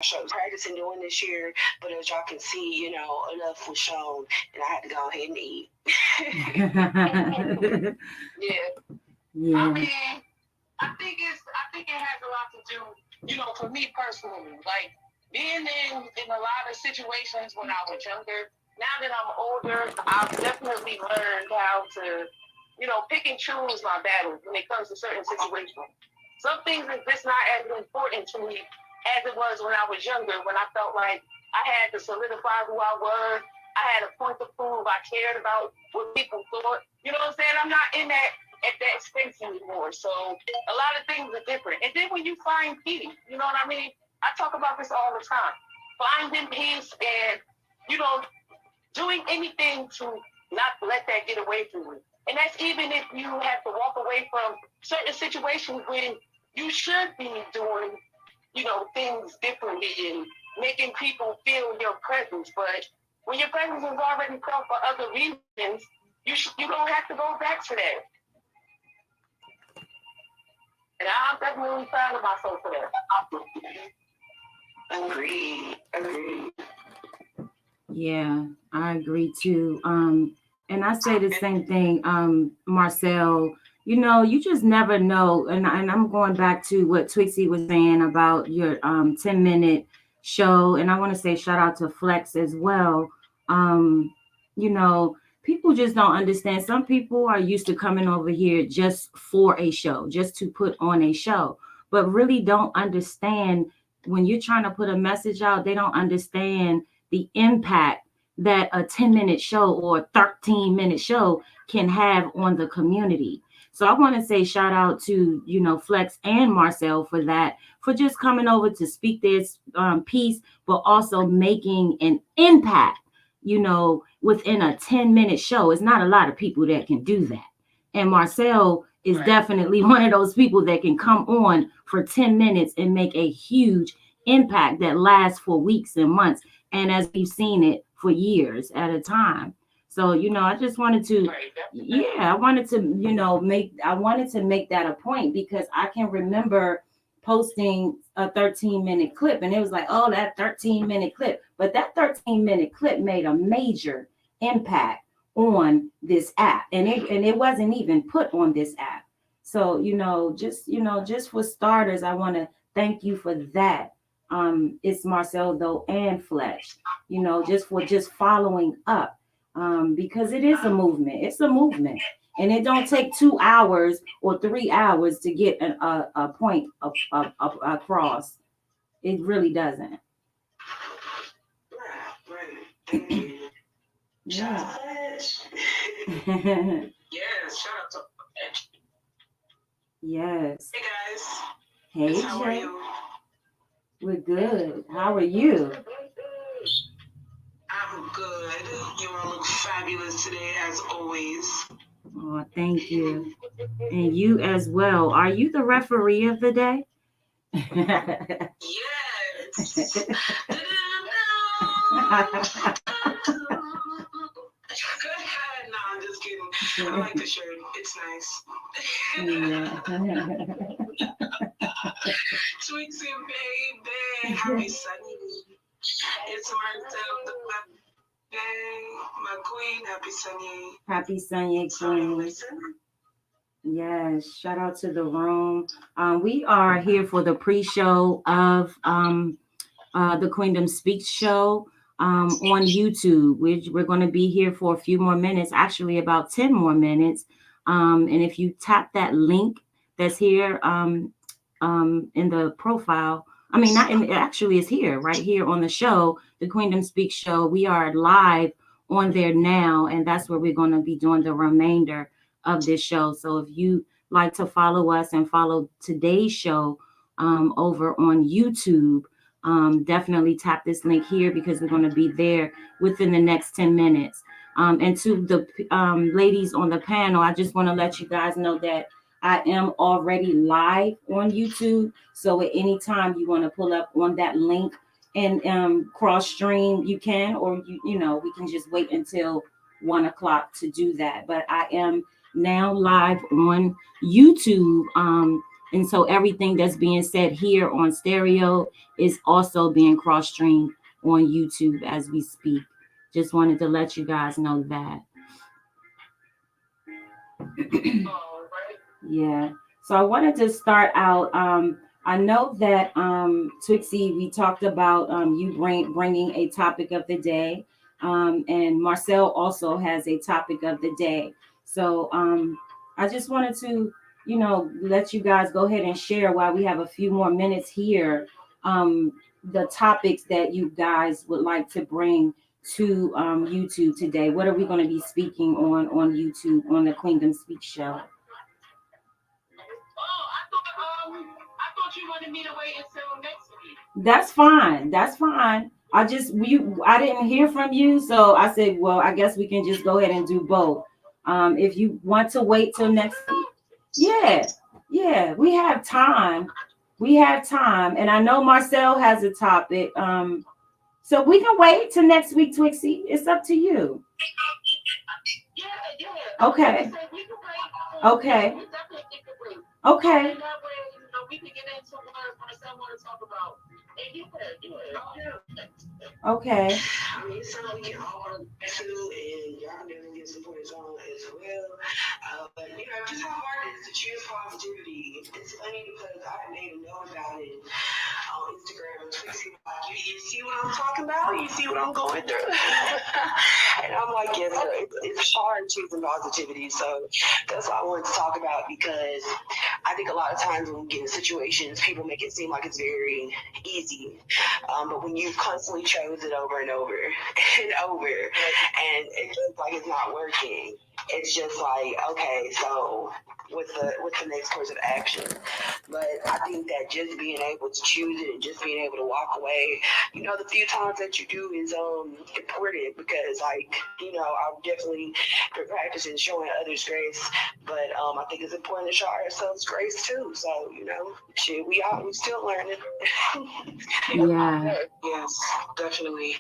shows practicing doing this year, but as y'all can see, enough was shown, and I had to go ahead and eat. Yeah. I Yeah. mean, I think it has a lot to do, for me personally, like being in a lot of situations when I was younger. Now that I'm older, I've definitely learned how to, pick and choose my battles when it comes to certain situations. Some things are just not as important to me as it was when I was younger, when I felt like I had to solidify who I was. I had a point to prove. I cared about what people thought. You know what I'm saying? I'm not in that at that space anymore. So a lot of things are different. And then when you find peace, you know what I mean? I talk about this all the time. Finding peace and, you know, doing anything to not let that get away from you. And that's even if you have to walk away from certain situations when you should be doing, things differently and making people feel your presence. But when your presence is already felt for other reasons, you don't have to go back to that. And I'm definitely proud of myself for that. Agreed. Yeah, I agree too. And I say the same thing, Marcel. You just never know. And I'm going back to what Twixie was saying about your 10-minute show. And I want to say shout out to Flex as well. Um, you know, people just don't understand. Some people are used to coming over here just for a show, just to put on a show, but really don't understand when you're trying to put a message out, they don't understand the impact that a 10-minute show or a 13-minute show can have on the community. So I want to say shout out to, Flex and Marcel for that, for just coming over to speak this piece, but also making an impact, within a 10-minute show. It's not a lot of people that can do that. And Marcel is definitely one of those people that can come on for 10 minutes and make a huge impact that lasts for weeks and months. And as we've seen it for years at a time. So, I just wanted to, yeah, I wanted to make that a point because I can remember posting a 13-minute clip and it was like, oh, that 13-minute clip. But that 13-minute clip made a major impact on this app. And it wasn't even put on this app. So, just for starters, I want to thank you for that. It's Marcel though and Flesh, just following up, because it is a movement. It's a movement, and it don't take 2 hours or 3 hours to get a point across. It really doesn't. Right. Yeah. Yes, shout out to Yes. Hey guys. Hey How are Jay. you? We're good. How are you? I'm good. You all look fabulous today, as always. Oh, thank you. And you as well. Are you the referee of the day? Yes. Go ahead. No, I'm just kidding. I like the shirt. It's nice. Twixie, baby. Happy Sunday. It's Marcel, the birthday. My queen. Happy Sunday. Happy Sunday, queen. Yes, shout out to the room. We are here for the pre-show of the Queendom Speaks show on YouTube. We're going to be here for a few more minutes, actually about 10 more minutes. And if you tap that link that's here in the profile, I mean, not in, it actually is here, right here on the show, the Queendom Speaks show. We are live on there now, and that's where we're going to be doing the remainder of this show. So if you like to follow us and follow today's show over on YouTube, definitely tap this link here because we're going to be there within the next 10 minutes. And to the ladies on the panel, I just want to let you guys know that I am already live on YouTube. So at any time you want to pull up on that link and cross stream, you can, or we can just wait until 1 o'clock to do that. But I am now live on YouTube And so everything that's being said here on stereo is also being cross streamed on YouTube as we speak. Just wanted to let you guys know that. All right. Yeah. So I wanted to start out. I know that Twixie, we talked about you bringing a topic of the day, and Marcel also has a topic of the day. So I just wanted to, let you guys go ahead and share while we have a few more minutes here. The topics that you guys would like to bring to YouTube today. What are we going to be speaking on YouTube on the Queendom Speak Show? Oh, I thought you wanted me to wait until next week. That's fine. That's fine. I didn't hear from you, so I said, well, I guess we can just go ahead and do both. If you want to wait till next week, yeah, yeah, we have time. We have time, and I know Marcel has a topic. So we can wait till next week, Twixie. It's up to you. Yeah, yeah. Okay. We can wait. Okay. We definitely can wait. Okay. And that way, we can get into what Marcel want to talk about. And yeah. Okay. I mean, it's something we can all relate to, and y'all can definitely get support on as well. But just how hard it is to choose positivity. It's funny because I didn't even know about it on Instagram and Twitter. Like, you see what I'm talking about? You see what I'm going through? And I'm like, yes, it's hard choosing positivity. So that's what I wanted to talk about, because I think a lot of times when we get in situations, people make it seem like it's very easy. But when you constantly chose it over and over and over, and it's just like it's not working, it's just like, okay, so what's the next course of action? But I think that just being able to choose it and just being able to walk away, the few times that you do is important, because I've definitely been practicing showing others grace, but I think it's important to show ourselves grace too. So shit, we still learning. Yeah. Yes, definitely.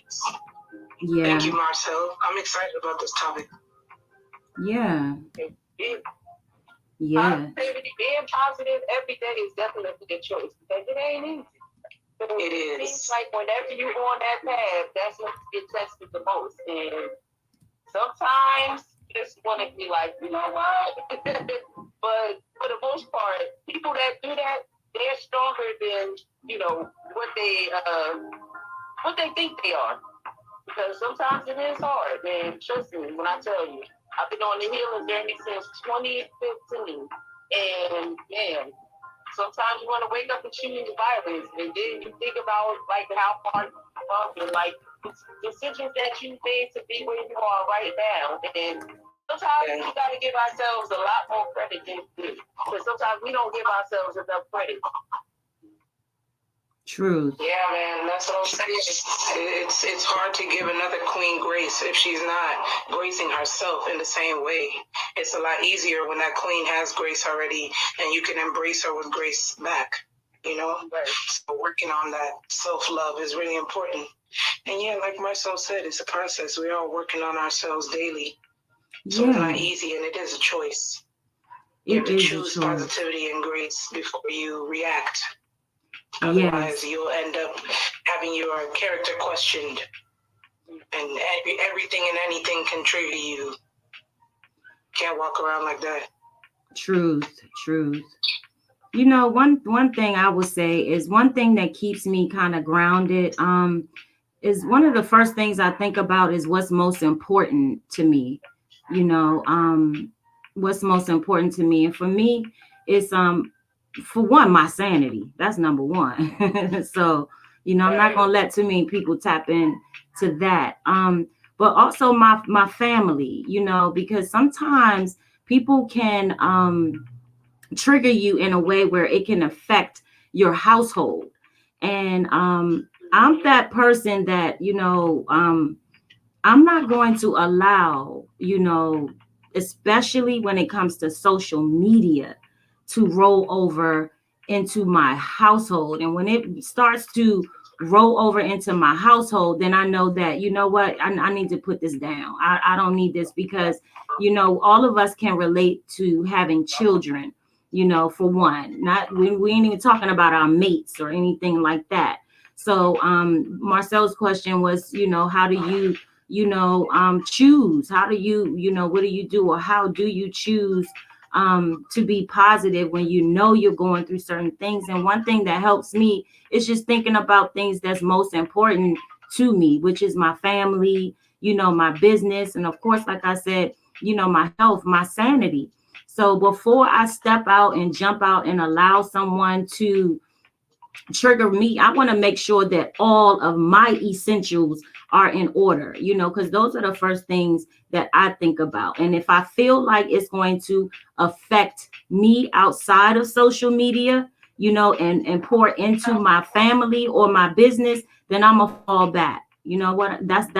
Yeah. Thank you, Marcel. I'm excited about this topic. Yeah. Yeah. Being positive every day is definitely a choice, because it ain't easy. It It is. seems like whenever you're on that path, that's when you get tested the most. And sometimes you just want to be like, you know what? But for the most part, people that do that, they're stronger than what they think they are. Because sometimes it is hard. And trust me when I tell you, I've been on the healing journey since 2015. And man, sometimes you want to wake up and choose violence, and then you think about like how far you've come and like decisions that you made to be where you are right now. And sometimes we got to give ourselves a lot more credit than we do, because sometimes we don't give ourselves enough credit. Truth. Yeah, man, that's what I'm saying. It's hard to give another queen grace if she's not gracing herself in the same way. It's a lot easier when that queen has grace already, and you can embrace her with grace back. Right. So working on that self-love is really important. And yeah, like Marcel said, it's a process. We're all working on ourselves daily. So it's not easy, and it is a choice. You have to choose positivity and grace before you react. Otherwise, you'll end up having your character questioned, and everything and anything can trigger you. Can't walk around like that. Truth. One thing I would say is one thing that keeps me kind of grounded. Is one of the first things I think about is what's most important to me. What's most important to me, and for me, it's for one, my sanity. That's number one. So, I'm not gonna let too many people tap into that. But also my family, because sometimes people can trigger you in a way where it can affect your household. And I'm that person that, I'm not going to allow, especially when it comes to social media, to roll over into my household. And when it starts to roll over into my household, then I know that, you know what, I need to put this down. I don't need this, because, all of us can relate to having children. you know, for one. Not we ain't even talking about our mates or anything like that. So Marcel's question was, you know, how do you, you know, choose? How do you, you know, what do you do, or how do you choose to be positive when you know you're going through certain things? And one thing that helps me is just thinking about things that's most important to me, which is my family, you know, my business, and of course, like I said, you know, my health, my sanity. So before I step out and jump out and allow someone to trigger me, I want to make sure that all of my essentials are in order, you know, because those are the first things that I think about. And if I feel like it's going to affect me outside of social media, you know, and pour into my family or my business, then I'm gonna fall back. You know what? That's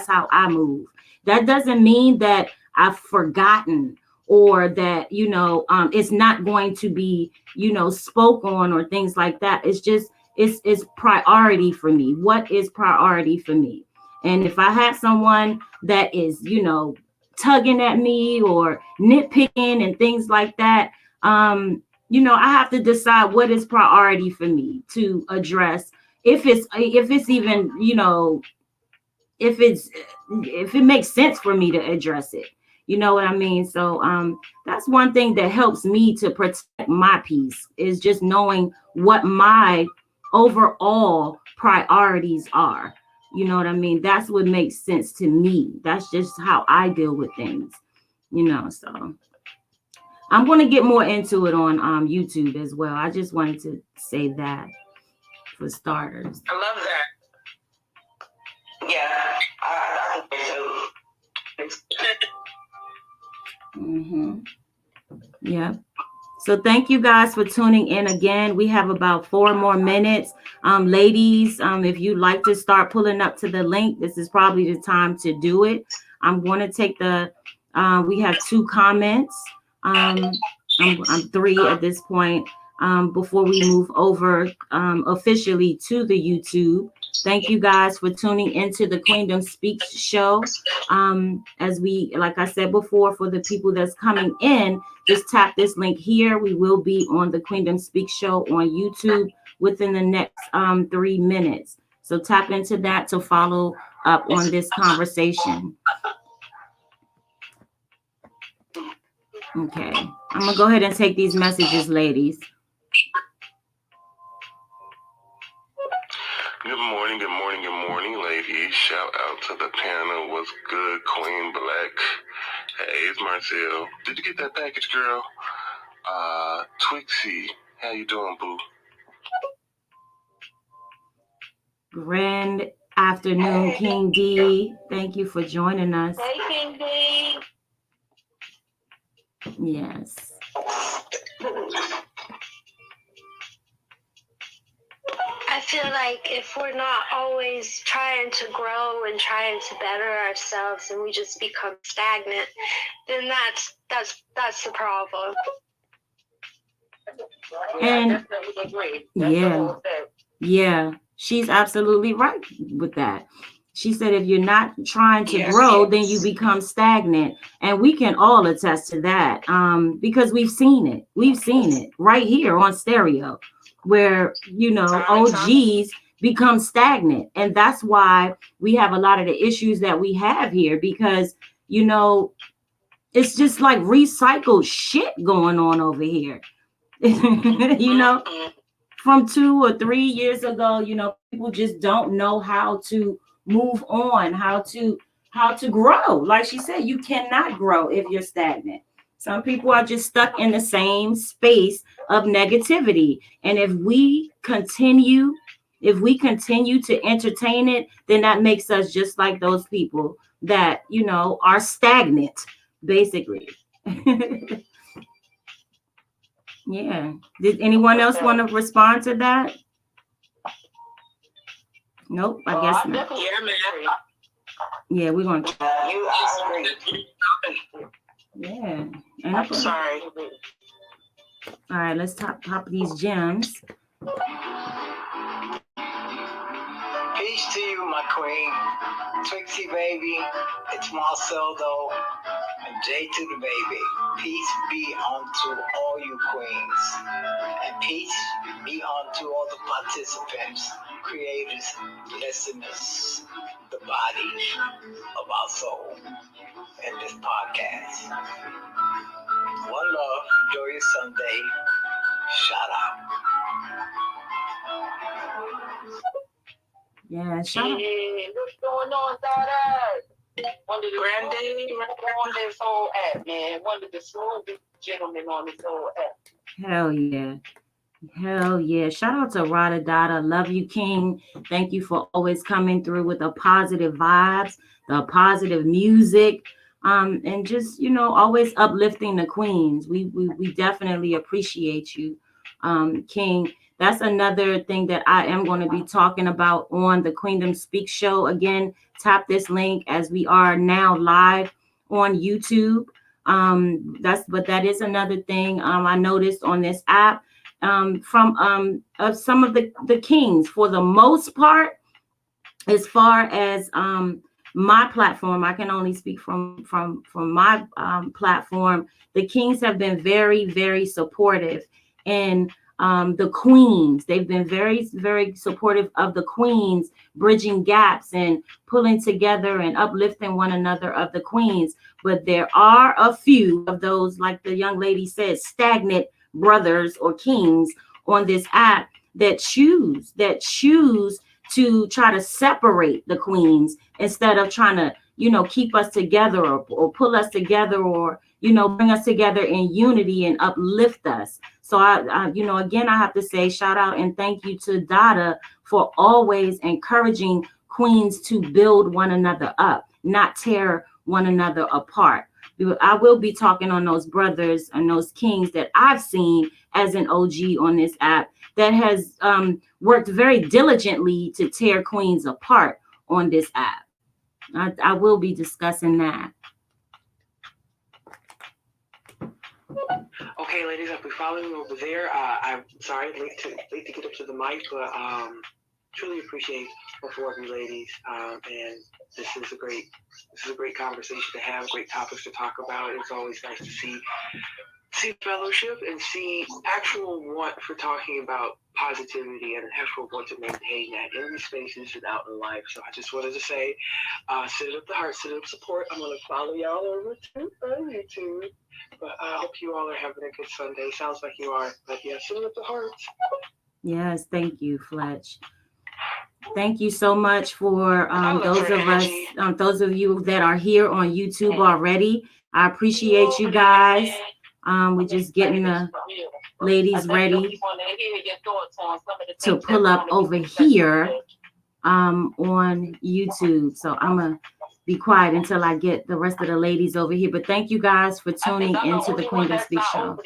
how I move. That doesn't mean that I've forgotten, or that, you know, it's not going to be, you know, spoke on or things like that. It's just, it's priority for me. What is priority for me? And if I have someone that is, you know, tugging at me or nitpicking and things like that, you know, I have to decide what is priority for me to address. If it's even, you know, if it makes sense for me to address it. You know what I mean? So that's one thing that helps me to protect my peace, is just knowing what my overall priorities are. You know what I mean? That's what makes sense to me. That's just how I deal with things, you know. So I'm going to get more into it on YouTube as well. I just wanted to say that for starters. I love that. Yeah, I think so. Mm-hmm. Yeah. So thank you guys for tuning in again. We have about 4 more minutes. Ladies, if you'd like to start pulling up to the link, this is probably the time to do it. I'm going to take we have 2 comments. I'm 3 at this point, before we move over officially to the YouTube. Thank you guys for tuning into the Queendom Speaks show. As we, like I said before, for the people that's coming in, just tap this link here. We will be on the Queendom Speaks show on YouTube within the next 3 minutes. So tap into that to follow up on this conversation. Okay, I'm gonna go ahead and take these messages, ladies. Good morning, good morning, good morning, ladies. Shout out to the panel. What's good, Queen Black? Hey, it's Marcel. Did you get that package, girl? Twixie, how you doing, boo? Grand afternoon, King D. Thank you for joining us. Hey, King D. Yes. I feel like if we're not always trying to grow and trying to better ourselves and we just become stagnant, then that's the problem. And I definitely agree. That's the whole thing. Yeah, she's absolutely right with that. She said, if you're not trying to grow, then you become stagnant. And we can all attest to that, because we've seen it. We've seen it right here on stereo, where, you know, OGs become stagnant. And that's why we have a lot of the issues that we have here, because, you know, it's just like recycled shit going on over here. You know, from 2 or 3 years ago, you know, people just don't know how to move on, how to grow. Like she said, you cannot grow if you're stagnant. Some people are just stuck in the same space of negativity. And if we continue to entertain it, then that makes us just like those people that, you know, are stagnant, basically. Yeah. Did anyone else want to respond to that? Nope, I guess not. Yeah, man. Yeah, we're going to. I agree. Yeah. And I'm sorry. All right, let's top these gems. Peace to you, my queen. Twixie, baby. It's Marcel, though. J to the baby. Peace be unto all you queens. And peace be unto all the participants, creators, listeners, the body of our soul in this podcast. One love. Enjoy your Sunday. Shout out. Yeah, shout out. Yeah, what's going on, daughter? One of the granddaddy on this whole app, man. One of the smoothest gentlemen on this whole app. Hell yeah. Hell yeah. Shout out to Rada Dada. Love you, King. Thank you for always coming through with the positive vibes, the positive music, and just, always uplifting the queens. We definitely appreciate you, King. That's another thing that I am going to be talking about on the Queendom Speak show. Again, tap this link as we are now live on YouTube. That is another thing I noticed on this app. From some of the kings, for the most part, as far as my platform, I can only speak from my platform. The kings have been very, very supportive, and the queens, they've been very, very supportive of the queens, bridging gaps and pulling together and uplifting one another of the queens. But there are a few of those, like the young lady said, stagnant brothers or kings on this app that choose to try to separate the queens instead of trying to, keep us together or pull us together or, bring us together in unity and uplift us. So again, I have to say shout out and thank you to Dada for always encouraging queens to build one another up, not tear one another apart. I will be talking on those brothers and those kings that I've seen as an OG on this app that has worked very diligently to tear queens apart on this app. I will be discussing that. Okay, ladies, I'll be following over there. I'm sorry, late to get up to the mic, but truly appreciate both of you ladies. And this is a great conversation to have, great topics to talk about. It's always nice to see fellowship and see actual want for talking about positivity and actual want to maintain that in these spaces and out in life. So I just wanted to say, sit up the heart, sit up support. I'm going to follow y'all over to YouTube. But I hope you all are having a good Sunday. Sounds like you are. But yeah, sit up the heart. Yes, thank you, Fletch. Thank you so much for those of you that are here on YouTube already. I appreciate you guys. We're just getting the ladies ready to pull up over here on YouTube. So I'm going to be quiet until I get the rest of the ladies over here. But thank you guys for tuning into the Queendom Speak show.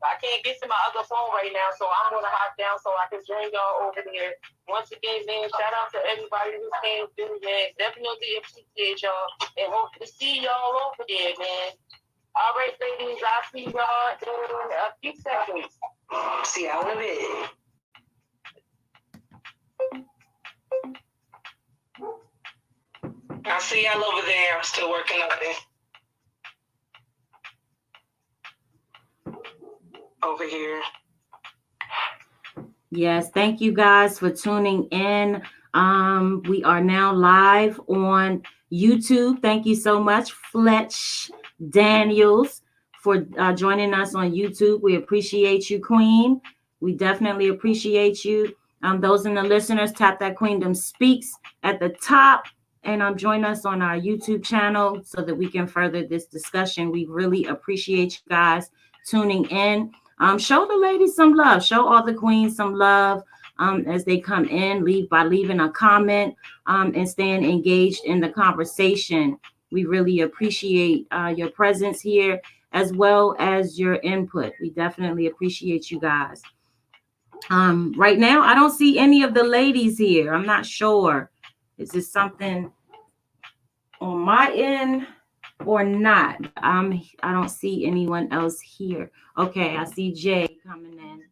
I can't get to my other phone right now, so I'm going to hop down so I can join y'all over there. Once again, man, shout out to everybody who came through, man. Definitely appreciate y'all and hope to see y'all over there, man. All right, ladies, I'll see y'all in a few seconds. See y'all in a bit. I'll see y'all over there. I'm still working on it. Over here. Yes, thank you guys for tuning in. We are now live on YouTube. Thank you so much, Fletch Daniels, for joining us on YouTube. We appreciate you, Queen. We definitely appreciate you. Those in the listeners, tap that Queendom Speaks at the top and join us on our YouTube channel so that we can further this discussion. We really appreciate you guys tuning in. Show the ladies some love. Show all the queens some love as they come in. Leaving a comment and staying engaged in the conversation. We really appreciate your presence here as well as your input. We definitely appreciate you guys. Right now, I don't see any of the ladies here. I'm not sure. Is this something on my end or not? I don't see anyone else here. Okay, I see Jay coming in.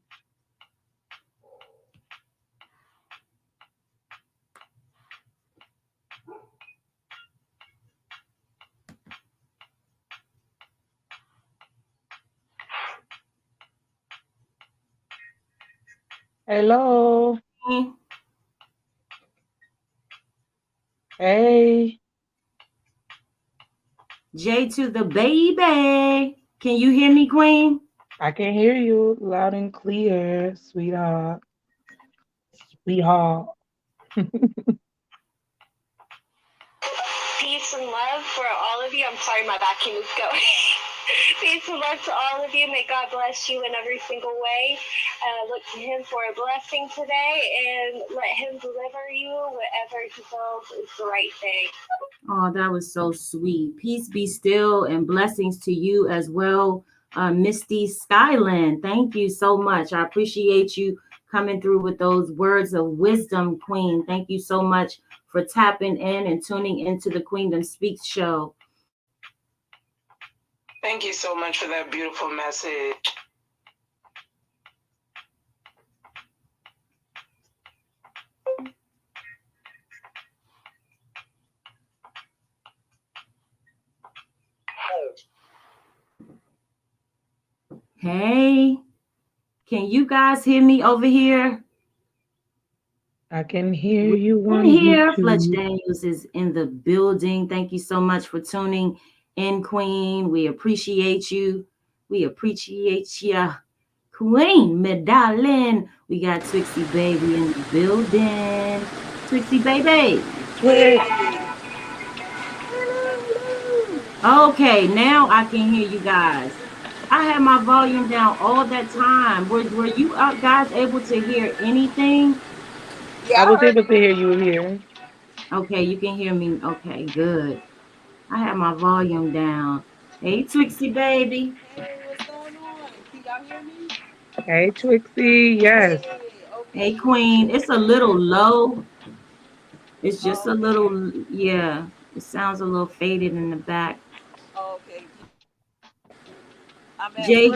Hello. Hey, Hey. J to the baby. Can you hear me, Queen? I can hear you loud and clear, sweetheart. Sweetheart. Peace and love for all of you. I'm sorry, my vacuum is going. Peace and love to all of you. May God bless you in every single way. Look to Him for a blessing today and let Him deliver you whatever He feels is the right thing. Oh, that was so sweet. Peace be still and blessings to you as well, Misty Skyland. Thank you so much. I appreciate you coming through with those words of wisdom, Queen. Thank you so much for tapping in and tuning into the Queendom Speaks show. Thank you so much for that beautiful message. Hey, can you guys hear me over here? I can hear We're you in on here. Fletch YouTube. Daniels is in the building. Thank you so much for tuning in, Queen. We appreciate you. We appreciate ya. Queen, medallion. We got Twixie Baby in the building. Twixie Baby. Twitch. Okay, now I can hear you guys. I had my volume down all that time. Were you guys able to hear anything? I was able to hear you here. Okay, you can hear me. Okay, good. I have my volume down. Hey, Twixie Baby. Hey, Twixie. Yes. Hey, Queen. It's a little low. It's just a little, yeah. It sounds a little faded in the back. Jay,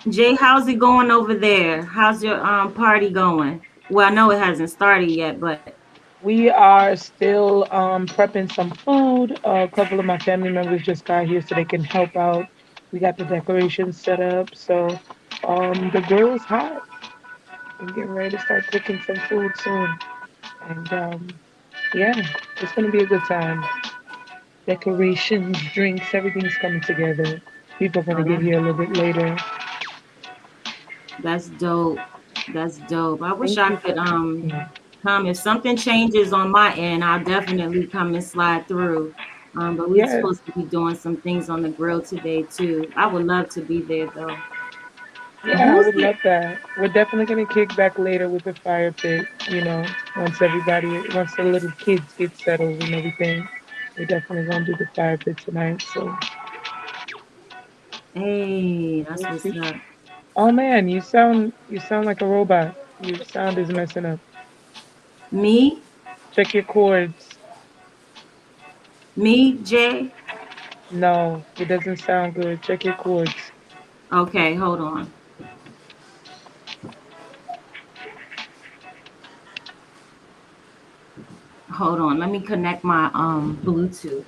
Jay, how's it going over there? How's your party going? Well, I know it hasn't started yet, but We are still prepping some food. A couple of my family members just got here so they can help out. We got the decorations set up. So the grill is hot. We're getting ready to start cooking some food soon. And yeah, it's going to be a good time. Decorations, drinks, everything's coming together. People are going oh, to get here a little bit later. that's dope. That's dope. I wish Thank I you could for asking. come. If something changes on my end, I'll definitely come and slide through. But we're Yes, supposed to be doing some things on the grill today too. I would love to be there though. yeah, I Who's would the love that. We're definitely going to kick back later with the fire pit, once once the little kids get settled and everything. We're definitely going to do the fire pit tonight. So Hey, we'll that's what's see. up. Oh man, you sound like a robot. Your sound is messing up. Me, Check your chords. Jay. No, it doesn't sound good. Check your chords. Okay, hold on. Hold on. Let me connect my Bluetooth.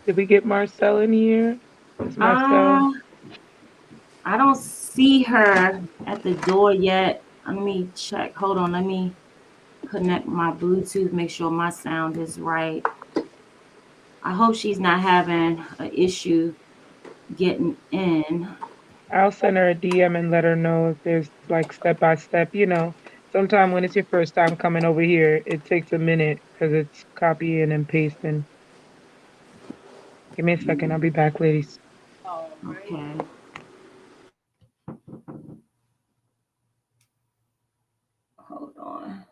Did we get Marcel in here? Is Marcel? Uh, I don't see her at the door yet. Let me check. Hold on. Let me connect my Bluetooth, make sure my sound is right. I hope she's not having an issue getting in. I'll send her a DM and let her know if there's like step by step. Sometime when it's your first time coming over here, it takes a minute because it's copying and pasting. Give me a second. I'll be back, ladies. Okay. Hold on.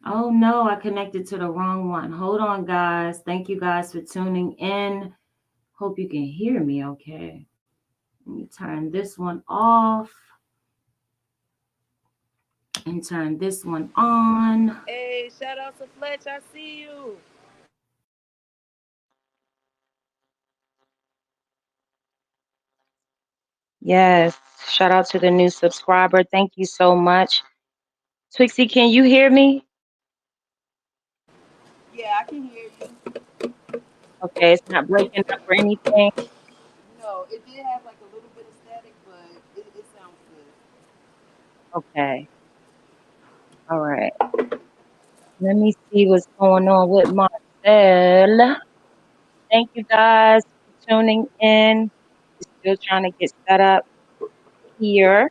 Oh no, I connected to the wrong one. Hold on, guys. Thank you guys for tuning in. Hope you can hear me okay. Let me turn this one off and turn this one on. Hey, shout out to Fletch. I see you. Yes. Shout out to the new subscriber. Thank you so much. Twixie, can you hear me? Yeah, I can hear you. Okay, it's not breaking up or anything. No, it did have like a little bit of static, but it sounds good. Okay. All right. Let me see what's going on with Marcel. Thank you guys for tuning in. We're still trying to get set up here.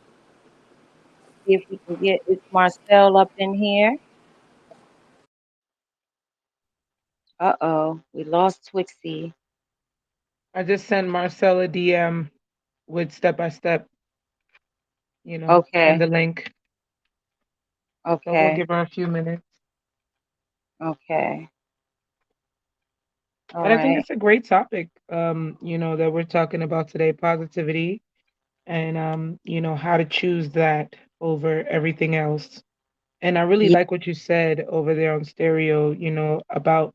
See if we can get it's Marcel up in here. Uh-oh, we lost Twixie. I just sent Marcella DM with step by step, and Okay, the link. So we'll okay, give her a few minutes. okay. All But I think right. it's a great topic, that we're talking about today, positivity and how to choose that over everything else. And I really Yeah, like what you said over there on stereo, about,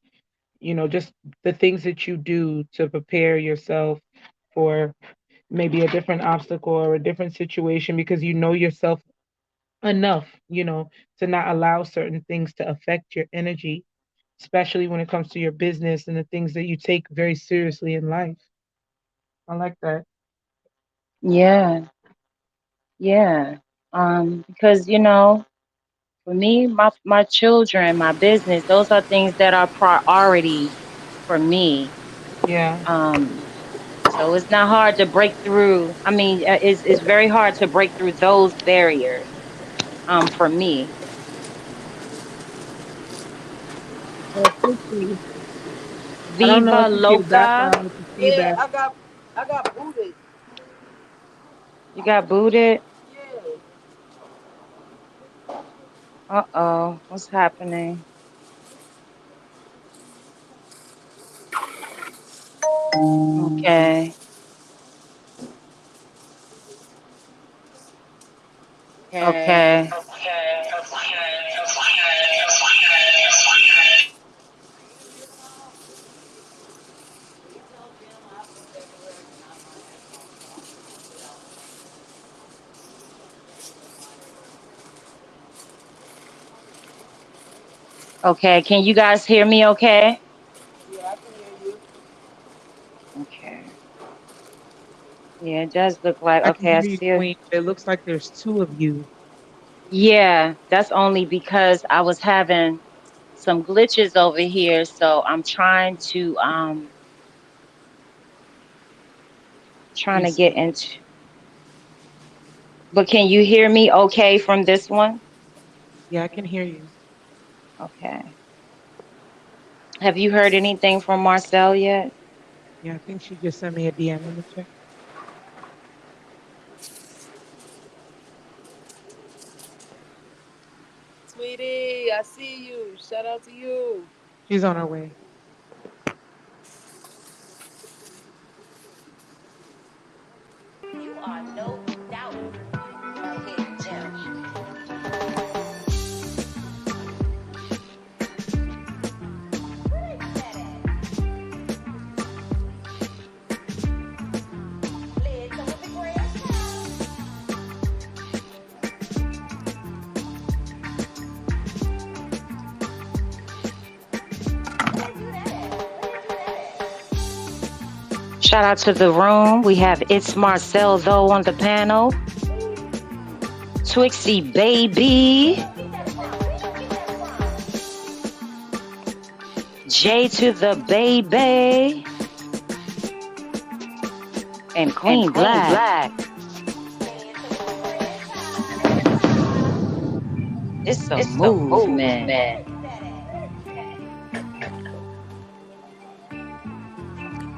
just the things that you do to prepare yourself for maybe a different obstacle or a different situation because you know yourself enough, to not allow certain things to affect your energy, especially when it comes to your business and the things that you take very seriously in life. I like that. yeah, yeah. Because for me, my children, my business, those are things that are priority for me. Yeah. Um, so it's not hard to break through. I mean, it's very hard to break through those barriers. For me. So quickly, I don't know Viva if it's your Loca. background with the Yeah, feedback. I got booted. You got booted. Yeah. Uh-oh, what's happening? Okay, okay, okay. Can you guys hear me okay? Yeah, I can hear you. Okay. Yeah, it does look like I can okay, I hear you, see it. Queen, but it looks like there's two of you. Yeah, that's only because I was having some glitches over here, so I'm trying to get Reset. into. But can you hear me okay from this one? Yeah, I can hear you. Okay. Have you heard anything from Marcel yet? Yeah, I think she just sent me a DM. Let me check. Sweetie, I see you. Shout out to you. She's on her way. You are no doubt a hidden gem. Where they put that at? Lid, come with the grass. Where they do that at? Where they do that at? Shout out to the room. We have It's Marcel though on the panel. Twixie baby. Where you get that from? Where you get that from? J to the baby. And And Queen Queen Black. Black. Lid, come with the grass. It's a It's a movement. movement.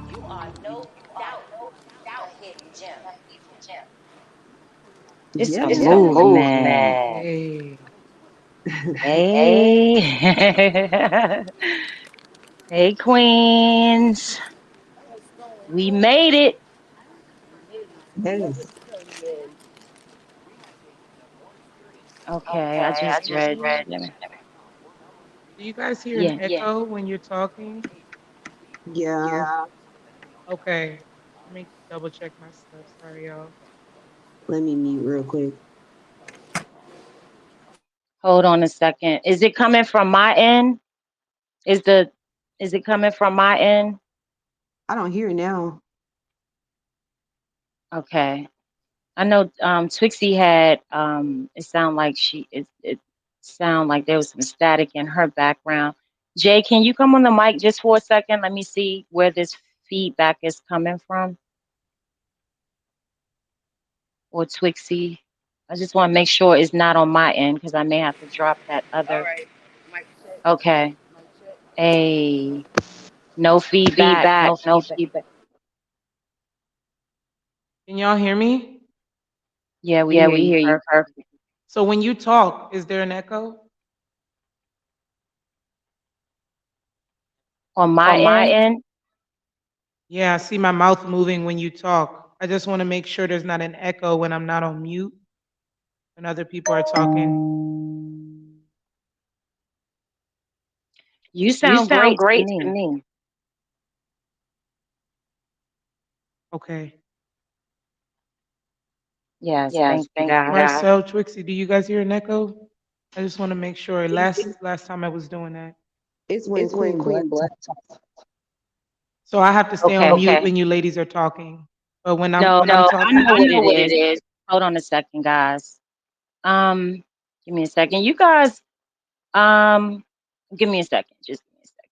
You are no doubt a hidden gem. It's a It's a movement. movement. Hey. Hey. Hey, Queens. What's going We on? made it. Never come in. Okay, I Okay, I just just read. read. Let me, Do you guys hear an yeah. echo when you're talking? Yeah. Okay. Let me double check my stuff. Sorry, y'all. Let me mute real quick. Hold on a second. Is it coming from my end? Is the is it coming from my end? I don't hear it now. Okay. I know Twixie had it sound like it sound like there was some static in her background. Jay, can you come on the mic just for a second? Let me see where this feedback is coming from. Or Twixie. I just want to make sure it's not on my end because I may have to drop that All other. right. Mic check. Okay. Mic check. A no feedback. No No feedback. feedback. Can y'all hear me? Yeah, we Yeah, hear we you hear you perfect. perfect. So when you talk, is there an echo? On my On my end, end? Yeah, I see my mouth moving when you talk. I just want to make sure there's not an echo when I'm not on mute when other people are talking. you You sound sound great to great to me. me. Okay. Yes, Yes, thank you thank you, guys. guys. Marcel, Trixie, do you guys hear an echo? I just want to make sure. Last time I was doing that. It's when It's when Queen Black Queen Black talks. talks. So I have to stay on Okay. mute when you ladies are talking. But No, when I'm I talking, know I what know it what it is. is. Hold on a second, guys. Um, give me a second. You guys, um, give me a second. Just give me a second.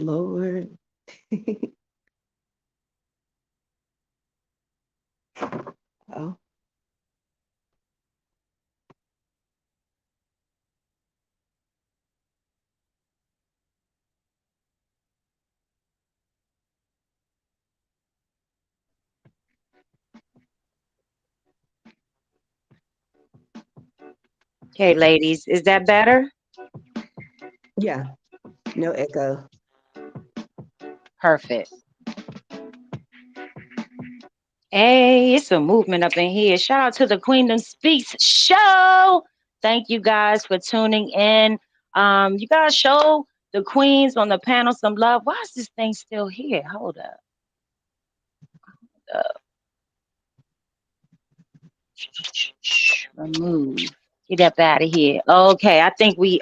Lord. Oh. Okay, ladies, is that better? Yeah. No echo. Perfect. Hey, it's a movement up in here. Shout out to the Queendom Speaks show. Thank you guys for tuning in. You guys show the queens on the panel some love. Why is this thing still here? Hold up. Remove. Get up out of here. Okay, I think we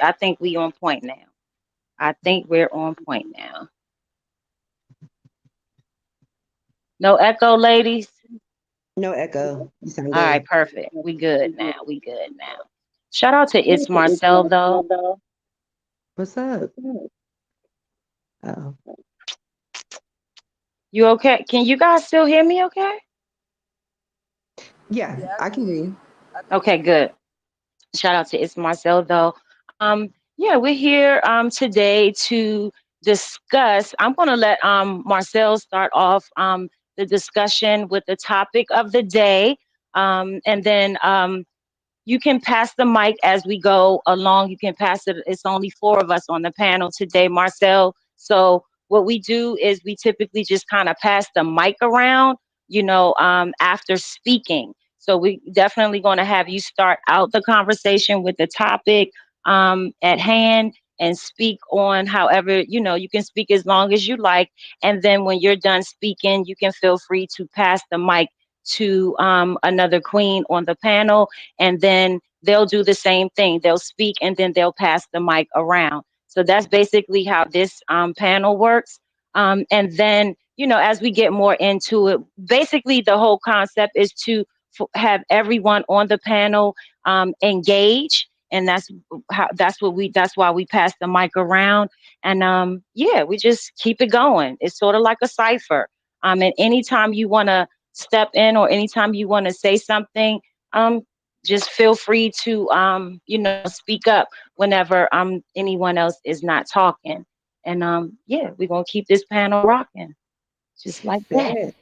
on point now. I think we're on point now. No echo, ladies. No echo. You sound All right, good. perfect. We good now. We good now. Shout out to It's Marcel though. What's up? Oh. You okay? Can you guys still hear me okay? Yeah, Yeah, I I can can hear hear you. you. I can hear Okay, you. good. Shout out to It's Marcel though. Yeah, we're here today to discuss. I'm gonna let Marcel start off the discussion with the topic of the day. And then you can pass the mic as we go along. You can pass it. It's only four of us on the panel today, Marcel. So what we do is we typically just kind of pass the mic around, after speaking. So we definitely going to have you start out the conversation with the topic at hand and speak on however, you can speak as long as you like. And then when you're done speaking, you can feel free to pass the mic to another queen on the panel, and then they'll do the same thing. They'll speak and then they'll pass the mic around. So that's basically how this panel works. And then, as we get more into it, basically the whole concept is to have everyone on the panel engage. And that's why we pass the mic around. And yeah, we just keep it going. It's sort of like a cipher. And anytime you want to step in or anytime you want to say something, um, just feel free to speak up whenever anyone else is not talking. And yeah, we're gonna keep this panel rocking just like that. Bet.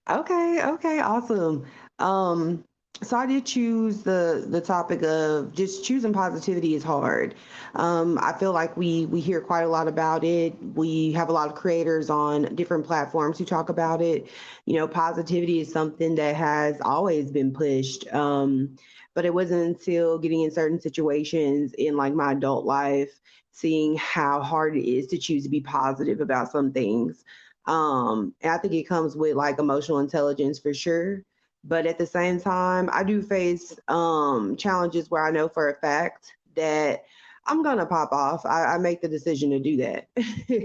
Okay, okay, awesome. Um, So I did choose the topic of just choosing positivity is hard. I feel like we hear quite a lot about it. We have a lot of creators on different platforms who talk about it. You know, positivity is something that has always been pushed. But it wasn't until getting in certain situations in like my adult life, seeing how hard it is to choose to be positive about some things. And I think it comes with like emotional intelligence for sure, but at the same time, I do face challenges where I know for a fact that I'm gonna pop off. I make the decision to do that.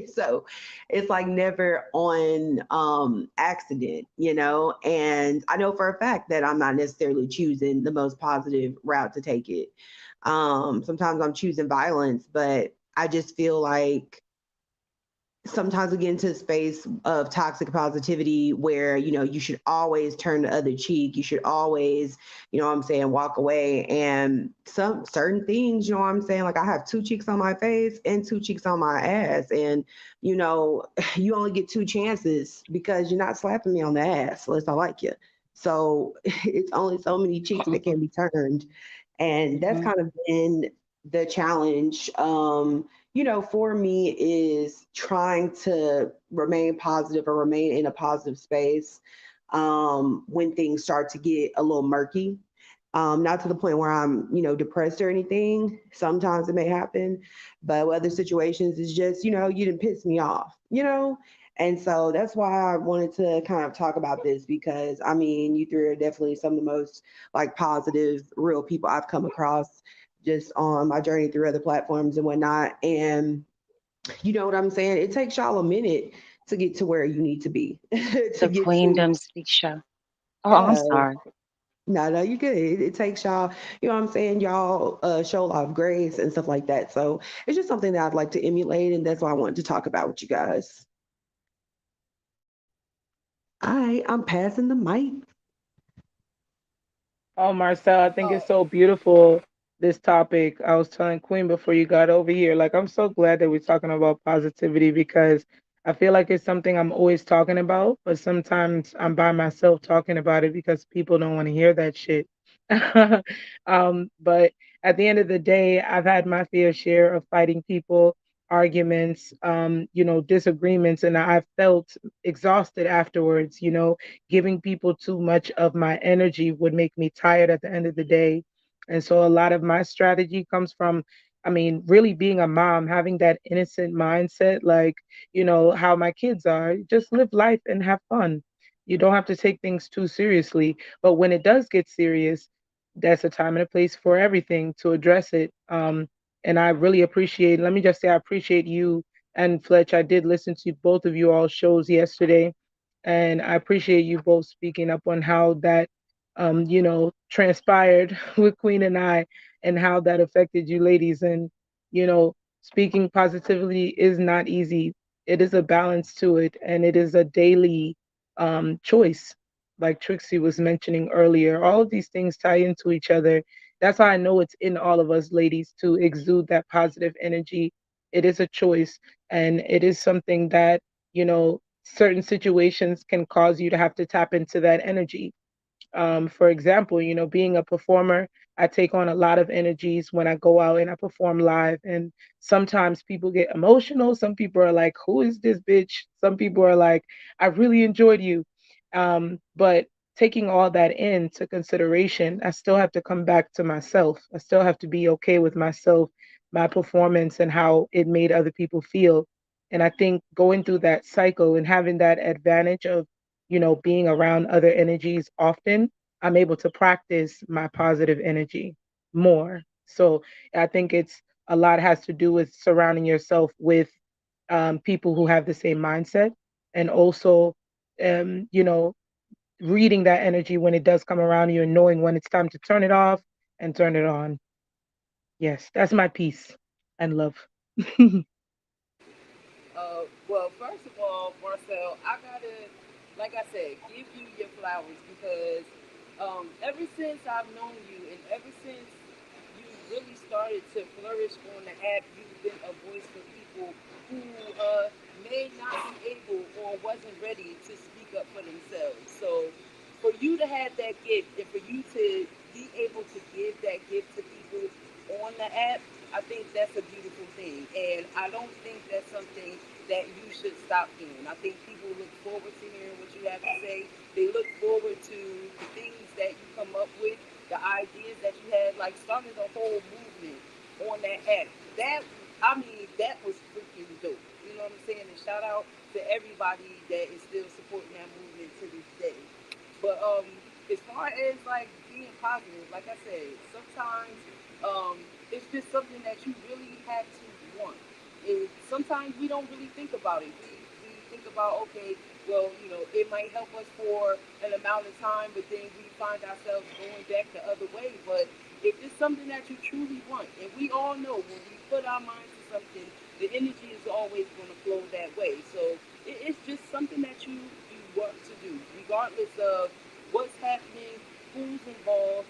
So it's like never on accident, you know. And I know for a fact that I'm not necessarily choosing the most positive route to take it. Sometimes I'm choosing violence, but I just feel like sometimes we get into a space of toxic positivity where you should always turn the other cheek, you should always, what I'm saying, walk away. And some certain things, what I'm saying, like I have two cheeks on my face and two cheeks on my ass, and you know you only get two chances because you're not slapping me on the ass unless I like you. So it's only so many cheeks that can be turned, and that's Mhm. kind of been the challenge, for me, is trying to remain positive or remain in a positive space when things start to get a little murky. Not to the point where I'm, depressed or anything. Sometimes it may happen, but other situations is just, you didn't piss me off. And so that's why I wanted to kind of talk about this because I mean, you three are definitely some of the most like positive, real people I've come across just on my journey through other platforms and whatnot. And you know what I'm saying? It takes y'all a minute to get to where you need to be to The get to, Queendom Speak Show. Oh, I'm yeah. sorry. No, no, you good. It takes y'all, you know what I'm saying? Y'all show a lot of grace and stuff like that. So it's just something that I'd like to emulate, and that's why I wanted to talk about with you guys. All right, I'm passing the mic. Oh, Marcel, I think Oh, it's so beautiful, this topic. I was telling Queen before you got over here, like, I'm so glad that we're talking about positivity because I feel like it's something I'm always talking about, but sometimes I'm by myself talking about it because people don't want to hear that shit. But at the end of the day, I've had my fair share of fighting people, arguments, disagreements, and I've felt exhausted afterwards, giving people too much of my energy would make me tired at the end of the day. And so a lot of my strategy comes from, I mean, really being a mom, having that innocent mindset, like, how my kids are. Just live life and have fun. You don't have to take things too seriously. But when it does get serious, that's a time and a place for everything to address it. And I really appreciate, let me just say, I appreciate you and Fletch. I did listen to both of you all shows yesterday, and I appreciate you both speaking up on how that, transpired with Queen and I, and how that affected you ladies. And speaking positively is not easy. It is a balance to it, and it is a daily choice. Like Trixie was mentioning earlier, all of these things tie into each other. That's how I know it's in all of us ladies to exude that positive energy. It is a choice, and it is something that, certain situations can cause you to have to tap into that energy. For example, being a performer, I take on a lot of energies when I go out and I perform live. And sometimes people get emotional. Some people are like, who is this bitch? Some people are like, I really enjoyed you. But taking all that into consideration, I still have to come back to myself. I still have to be okay with myself, my performance, and how it made other people feel. And I think going through that cycle and having that advantage of, being around other energies often, I'm able to practice my positive energy more. So I think it's a lot has to do with surrounding yourself with people who have the same mindset, and also, um, you know, reading that energy when it does come around you and knowing when it's time to turn it off and turn it on. Yes, that's my peace and love. well, first of all, Marcel, I gotta, like I said, give you your flowers because ever since I've known you and ever since you really started to flourish on the app, you've been a voice for people who may not be able or wasn't ready to speak up for themselves. So, for you to have that gift and for you to be able to give that gift to people on the app, I think that's a beautiful thing. And I don't think that's something that you should stop doing. I think people look forward to hearing what you have to say. They look forward to the things that you come up with, the ideas that you had, like starting a whole movement on that app. That, I mean, that was freaking dope. You know what I'm saying? And shout out to everybody that is still supporting that movement to this day. But as far as like being positive, like I said, sometimes it's just something that you really have to want. Sometimes we don't really think about it. We think about, okay, well, you know, it might help us for an amount of time, but then we find ourselves going back the other way. But if it's something that you truly want, and we all know when we put our minds to something, the energy is always going to flow that way. So it's just something that you want to do, regardless of what's happening, who's involved.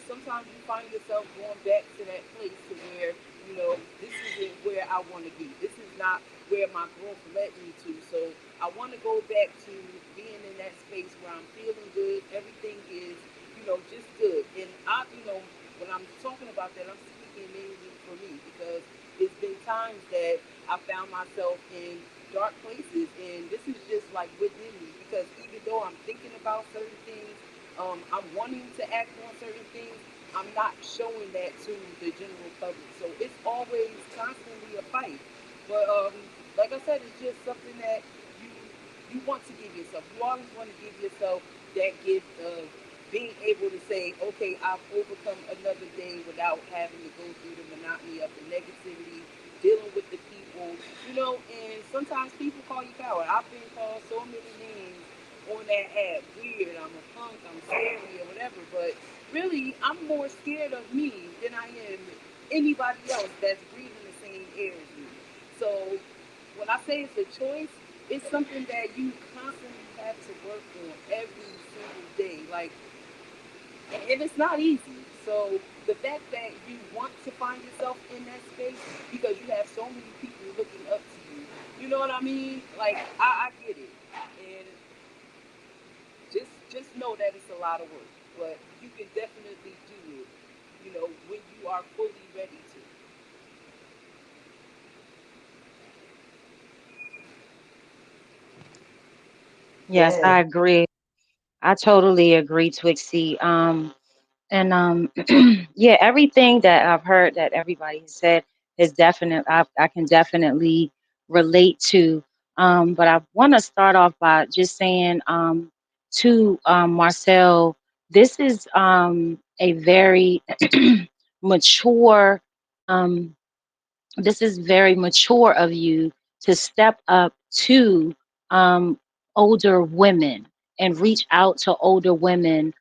Sometimes you find yourself going back to that place to where, you know, this isn't where I want to be. This is not where my growth led me to. So I want to go back to being in that space where I'm feeling good. Everything is, you know, just good. And you know, when I'm talking about that, I'm speaking mainly for me because it's been times that I found myself in dark places, and this is just like within me because even though I'm thinking about certain things, I'm wanting to act on certain things, I'm not showing that to the general public. So it's always constantly a fight. But like I said, it's just something that you you want to give yourself. You always want to give yourself that gift of being able to say, okay, I've overcome another day without having to go through the monotony of the negativity, dealing with the people, you know, and sometimes people call you coward. I've been called so many names on that app, weird, I'm a punk, I'm scary or whatever, but really I'm more scared of me than I am anybody else that's breathing the same air as me. So when I say it's a choice, it's something that you constantly have to work on every single day. Like, and it's not easy. So the fact that you want to find yourself in that space because you have so many people looking up to you, you know what I mean? Like, I get it, and just know that it's a lot of work, but you can definitely do it. You know, when you are fully ready to. Yes, I agree. I totally agree, Twixie. And yeah, everything that I've heard that everybody has said is definite. I can definitely relate to. But I want to start off by just saying to Marcel, this is a very mature um, this is very mature of you to step up to um, older women and reach out to older women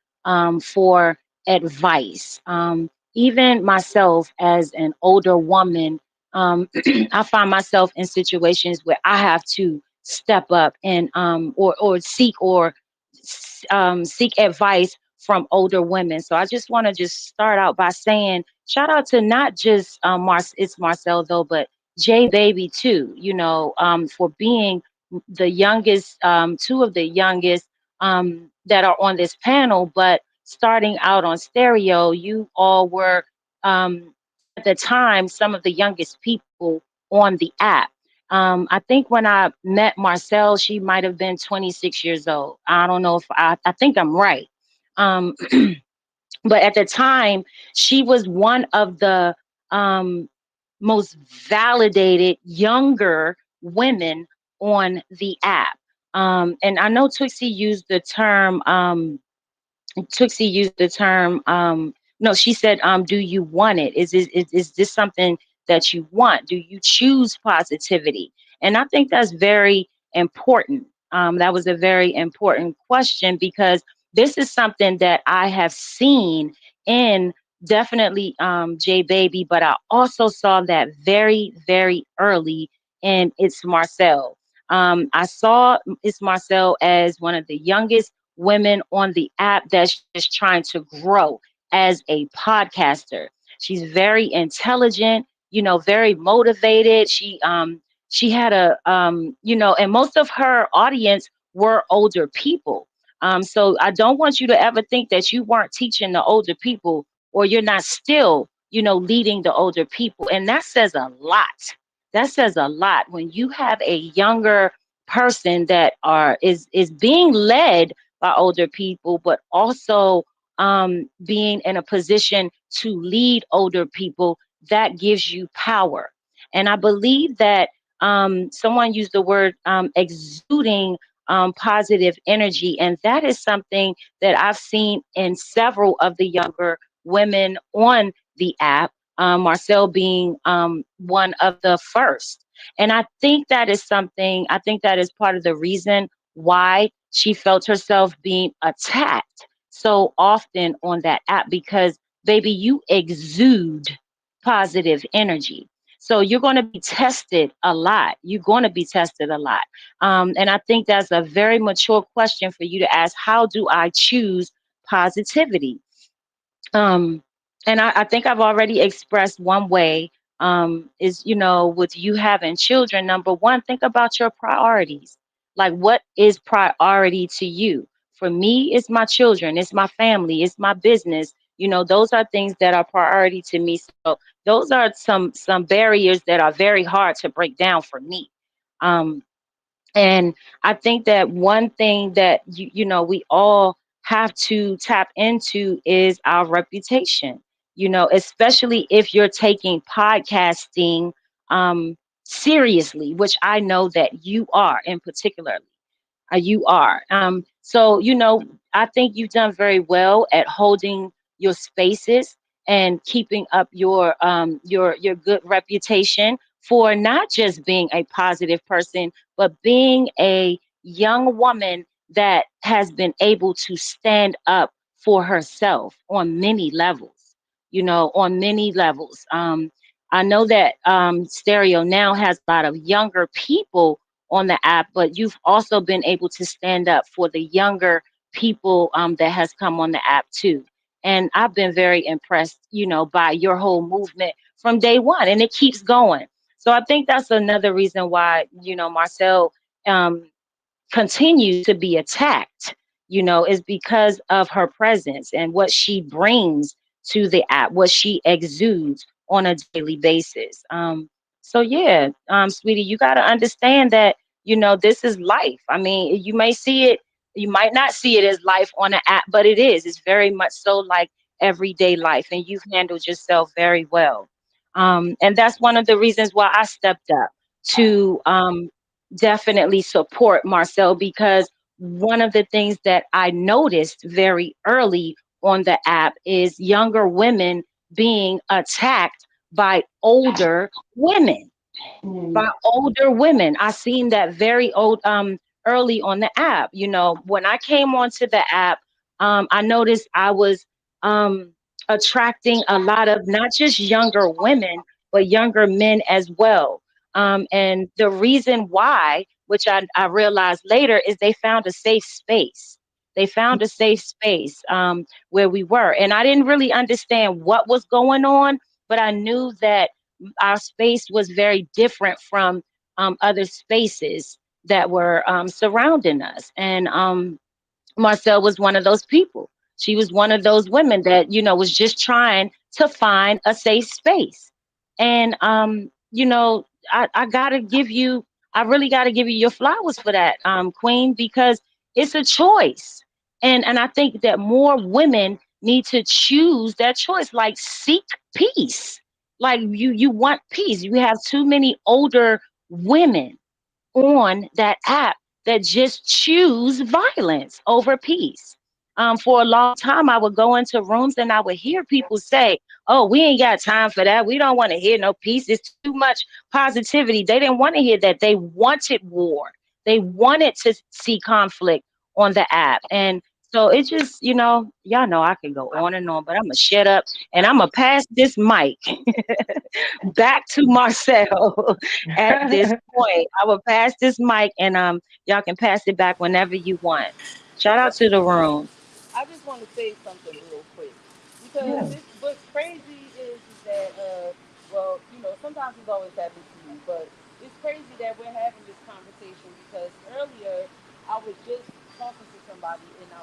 for advice. Even myself, as an older woman, I find myself in situations where I have to step up and or seek advice from older women. So I just want to just start out by saying shout out to not just it's Marcel though, but Jay Baby too. You know, for being the youngest, two of the youngest that are on this panel. But starting out on stereo, you all were at the time some of the youngest people on the app. I think when I met Marcel, she might have been 26 years old. I don't know if I think I'm right. Um, but at the time she was one of the um, most validated younger women on the app. And I know Twixie used the term Trixie used the term, no, she said, do you want it? Is this something that you want? Do you choose positivity? And I think that's very important. That was a very important question because this is something that I have seen in definitely J Baby, but I also saw that very, very early in It's Marcel. I saw It's Marcel as one of the youngest women on the app that's just trying to grow as a podcaster. She's very intelligent, you know, very motivated. She had a you know, and most of her audience were older people. So I don't want you to ever think that you weren't teaching the older people, or you're not still, leading the older people. And that says a lot. That says a lot when you have a younger person that is being led by older people, but also being in a position to lead older people. That gives you power. And I believe that someone used the word exuding positive energy. And that is something that I've seen in several of the younger women on the app, Marcel being one of the first. And I think that is part of the reason why she felt herself being attacked so often on that app, because, baby, you exude positive energy. So you're going to be tested a lot. You're going to be tested a lot. And I think that's a very mature question for you to ask. How do I choose positivity? Um, and I think I've already expressed one way, is, with you having children, number one, think about your priorities. Like, what is priority to you? For me, it's my children, it's my family, it's my business. Those are things that are priority to me. So those are some barriers that are very hard to break down for me. Um, and I think that one thing that we all have to tap into is our reputation. Especially if you're taking podcasting seriously, which I know that you are in particular. You are. So, I think you've done very well at holding your spaces and keeping up your good reputation for not just being a positive person, but being a young woman that has been able to stand up for herself on many levels. On many levels. I know that Stereo now has a lot of younger people on the app, but you've also been able to stand up for the younger people that has come on the app too. And I've been very impressed, by your whole movement from day one, and it keeps going. So I think that's another reason why, Marcel um, continues to be attacked, is because of her presence and what she brings to the app, what she exudes on a daily basis. So yeah, sweetie, you got to understand that, this is life. I mean, you might not see it as life on the app, but it is. It's very much so like everyday life, and you've handled yourself very well. And that's one of the reasons why I stepped up to definitely support Marcel, because one of the things that I noticed very early on the app is younger women being attacked by older women. Mm. By older women. I seen that very early on the app. When I came onto the app, I noticed I was attracting a lot of not just younger women, but younger men as well. And the reason why, which I realized later, is they found a safe space. They found a safe space where we were. And I didn't really understand what was going on, but I knew that our space was very different from other spaces that were surrounding us. And Marcel was one of those people. She was one of those women that, was just trying to find a safe space. And, I gotta give you, I really gotta give you your flowers for that, Queen, because it's a choice. And I think that more women need to choose that choice, like seek peace. Like you want peace. You have too many older women on that app that just choose violence over peace. For a long time, I would go into rooms and I would hear people say, "Oh, we ain't got time for that. We don't want to hear no peace. It's too much positivity." They didn't want to hear that. They wanted war. They wanted to see conflict on the app. And so it just, y'all know I can go on and on, but I'm going to shut up and I'm going to pass this mic back to Marcel at this point. I will pass this mic and y'all can pass it back whenever you want. Shout out to the room. I just want to say something real quick because Yeah. what's crazy is that well, sometimes it's always happens to me, but it's crazy that we're having this conversation because earlier I was just talking to somebody and I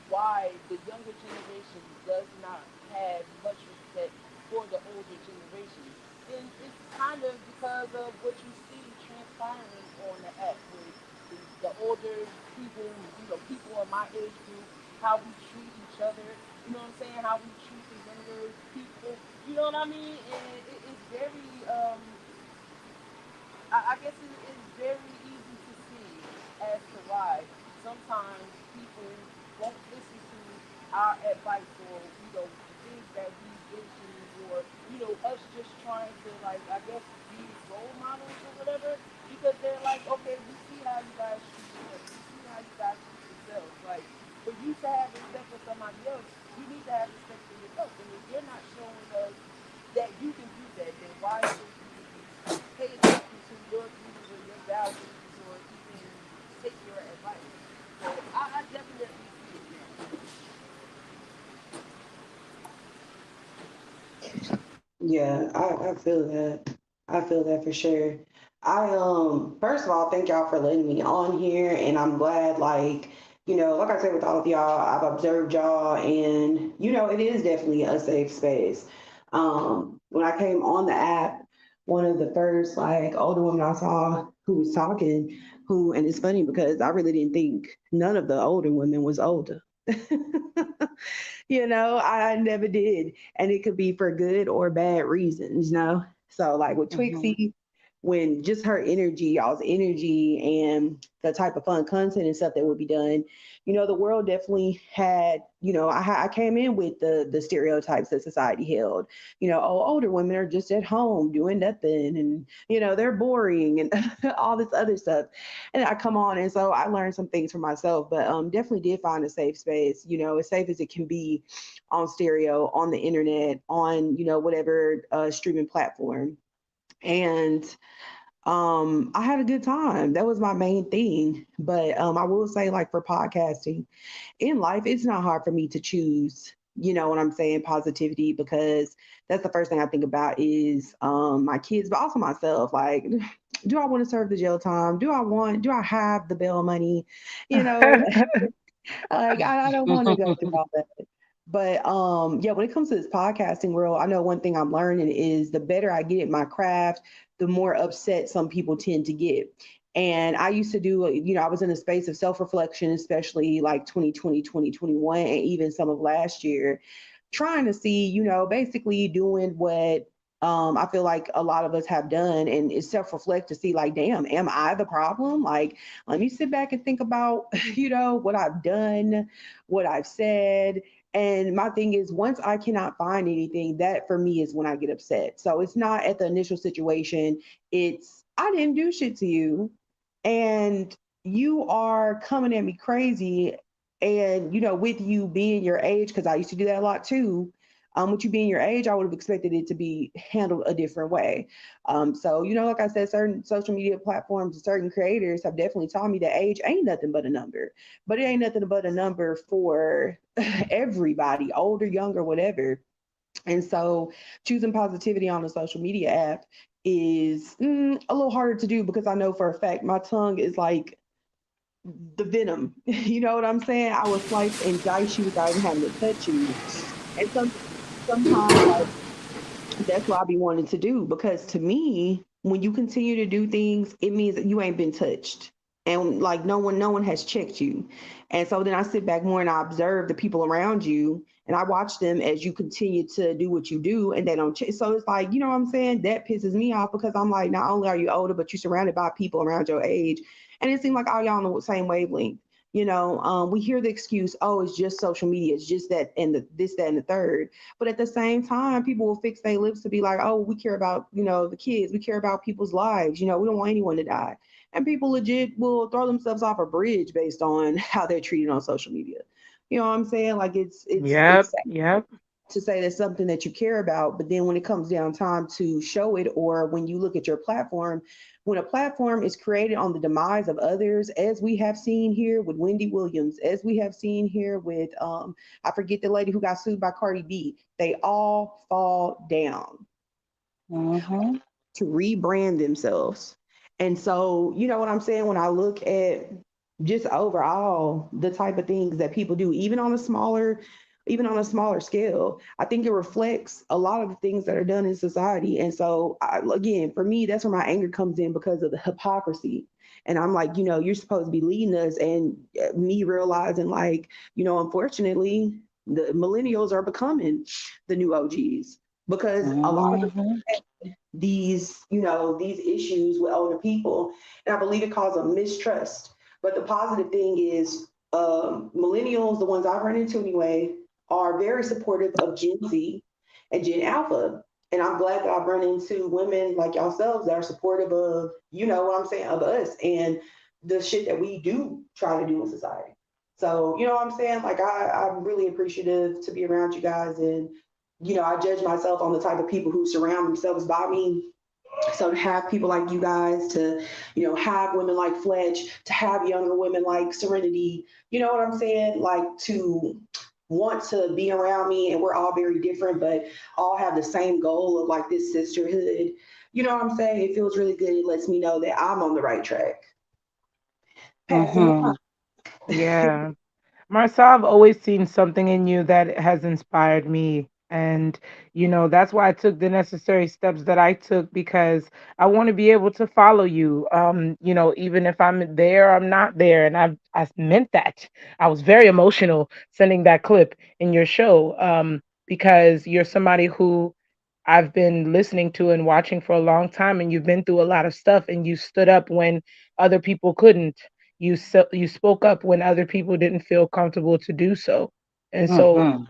why the younger generation does not have much respect for the older generation. And it's kind of because of what you see transpiring on the app with the older people, people in my age group, how we treat each other, you know what I'm saying, how we treat the younger people, you know what I mean? And it's very I guess it is very easy to see as to why sometimes people won't listen to our advice, or the things that we mention, or us just trying to, like, I guess, be role models or whatever, because they're like, okay, we see how you guys treat each other, we see how you guys treat yourselves. Like, for you to have respect for somebody else, you need to have respect for yourself. And if you're not showing us that you can do that, then why should we pay attention to your views or your values, or even take your advice? So I definitely see it now. Yeah, I feel that. I feel that for sure. First of all, thank y'all for letting me on here, and I'm glad, like, like I said, with all of y'all, I've observed y'all, and it is definitely a safe space. When I came on the app, one of the first like older women I saw who was talking, and it's funny because I really didn't think none of the older women was older. I never did. And it could be for good or bad reasons. So like with Mhm. Twixie, when just her energy, y'all's energy, and the type of fun content and stuff that would be done, the world definitely had, I came in with the stereotypes that society held. Oh, older women are just at home doing nothing, and they're boring, and all this other stuff. And I come on, and so I learned some things for myself, but definitely did find a safe space, as safe as it can be on stereo, on the internet, on whatever streaming platform. And I had a good time. That was my main thing. But I will say, like, for podcasting in life, it's not hard for me to choose, what I'm saying, positivity, because that's the first thing I think about is my kids, but also myself. Like, do I want to serve the jail time? Do I have the bail money? You know, like, I don't want to go through all that. But yeah, when it comes to this podcasting world, I know one thing I'm learning is the better I get at my craft, the more upset some people tend to get. And I used to do, I was in a space of self-reflection, especially like 2020, 2021, and even some of last year, trying to see, basically doing what I feel like a lot of us have done, and it's self-reflect to see, like, damn, am I the problem? Like, let me sit back and think about, what I've done, what I've said. And my thing is, once I cannot find anything, that for me is when I get upset. So it's not at the initial situation. It's, I didn't do shit to you, and you are coming at me crazy. And with you being your age, because I used to do that a lot too. With you being your age, I would have expected it to be handled a different way. So, like I said, certain social media platforms and certain creators have definitely taught me that age ain't nothing but a number. But it ain't nothing but a number for everybody, older, younger, whatever. And so choosing positivity on a social media app is a little harder to do, because I know for a fact my tongue is like the venom. You know what I'm saying? I will slice and dice you without even having to touch you. And sometimes, like, that's what I be wanting to do, because to me, when you continue to do things, it means that you ain't been touched. And like, no one has checked you. And so then I sit back more and I observe the people around you, and I watch them as you continue to do what you do, and they don't check. So it's like, you know what I'm saying? That pisses me off, because I'm like, not only are you older, but you're surrounded by people around your age. And it seems like all y'all on the same wavelength. We hear the excuse, oh, it's just social media, it's just that and this, that, and the third. But at the same time, people will fix their lips to be like, oh, we care about, the kids. We care about people's lives. We don't want anyone to die. And people legit will throw themselves off a bridge based on how they're treated on social media. You know what I'm saying? Like, it's Yep, yep. to say that's something that you care about, but then when it comes down time to show it, or when you look at your platform, when a platform is created on the demise of others, as we have seen here with Wendy Williams, as we have seen here with I forget the lady who got sued by Cardi B, they all fall down Mhm. to rebrand themselves. And so, you know what I'm saying? When I look at just overall the type of things that people do, even on a smaller scale. I think it reflects a lot of the things that are done in society. And so again, for me, that's where my anger comes in, because of the hypocrisy. And I'm like, you're supposed to be leading us. And me realizing, like, unfortunately, the millennials are becoming the new OGs, because a lot of the Mhm. these issues with older people, and I believe it causes a mistrust. But the positive thing is, millennials, the ones I've run into anyway, are very supportive of Gen Z and Gen Alpha. And I'm glad that I've run into women like yourselves that are supportive of, what I'm saying, of us and the shit that we do try to do in society. So, you know what I'm saying? Like, I'm really appreciative to be around you guys. And, I judge myself on the type of people who surround themselves by me. So to have people like you guys, to, have women like Fletch, to have younger women like Serenity, you know what I'm saying? Like, to want to be around me, and we're all very different, but all have the same goal of like this sisterhood. You know what I'm saying? It feels really good. It lets me know that I'm on the right track. Passing the Mhm. Yeah. Marcel, I've always seen something in you that has inspired me. And, that's why I took the necessary steps that I took, because I want to be able to follow you. Even if I'm there, I'm not there. And I meant that. I was very emotional sending that clip in your show, because you're somebody who I've been listening to and watching for a long time, and you've been through a lot of stuff, and you stood up when other people couldn't. You spoke up when other people didn't feel comfortable to do so. And so, Mhm.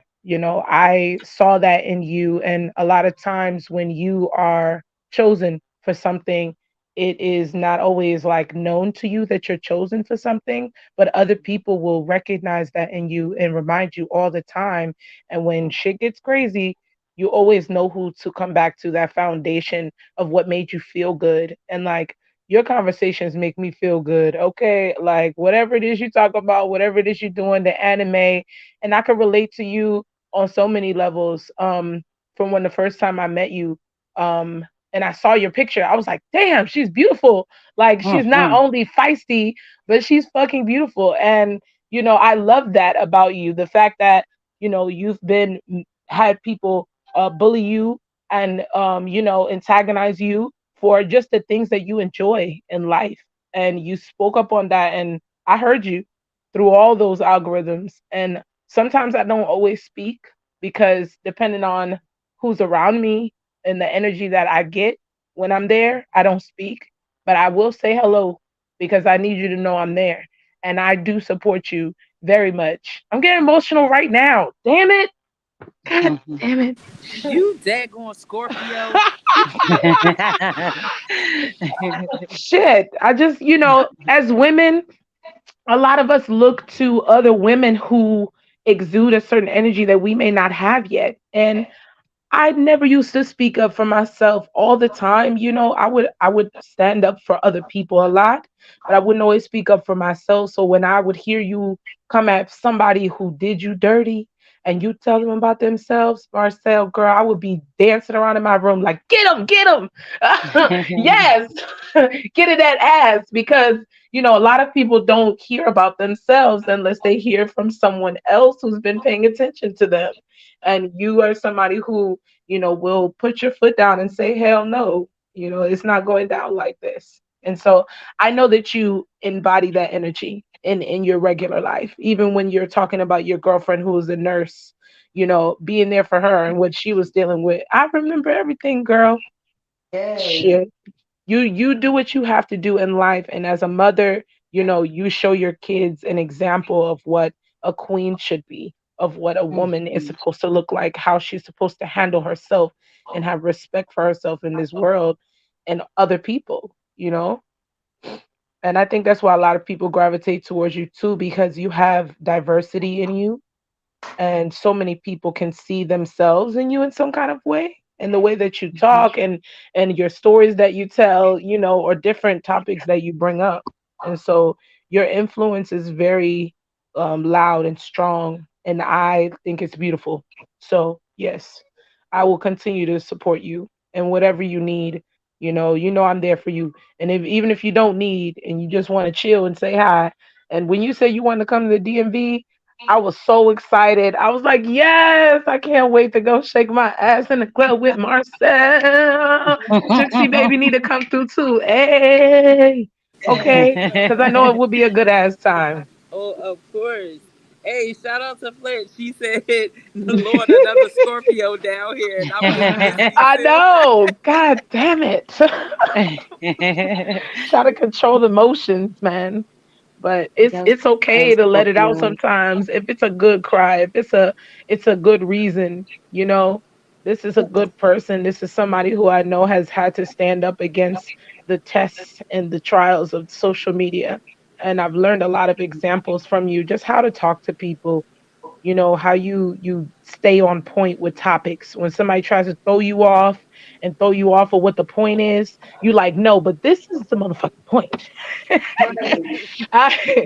I saw that in you. And a lot of times when you are chosen for something, it is not always like known to you that you're chosen for something, but other people will recognize that in you and remind you all the time. And when shit gets crazy, you always know who to come back to, that foundation of what made you feel good. And like, your conversations make me feel good. Okay. Like, whatever it is you talk about, whatever it is you're doing, the anime, and I can relate to you on so many levels. From when the first time I met you, and I saw your picture, I was like, damn, she's beautiful. Like, she's not Mhm. only feisty, but she's fucking beautiful. And, I love that about you. The fact that, you've been had people bully you and antagonize you for just the things that you enjoy in life. And you spoke up on that, and I heard you through all those algorithms. And sometimes I don't always speak, because depending on who's around me and the energy that I get when I'm there, I don't speak. But I will say hello, because I need you to know I'm there. And I do support you very much. I'm getting emotional right now. Damn it. God Mhm. damn it. You daggone Scorpio. Shit. I just, as women, a lot of us look to other women who exude a certain energy that we may not have yet. And I never used to speak up for myself all the time. I would stand up for other people a lot, but I wouldn't always speak up for myself. So when I would hear you come at somebody who did you dirty and you tell them about themselves, Marcel, girl, I would be dancing around in my room like, get them. Yes, get in that ass, because a lot of people don't hear about themselves unless they hear from someone else who's been paying attention to them. And you are somebody who will put your foot down and say, hell no, it's not going down like this. And so I know that you embody that energy in your regular life, even when you're talking about your girlfriend who was a nurse, being there for her and what she was dealing with. I remember everything, girl. Yes. Shit, you do what you have to do in life, and as a mother, you show your kids an example of what a queen should be, of what a woman is Mhm. supposed to look like, how she's supposed to handle herself and have respect for herself in this world and other people. And I think that's why a lot of people gravitate towards you too, because you have diversity in you, and so many people can see themselves in you in some kind of way, and the way that you talk and your stories that you tell, or different topics that you bring up. And so your influence is very loud and strong, and I think it's beautiful. So yes, I will continue to support you, and whatever you need, I'm there for you. And even if you don't need and you just want to chill and say hi And when you said you wanted to come to the DMV, I was so excited. I was like, yes, I can't wait to go shake my ass in the club with Marcel. Trixie baby need to come through too. Hey, okay, because I know it would be a good ass time. Oh, of course. Hey, shout out to Flint. She said, Lord, another Scorpio down here, and I'm getting misty I too. know. God damn it. Try to control the emotions, man. But Those it's okay those to let it out Scorpios. sometimes. If it's a good cry, if it's a good reason, this is a good person. This is somebody who I know has had to stand up against the tests and the trials of social media. And I've learned a lot of examples from you, just how to talk to people, how you stay on point with topics. When somebody tries to throw you off of what the point is, you like, no, but this is the motherfucking point. I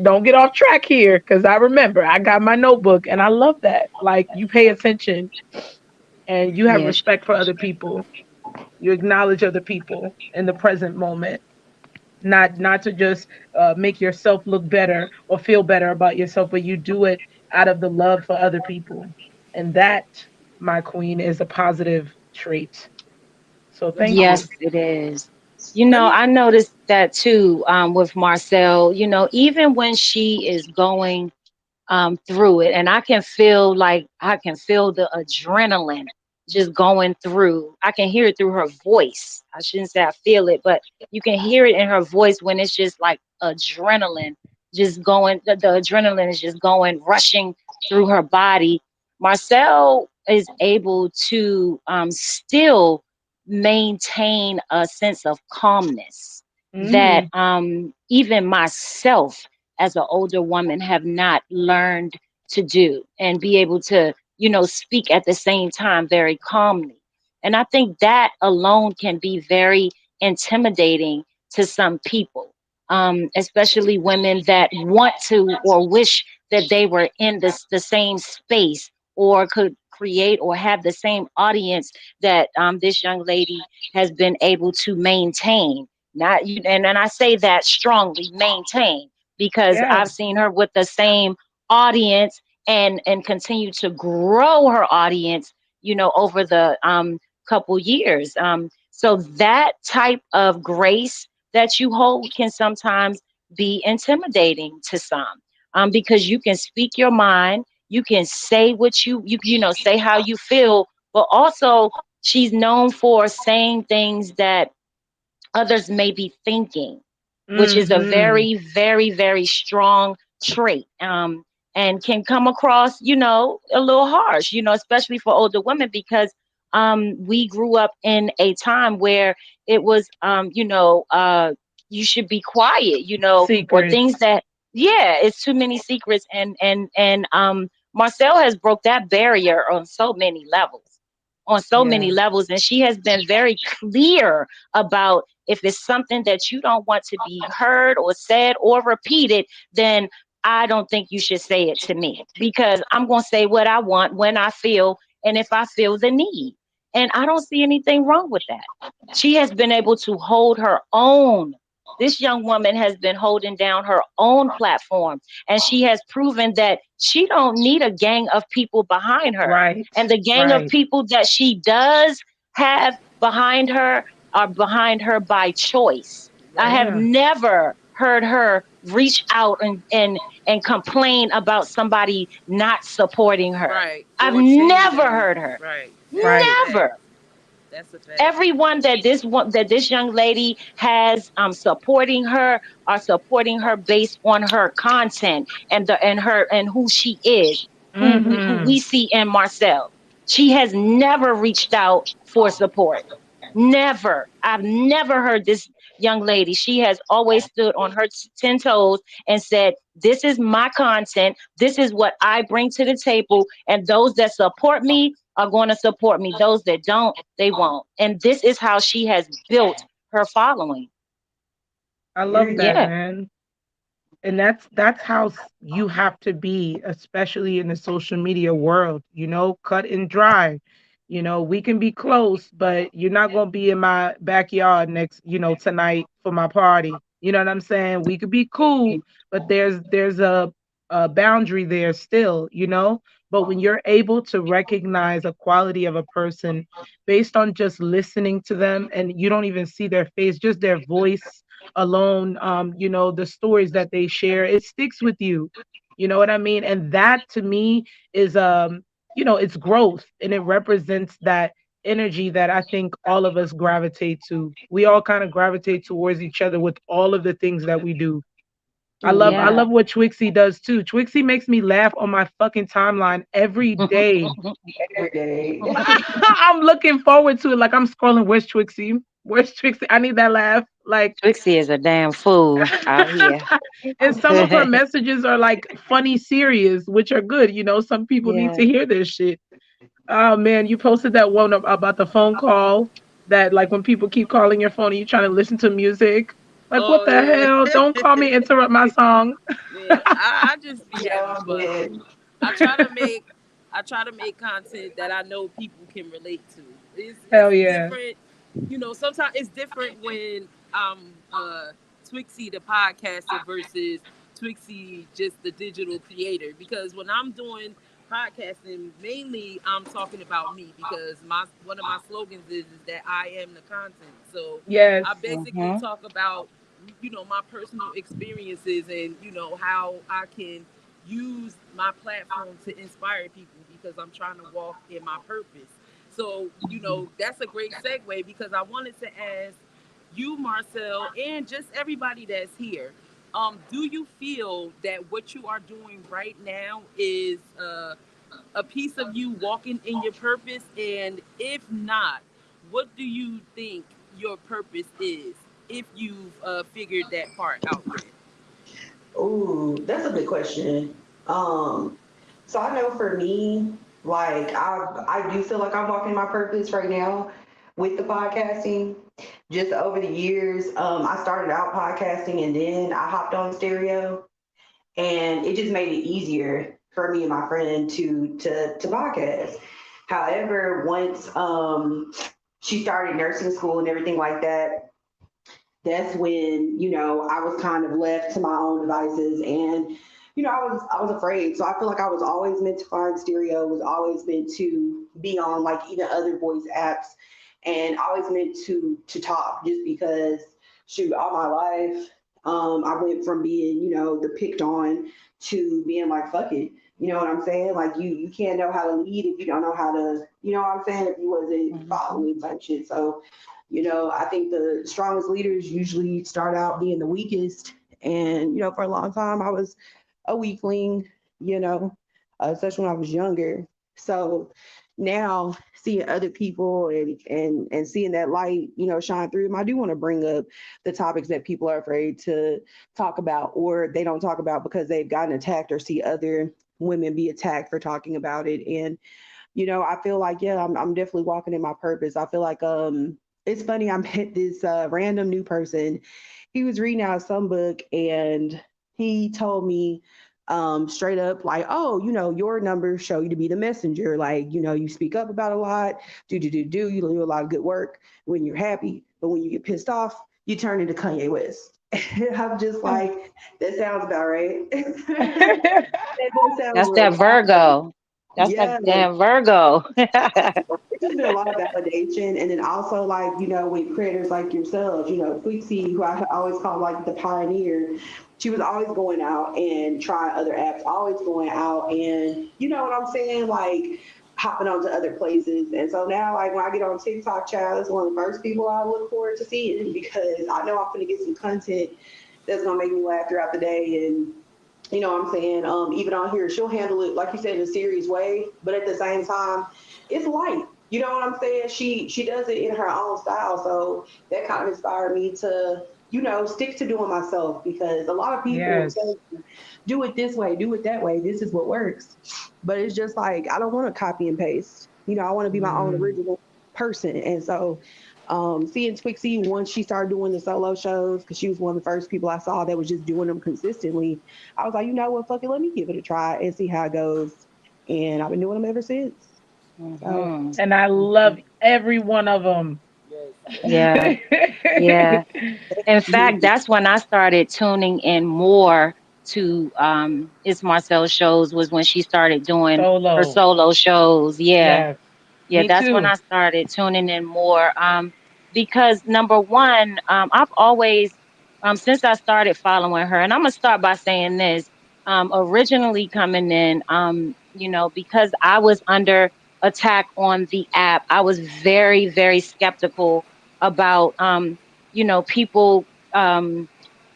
don't get off track here, because I remember I got my notebook, and I love that. Like, you pay attention and you have Yes, respect for other people. You acknowledge other people in the present moment, not to just make yourself look better or feel better about yourself, but you do it out of the love for other people. And that, my queen, is a positive trait. So thank you. yes, it is. Let me. I noticed that too, with Marcel. Even when she is going through it, and I can feel the adrenaline just going through. I can hear it through her voice. I shouldn't say I feel it, but you can hear it in her voice when it's just like adrenaline just going. The adrenaline is just going, rushing through her body. Marcel is able to still maintain a sense of calmness that Mm, even myself as an older woman have not learned to do, and be able to speak at the same time very calmly. And I think that alone can be very intimidating to some people, especially women that want to or wish that they were in the same space, or could create or have the same audience that this young lady has been able to maintain. Not you, and I say that strongly, maintain, because yeah. I've seen her with the same audience, and continue to grow her audience, over the couple years. So that type of grace that you hold can sometimes be intimidating to some, because you can speak your mind, you can say what say how you feel, but also she's known for saying things that others may be thinking, which is a Hmm. very, very, very strong trait. And can come across, a little harsh, especially for older women, because we grew up in a time where it was, you should be quiet, or things Secrets. that, yeah, it's too many secrets. And Marcel has broke that barrier on so many levels. On so many Yeah. levels, and she has been very clear about, if it's something that you don't want to be heard or said or repeated, then I don't think you should say it to me, because I'm going to say what I want when I feel, and if I feel the need. And I don't see anything wrong with that. She has been able to hold her own. This young woman has been holding down her own platform, and she has proven that she don't need a gang of people behind her. Right. And the gang of Right. people that she does have behind her are behind her by choice. I Right, have Yeah. never heard her reach out and complain about somebody not supporting her. right. I've Or never changing. heard her. Right. That's a Right. fact. Never. That's a fact. Everyone that this young lady has supporting her are supporting her based on her content, and who she is, who Hmm. we see in Marcel. She has never reached out for support. Never. I've never heard this young lady. She has always stood on her 10 toes and said, this is my content. This is what I bring to the table. And those that support me are going to support me. Those that don't, they won't. And this is how she has built her following. I love that, Yeah. man. And that's how you have to be, especially in the social media world. Cut and dry. We can be close, but you're not gonna be in my backyard next, tonight for my party. You know what I'm saying? We could be cool, but there's a boundary there still, you know? But when you're able to recognize a quality of a person based on just listening to them and you don't even see their face, just their voice alone, you know, the stories that they share, it sticks with you. You know what I mean? And that to me is you know, it's growth and it represents that energy that I think all of us gravitate to. We all kind of gravitate towards each other with all of the things that we do. I Yeah. love what Twixie does too. Twixie makes me laugh on my fucking timeline every day. Every day. I'm looking forward to it. Like I'm scrolling, where's Twixie? Where's Twixie? I need that laugh. Like Trixie is a damn fool out here. and some of her messages are like funny, serious, which are good. You know, some people need Yeah. to hear this shit. Oh man, you posted that one about the phone call that like when people keep calling your phone and you trying to listen to music. Like what Oh the hell? yeah. Don't call me, interrupt my song. Man, I just be Yo, having I'm fun. dead. I try to make I try to make content that I know people can relate to. It's Hell yeah. different, you know. Sometimes it's different when I'm Twixie the podcaster versus Twixie just the digital creator. Because when I'm doing podcasting, mainly I'm talking about me because my one of my slogans is that I am the content. So Yes. I basically Hmm. talk about my personal experiences and how I can use my platform to inspire people because I'm trying to walk in my purpose. So that's a great segue because I wanted to ask you, Marcel, and just everybody that's here, do you feel that what you are doing right now is a piece of you walking in your purpose? And if not, what do you think your purpose is if you've figured that part out yet? Ooh, that's a good question. Um, so I know for me, like I do feel like I'm walking my purpose right now with the podcasting. Just over the years, I started out podcasting and then I hopped on stereo, and it just made it easier for me and my friend to podcast. However, once she started nursing school and everything like that, that's when I was kind of left to my own devices, and I was afraid. So I feel like I was always meant to find stereo, was always meant to be on like even other voice apps, and always meant to talk, just because shoot, all my life, I went from being the picked on to being like fuck it. You know what I'm saying? Like you can't know how to lead if you don't know how to, what I'm saying, if you wasn't Hmm. following type shit. So I think the strongest leaders usually start out being the weakest. And, for a long time, I was a weakling, especially when I was younger. So now seeing other people and seeing that light, shine through them, I do want to bring up the topics that people are afraid to talk about, or they don't talk about because they've gotten attacked or see other women be attacked for talking about it. And I feel like, yeah, I'm definitely walking in my purpose. I feel like it's funny, I met this random new person. He was reading out some book and he told me straight up like, oh, your numbers show you to be the messenger. Like, you speak up about a lot, do, you do a lot of good work when you're happy, but when you get pissed off, you turn into Kanye West. I'm just like, that sounds about right. That does sound That's that real. Virgo. That's that Yeah, damn Virgo. it's just been a lot of validation. And then also, like, with creators like yourself, Quixie, who I always call like the pioneer, she was always going out and trying other apps, always going out and, you know what I'm saying? Like, hopping onto other places. And so now, like, when I get on TikTok, child, it's one of the first people I look forward to seeing, because I know I'm going to get some content that's going to make me laugh throughout the day. And what I'm saying? Even on here, she'll handle it, like you said, in a serious way, but at the same time, it's light. You know what I'm saying? She does it in her own style. So that kind of inspired me to, stick to doing myself, because a lot of people will Yes. tell you, do it this way, do it that way. This is what works. But it's just like, I don't want to copy and paste. I want to be my own Mm. original person. And so seeing Twixie once she started doing the solo shows, because she was one of the first people I saw that was just doing them consistently, I was like, you know what, fuck it, let me give it a try and see how it goes. And I've been doing them ever since. So Hmm. And I love every one of them. Yes. Yeah. Yeah. In fact, that's when I started tuning in more to It's Marcel's shows was when she started doing her Solo. solo shows. Yeah. Yes. Yeah, Me that's when too. I started tuning in more. Because number one, I've always, since I started following her, and I'm gonna start by saying this. Originally coming in, because I was under attack on the app, I was very, very skeptical about, people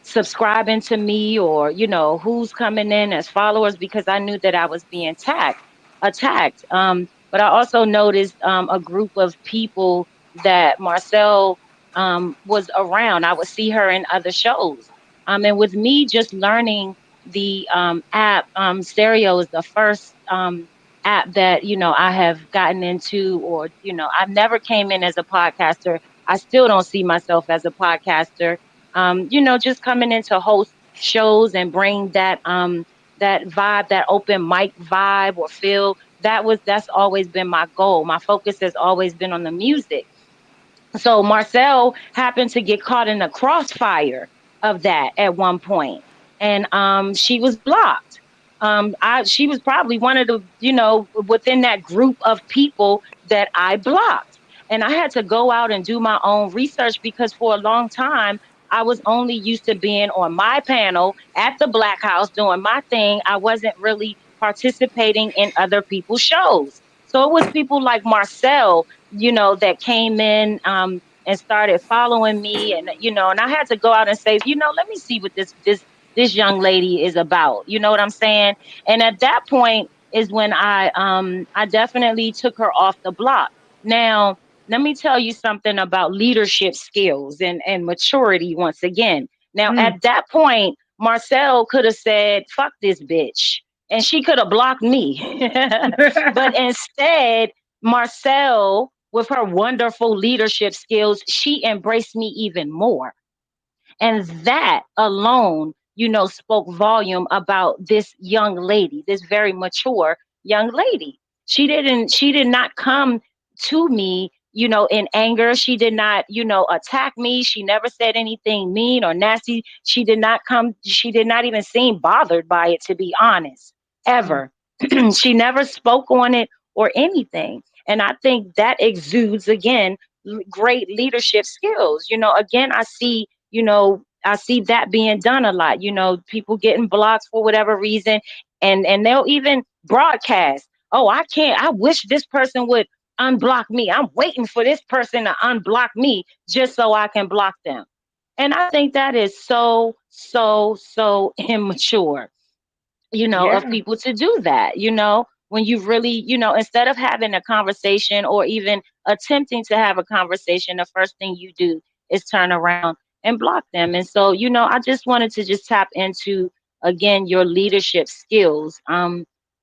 subscribing to me, or who's coming in as followers, because I knew that I was being attacked. But I also noticed a group of people that Marcel was around. I would see her in other shows. And with me just learning the app, Stereo is the first app that, I have gotten into, or, I've never came in as a podcaster. I still don't see myself as a podcaster. Just coming in to host shows and bring that vibe, that open mic vibe or feel, that's always been my goal. My focus has always been on the music. So Marcel happened to get caught in the crossfire of that at one point, and she was blocked. She was probably one of the, within that group of people that I blocked. And I had to go out and do my own research, because for a long time I was only used to being on my panel at the Black House doing my thing. I wasn't really participating in other people's shows. So it was people like Marcel, that came in and started following me, and and I had to go out and say, let me see what this young lady is about. You know what I'm saying? And at that point is when I definitely took her off the block. Now, let me tell you something about leadership skills and maturity once again. Now, Mm. at that point, Marcel could have said, fuck this bitch, and she could have blocked me. But instead, Marcel, with her wonderful leadership skills, she embraced me even more. And that alone, spoke volume about this young lady, this very mature young lady. She did not come to me, in anger. She did not, attack me. She never said anything mean or nasty. She did not even seem bothered by it, to be honest, Mm. ever. She never spoke on it or anything. And I think that exudes, again, great leadership skills. Again, I see that being done a lot. People getting blocked for whatever reason, and they'll even broadcast, oh, I can't, I wish this person would unblock me. I'm waiting for this person to unblock me just so I can block them. And I think that is so, so, so immature, of Yeah. people to do that, when you really, instead of having a conversation or even attempting to have a conversation, the first thing you do is turn around and block them. And so, I just wanted to just tap into, again, your leadership skills.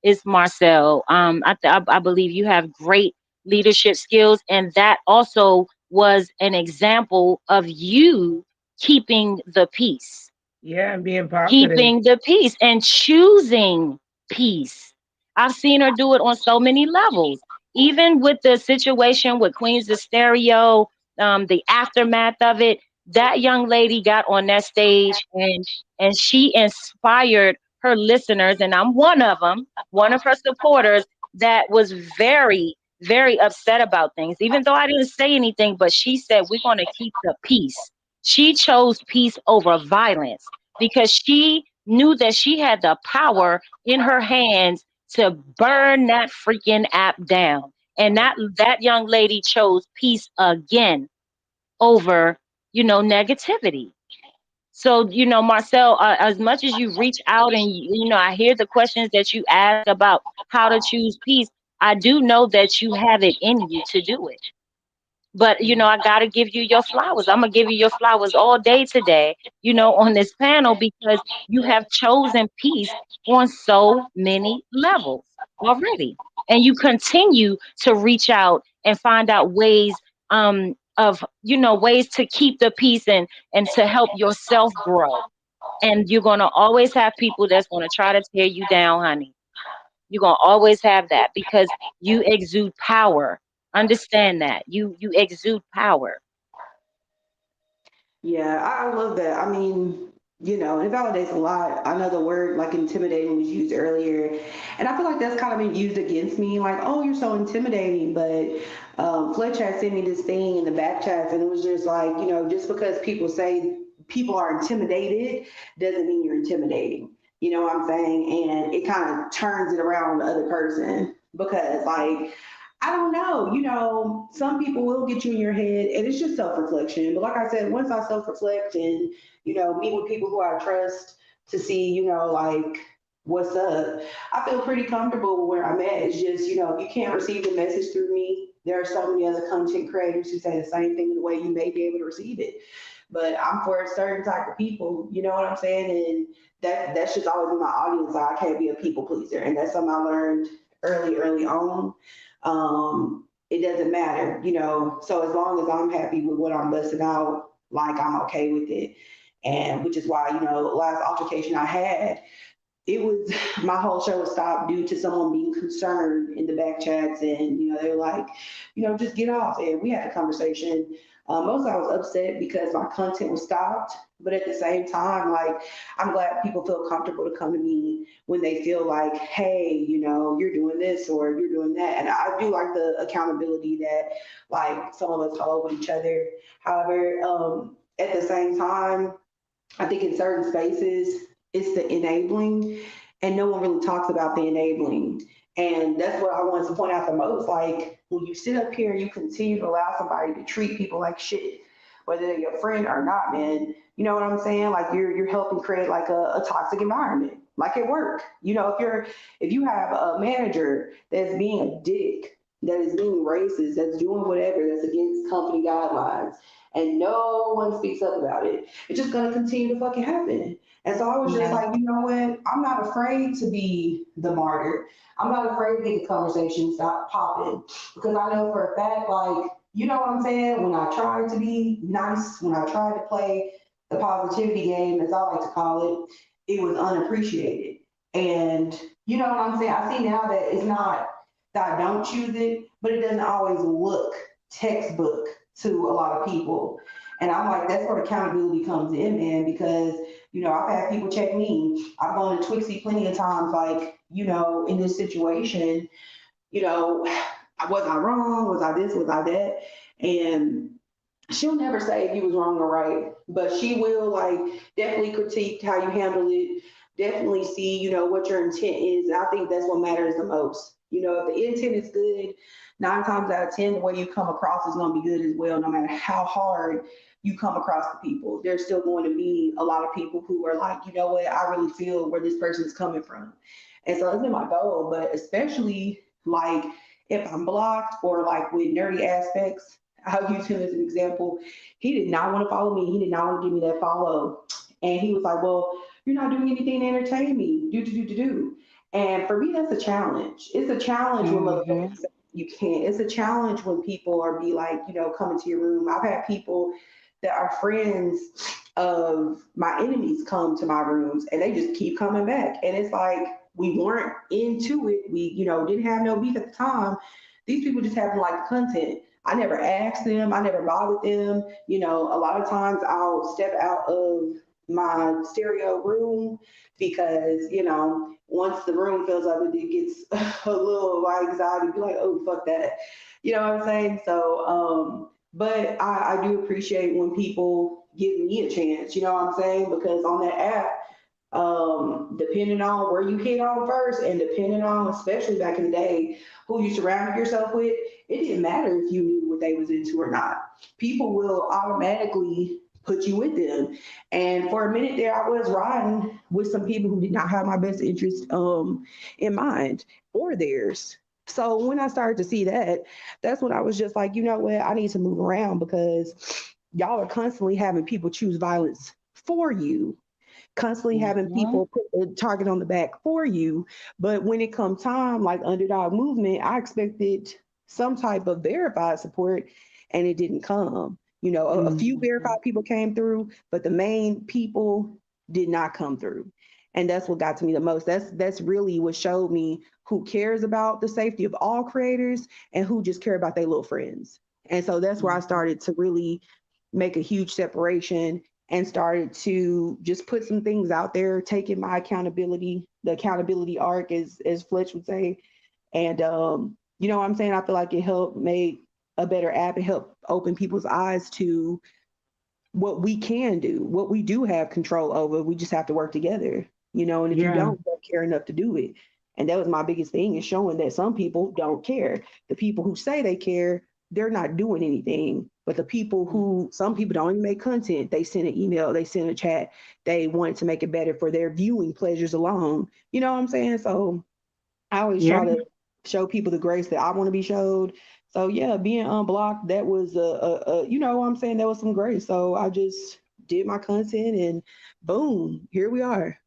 Is Marcel. I believe you have great leadership skills, and that also was an example of you keeping the peace, Yeah, and being positive. keeping the peace and choosing peace. I've seen her do it on so many levels. Even with the situation with Queens of Stereo, the aftermath of it, that young lady got on that stage and she inspired her listeners, and I'm one of them, one of her supporters that was very, very upset about things. Even though I didn't say anything, but she said, we're going to keep the peace. She chose peace over violence because she knew that she had the power in her hands to burn that freaking app down. And that young lady chose peace again over, negativity. So, Marcel, as much as you reach out and, I hear the questions that you ask about how to choose peace, I do know that you have it in you to do it. But I gotta give you your flowers. I'm gonna give you your flowers all day today, on this panel, because you have chosen peace on so many levels already. And you continue to reach out and find out ways of ways to keep the peace and to help yourself grow. And you're gonna always have people that's gonna try to tear you down, honey. You're gonna always have that because you exude power. Understand that. You exude power. Yeah, I love that. I mean, it validates a lot. I know the word like intimidating was used earlier, and I feel like that's kind of been used against me. Like, oh, you're so intimidating. But Fletch had sent me this thing in the back chats, and it was just like, just because people say people are intimidated doesn't mean you're intimidating. You know what I'm saying? And it kind of turns it around on the other person because, like, I don't know. Some people will get you in your head, and it's just self reflection. But like I said, once I self reflect and, meet with people who I trust to see, like what's up, I feel pretty comfortable with where I'm at. It's just, if you can't receive the message through me, there are so many other content creators who say the same thing in the way you may be able to receive it. But I'm for a certain type of people, you know what I'm saying? And that's just always been my audience. I can't be a people pleaser. And that's something I learned early on. It doesn't matter, so as long as I'm happy with what I'm busting out, like I'm okay with it. And which is why, last altercation I had, it was my whole show was stopped due to someone being concerned in the back chats, and they were like, just get off. And we had a conversation. Mostly I was upset because my content was stopped, but at the same time, like, I'm glad people feel comfortable to come to me when they feel like, hey, you're doing this or you're doing that. And I do like the accountability that, like, some of us hold with each other. However, at the same time, I think in certain spaces, it's the enabling, and no one really talks about the enabling. And that's what I wanted to point out the most. Like, when you sit up here and you continue to allow somebody to treat people like shit, whether they're your friend or not, man, you know what I'm saying? Like, you're helping create like a toxic environment, like at work. If you have a manager that's being a dick, that is being racist, that's doing whatever that's against company guidelines, and no one speaks up about it, it's just gonna continue to fucking happen. And so I was just Yeah. like, you know what? I'm not afraid to be the martyr. I'm not afraid to get the conversation stop popping because I know for a fact, like, you know what I'm saying? When I tried to be nice, when I tried to play the positivity game, as I like to call it, it was unappreciated. And you know what I'm saying? I see now that it's not that I don't choose it, but it doesn't always look textbook to a lot of people. And I'm like, that's where accountability comes in, man, because, I've had people check me. I've gone to Twixie plenty of times, like, in this situation, you know, was I wrong? Was I this? Was I that? And she'll never say if you was wrong or right, but she will, like, definitely critique how you handle it, definitely see, what your intent is. And I think that's what matters the most. If the intent is good, 9 times out of 10, the way you come across is going to be good as well, no matter how hard you come across the people. There's still going to be a lot of people who are like, you know what, I really feel where this person is coming from. And so that's been my goal, but especially like if I'm blocked or like with nerdy aspects, I'll use him as an example. He did not want to follow me. He did not want to give me that follow. And he was like, well, you're not doing anything to entertain me. Do. And for me, that's a challenge. It's a challenge when Mm-hmm. motherfuckers say you can't. It's a challenge when people are be like, coming to your room. I've had people that are friends of my enemies come to my rooms and they just keep coming back. And it's like, we weren't into it. We, didn't have no beef at the time. These people just happen to like the content. I never asked them. I never bothered them. A lot of times I'll step out of my stereo room because, once the room fills up, it gets a little like anxiety, be like, oh, fuck that. You know what I'm saying? So, but I do appreciate when people give me a chance, you know what I'm saying? Because on that app, depending on where you hit on first and depending on, especially back in the day, who you surrounded yourself with, it didn't matter if you knew what they was into or not. People will automatically put you with them. And for a minute there, I was riding with some people who did not have my best interest in mind or theirs. So when I started to see that, that's when I was just like, you know what, I need to move around because y'all are constantly having people choose violence for you, constantly having Mm-hmm. people put a target on the back for you. But when it comes time, like Underdog Movement, I expected some type of verified support and it didn't come. A few Mm-hmm. verified people came through, but the main people did not come through. And that's what got to me the most. That's really what showed me who cares about the safety of all creators and who just care about their little friends. And so that's where I started to really make a huge separation and started to just put some things out there, taking my accountability, the accountability arc, as Fletch would say. And you know what I'm saying? I feel like it helped make a better app. It helped open people's eyes to what we can do, what we do have control over. We just have to work together, you know, and if Yeah. you don't care enough to do it. And that was my biggest thing, is showing that some people don't care. The people who say they care, they're not doing anything. But the people who, some people don't even make content, they send an email, they send a chat, they want to make it better for their viewing pleasures alone. You know what I'm saying? So I always Yeah. try to show people the grace that I want to be showed. So yeah, being unblocked, that was you know what I'm saying, that was some grace. So I just did my content and boom, here we are.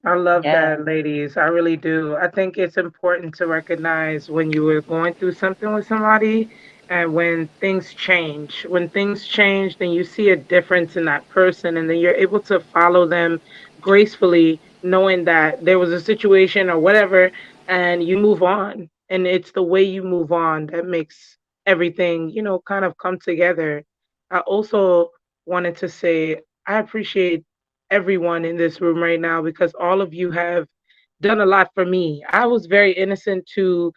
I love Yeah. that, ladies. I really do. I think it's important to recognize when you were going through something with somebody and when things change. When things change, then you see a difference in that person, and then you're able to follow them gracefully, knowing that there was a situation or whatever, and you move on. And it's the way you move on that makes everything, kind of come together. I also wanted to say I appreciate everyone in this room right now because all of you have done a lot for me. I was very innocent to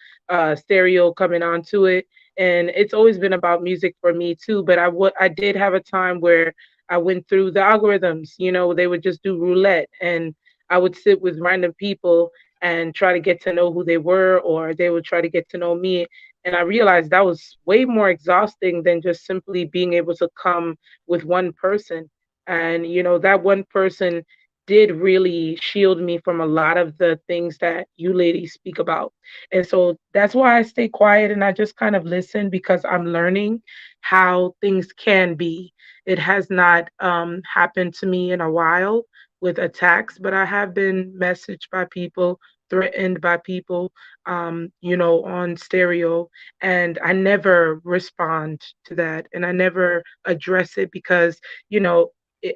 stereo coming onto it, and it's always been about music for me too. But I did have a time where I went through the algorithms. They would just do roulette, and I would sit with random people and try to get to know who they were, or they would try to get to know me. And I realized that was way more exhausting than just simply being able to come with one person. And, that one person did really shield me from a lot of the things that you ladies speak about. And so that's why I stay quiet and I just kind of listen because I'm learning how things can be. It has not happened to me in a while with attacks, but I have been messaged by people, threatened by people, on stereo, and I never respond to that and I never address it because, you know,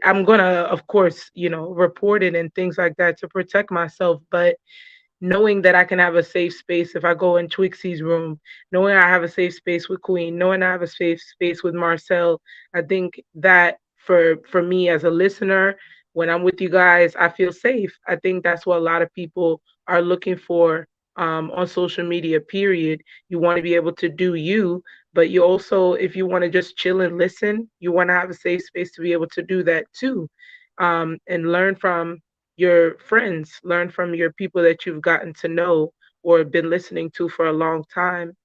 I'm gonna, of course, report it and things like that to protect myself. But knowing that I can have a safe space if I go in Twixie's room, knowing I have a safe space with Queen, knowing I have a safe space with Marcel, I think that for me as a listener, when I'm with you guys, I feel safe. I think that's what a lot of people are looking for on social media. Period. You want to be able to do you, but you also, if you want to just chill and listen, you want to have a safe space to be able to do that too, and learn from your friends, learn from your people that you've gotten to know or been listening to for a long time.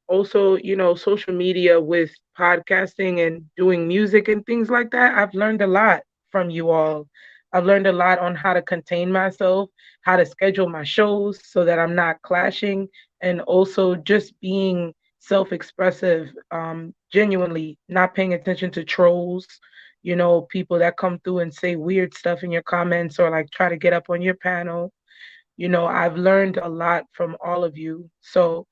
Also, social media with podcasting and doing music and things like that, I've learned a lot from you all. I've learned a lot on how to contain myself, how to schedule my shows so that I'm not clashing, and also just being self expressive, genuinely not paying attention to trolls, people that come through and say weird stuff in your comments or like try to get up on your panel. I've learned a lot from all of you. So,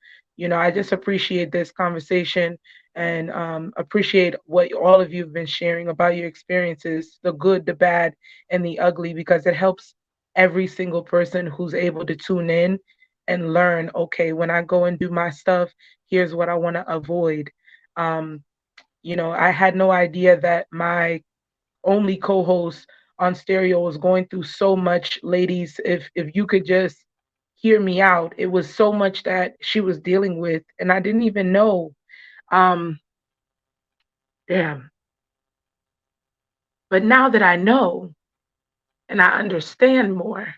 I just appreciate this conversation and appreciate what all of you have been sharing about your experiences, the good, the bad, and the ugly, because it helps every single person who's able to tune in and learn, okay, when I go and do my stuff, here's what I want to avoid. Um, I had no idea that my only co-host on stereo was going through so much. Ladies, if you could just hear me out, it was so much that she was dealing with and I didn't even know. um Damn. But now that I know and I understand more,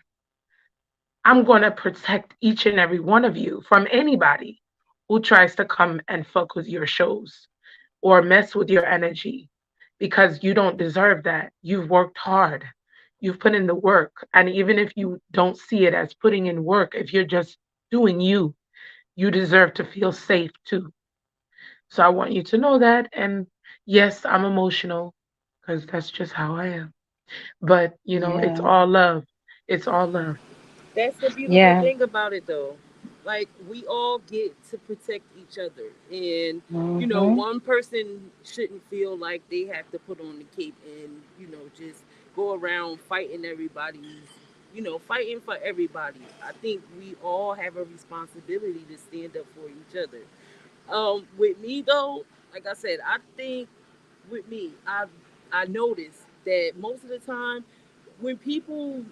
I'm going to protect each and every one of you from anybody who tries to come and fuck with your shows or mess with your energy, because you don't deserve that. You've worked hard. You've put in the work. And even if you don't see it as putting in work, if you're just doing you, you deserve to feel safe too. So I want you to know that. And yes, I'm emotional because that's just how I am. But, it's Yeah. all love. It's all love. That's the beautiful Yeah. thing about it, though. Like, we all get to protect each other. And, Hmm. one person shouldn't feel like they have to put on the cape and, just go around fighting everybody's, fighting for everybody. I think we all have a responsibility to stand up for each other. With me though, like I said, I think with me, I notice that most of the time when people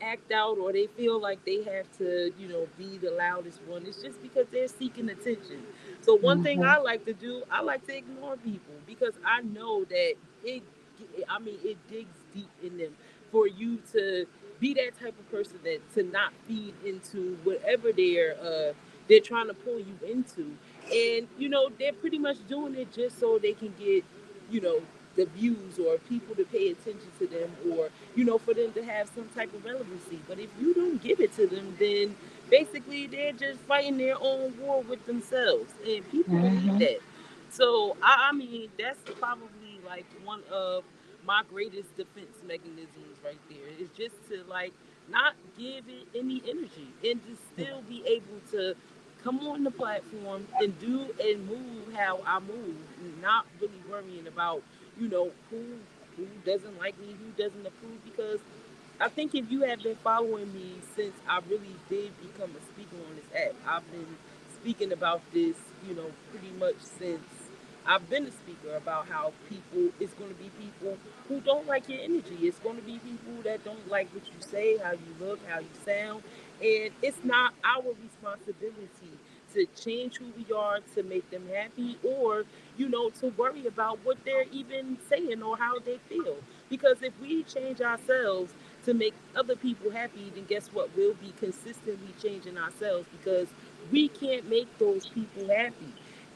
act out or they feel like they have to, be the loudest one, it's just because they're seeking attention. So one thing Mm-hmm. I like to do, I like to ignore people because I know that it, I mean, it digs deep in them for you to be that type of person that to not feed into whatever they're trying to pull you into, and they're pretty much doing it just so they can get you know the views or people to pay attention to them, or for them to have some type of relevancy. But if you don't give it to them, then basically they're just fighting their own war with themselves, and people believe Mm-hmm. that. So I mean, that's probably like one of my greatest defense mechanisms right there, is just to like not give it any energy and to still be able to come on the platform and do and move how I move, not really worrying about who doesn't like me, who doesn't approve. Because I think if you have been following me since I really did become a speaker on this app, I've been speaking about this, pretty much since I've been a speaker, about how it's going to be people who don't like your energy. It's going to be people that don't like what you say, how you look, how you sound. And it's not our responsibility to change who we are to make them happy, or, to worry about what they're even saying or how they feel. Because if we change ourselves to make other people happy, then guess what? We'll be consistently changing ourselves because we can't make those people happy.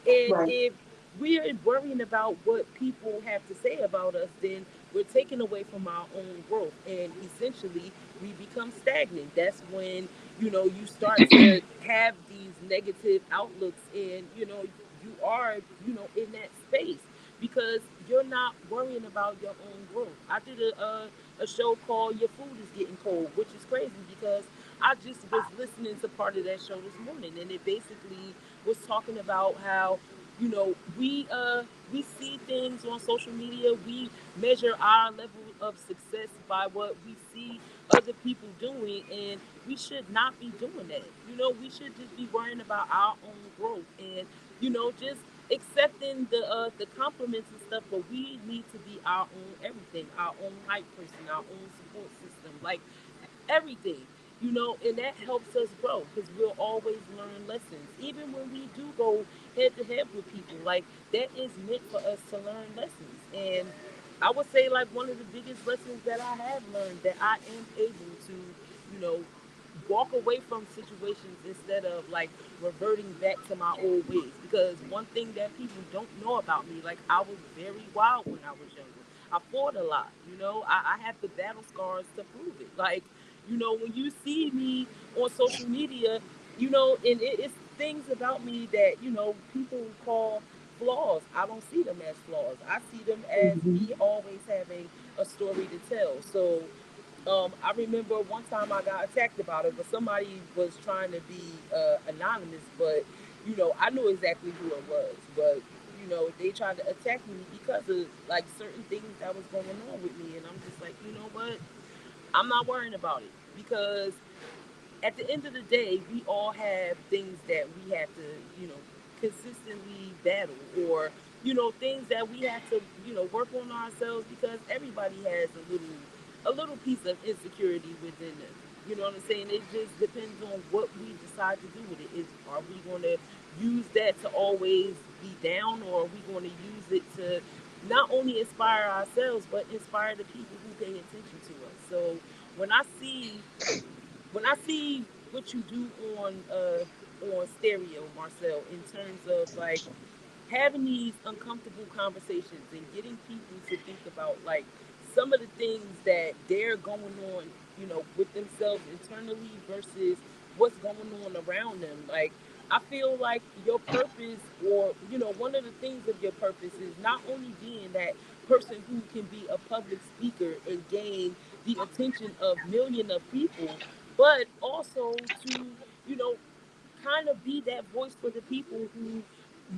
And Right. if we're worrying about what people have to say about us, then we're taking away from our own growth. And essentially, we become stagnant. That's when, you start to have these negative outlooks, and, you are, in that space because you're not worrying about your own growth. I did a show called Your Food is Getting Cold, which is crazy because I just was listening to part of that show this morning, and it basically was talking about how we see things on social media. We measure our level of success by what we see other people doing, and we should not be doing that. We should just be worrying about our own growth, and just accepting the compliments and stuff. But we need to be our own everything, our own hype person, our own support system, like everything. And that helps us grow because we'll always learn lessons. Even when we do go head to head with people, like that is meant for us to learn lessons. And I would say, like, one of the biggest lessons that I have learned, that I am able to, you know, walk away from situations instead of like reverting back to my old ways. Because one thing that people don't know about me, like, I was very wild when I was younger. I fought a lot, I have the battle scars to prove it. Like, when you see me on social media, and it's things about me that, people call flaws. I don't see them as flaws. I see them as Mhm. me always having a story to tell. So I remember one time I got attacked about it, but somebody was trying to be anonymous. But I knew exactly who it was. But they tried to attack me because of like certain things that was going on with me, and I'm just like, you know what? I'm not worrying about it because at the end of the day, we all have things that we have to, consistently battle, or, things that we have to, work on ourselves because everybody has a little piece of insecurity within them. You know what I'm saying? It just depends on what we decide to do with it. Are we going to use that to always be down, or are we going to use it to not only inspire ourselves but inspire the people who pay attention to us? So when I see when I see what you do on stereo, Marcel, in terms of like having these uncomfortable conversations and getting people to think about like some of the things that they're going on, with themselves internally versus what's going on around them. Like, I feel like your purpose, or one of the things of your purpose is not only being that person who can be a public speaker and gain the attention of millions of people, but also to, you know, kind of be that voice for the people who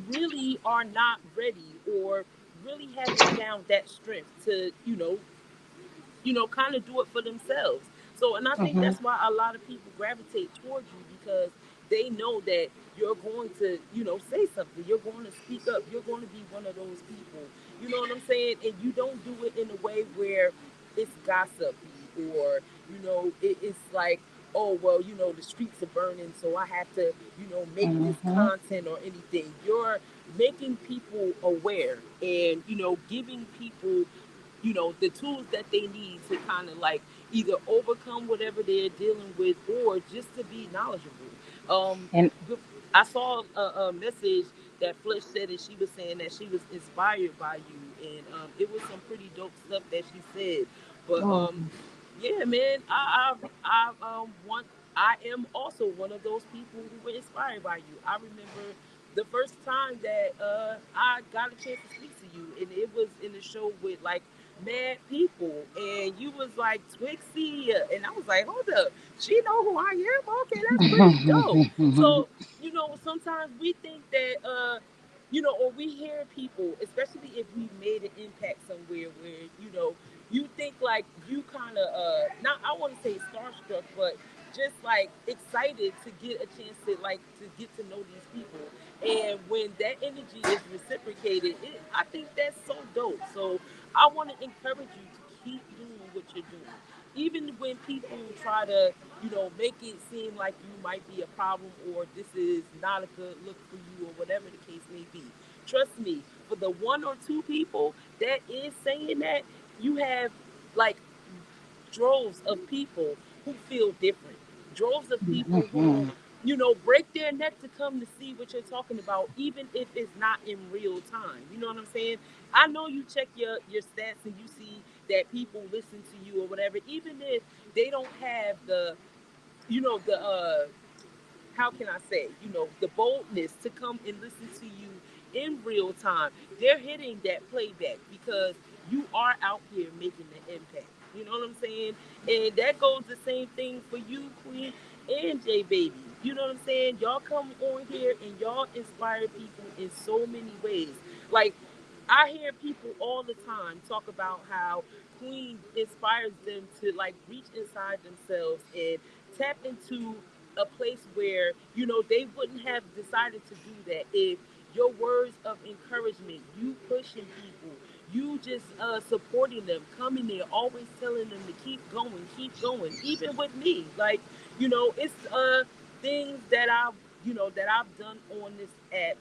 really are not ready or really haven't found that strength to, kind of do it for themselves. So, and I think Mm-hmm. that's why a lot of people gravitate towards you because they know that you're going to, say something. You're going to speak up. You're going to be one of those people. You know what I'm saying? And you don't do it in a way where it's gossipy, or it's like, oh well, the streets are burning, so I have to, make this Mhm. content or anything. You're making people aware, and giving people the tools that they need to kind of like either overcome whatever they're dealing with, or just to be knowledgeable. um And I saw a message that Flesh said, and she was saying that she was inspired by you, and it was some pretty dope stuff that she said. But oh, yeah, man, want. I am also one of those people who were inspired by you. I remember the first time that I got a chance to speak to you, and it was in a show with like mad people, and you was like Twixie, and I was like, hold up, she know who I am. Okay, that's pretty dope. So sometimes we think that or we hear people, especially if we made an impact somewhere where you think like you kind of not, I want to say starstruck, but just like excited to get a chance to like to get to know these people. And when that energy is reciprocated, I think that's so dope. So I want to encourage you to keep doing what you're doing, even when people try to make it seem like you might be a problem, or this is not a good look for you, or whatever the case may be. Trust me, for the one or two people that is saying that, you have like droves of people who feel different, droves of people who mhm. break their neck to come to see what you're talking about, even if it's not in real time. You know what I'm saying? I know you check your stats and you see that people listen to you or whatever, even if they don't have the the how can I say, the boldness to come and listen to you in real time. They're hitting that playback because you are out here making the impact. You know what I'm saying? And that goes the same thing for you, Queen, and J Baby. You know what I'm saying? Y'all come on here and y'all inspire people in so many ways. Like, I hear people all the time talk about how Queen inspires them to like reach inside themselves and tap into a place where they wouldn't have decided to do that if your words of encouragement, you pushing people, you just supporting them, coming there, always telling them to keep going. Even with me, like it's things that I've done on this app,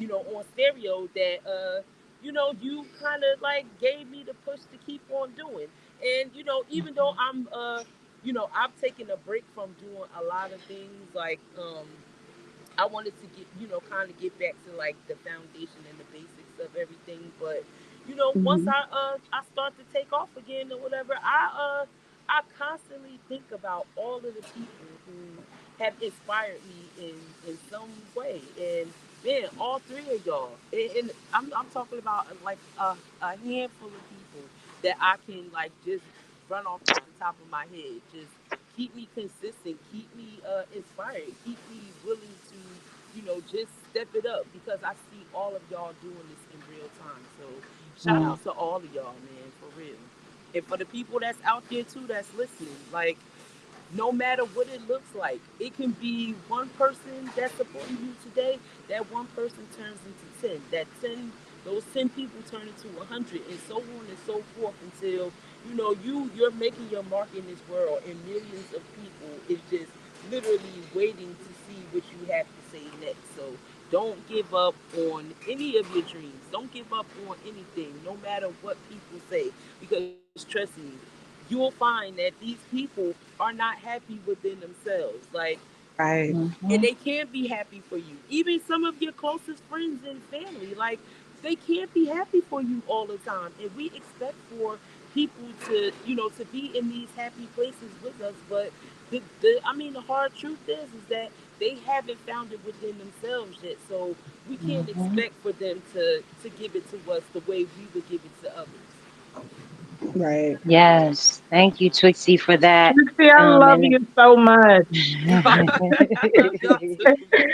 on stereo, that you kind of like gave me the push to keep on doing. And even though I've taken a break from doing a lot of things, like I wanted to get, kind of get back to like the foundation and the basics of everything. But once Mhm. I start to take off again or whatever, I constantly think about all of the people who have inspired me in some way. And man, all three of y'all, and I'm talking about like a handful of people that I can like just run off at the top of my head. Just keep me consistent, keep me inspired, keep me willing to, just step it up, because I see all of y'all doing this in real time. So shout Mm. out to all of y'all, man, for real. And for the people that's out there too that's listening, like, no matter what it looks like. It can be one person that's supporting you today, that one person turns into 10. That 10, those 10 people turn into 100, and so on and so forth, until, you're making your mark in this world, and millions of people is just literally waiting to see what you have to say next. So don't give up on any of your dreams. Don't give up on anything, no matter what people say. Because trust me, you'll find that these people are not happy within themselves. Like, Right. and Mhm. they can't be happy for you. Even some of your closest friends and family, like, they can't be happy for you all the time. And we expect for people to, to be in these happy places with us. But the hard truth is that they haven't found it within themselves yet. So we can't Mhm. expect for them to give it to us the way we would give it to others. Right. Yes, thank you, Twixie, for that. Trixie, I love And you so much. I love y'all too, man.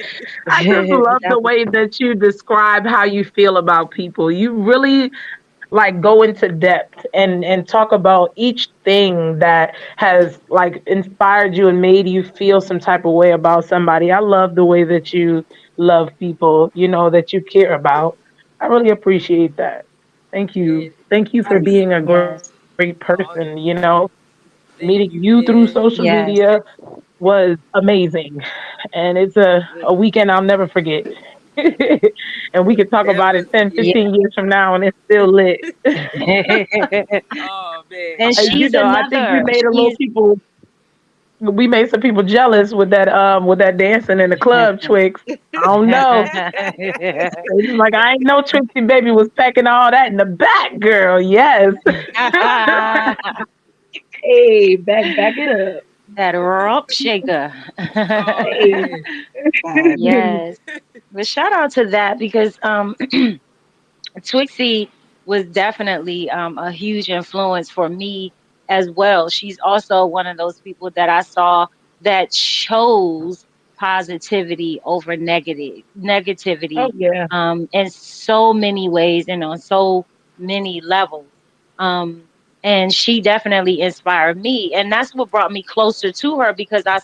I just love the that was way that you describe how you feel about people. You really like go into depth and talk about each thing that has like inspired you and made you feel some type of way about somebody. I love the way that you love people, you know, that you care about. I really appreciate that. Thank you. And Thank you for being a great Yes. person. You know, meeting you thank through you. social And media Yes. was amazing. And it's a look, weekend I'll never forget. And we could talk that about it was 10, Yeah. 15 years from now and it's still lit. oh man, And You she's know, I think another. She's we made some people jealous with that dancing in the club, Twix. I don't know. They was like, I ain't know Trixie Baby was packing all that in the back, girl. Yes. Hey, back it up. that rump shaker. oh Hey. man, Yes. But shout out to that because Twixie was definitely a huge influence for me as well. She's also one of those people that I saw that chose positivity over Oh negativity yeah. in so many ways and on so many levels. Um, and she definitely inspired me, and that's what brought me closer to her because I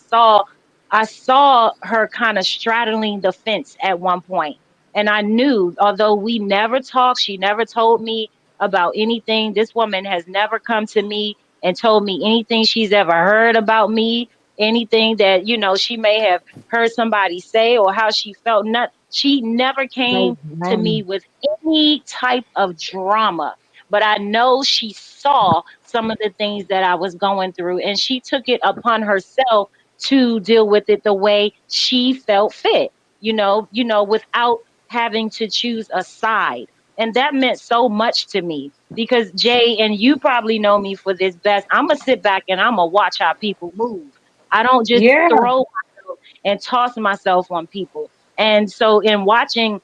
saw her kind of straddling the fence at one point, and I knew, although we never talked, she never told me about anything. This woman has never come to me and told me anything she's ever heard about me, anything that, she may have heard somebody say or how she felt. Not, she never No came to me drama. with any type of drama. But I know she saw some of the things that I was going through, and she took it upon herself to deal with it the way she felt fit, without having to choose a side. And that meant so much to me because Jay, and you probably know me for this best, I'm going to sit back and I'm going to watch how people move. I don't just Yeah. throw myself and toss myself on people. And so in watching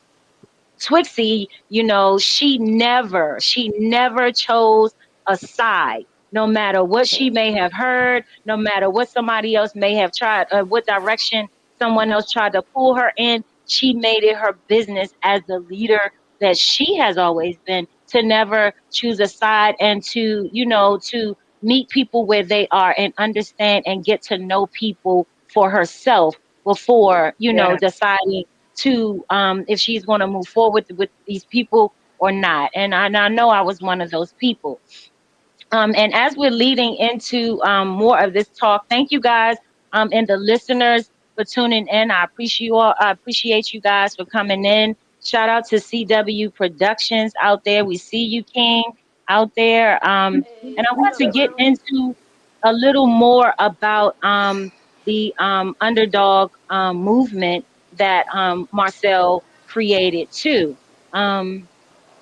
Twixie, she never chose a side, no matter what she may have heard, no matter what somebody else may have tried, what direction someone else tried to pull her in. She made it her business as the leader that she has always been to never choose a side and to meet people where they are and understand and get to know people for herself before, Yeah. deciding to if she's going to move forward with these people or not. And I know I was one of those people. And as we're leading into more of this talk, thank you guys and the listeners for tuning in. I appreciate you guys for coming in. Shout out to CW Productions out there. We see you, King, out there. And hey, I what want up, to get bro? into a little more about the underdog movement that Marcel created too. Um,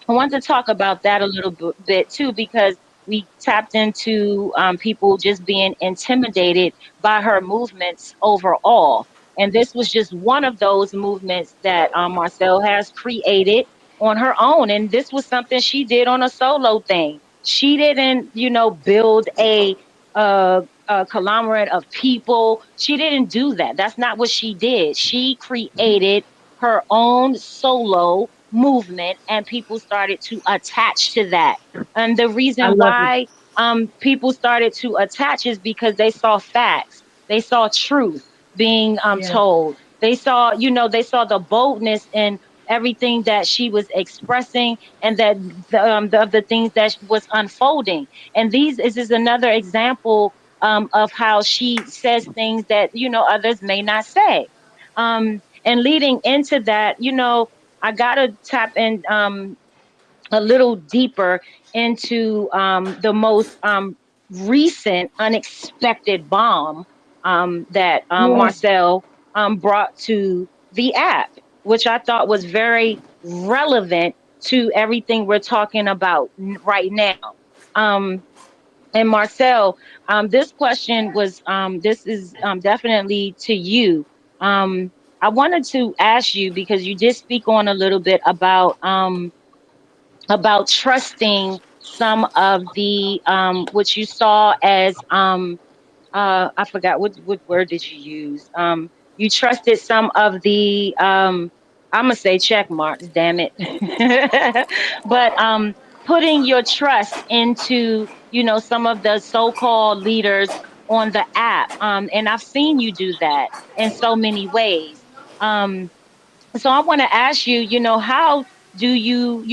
I want to talk about that a little bit too, because we tapped into people just being intimidated by her movements overall. And this was just one of those movements that Marcel has created on her own. And this was something she did on a solo thing. She didn't, build a conglomerate of people. She didn't do that. That's not what she did. She created her own solo movement and people started to attach to that. And the I reason love it. why people started to attach is because they saw facts. They saw truth being Yeah. told. They saw the boldness in everything that she was expressing and that the things that was unfolding. And this is another example of how she says things that others may not say. And leading into that, I gotta tap in a little deeper into the most recent unexpected bomb that Yeah. Marcel brought to the app, which I thought was very relevant to everything we're talking about right now. Um, and Marcel, this question was this is definitely to you. Um, I wanted to ask you because you did speak on a little bit about trusting some of the what you saw as I forgot what word did you use. You trusted some of the I'm gonna say check marks, damn it. But putting your trust into, some of the so-called leaders on the app. And I've seen you do that in so many ways. So I want to ask you, how do you,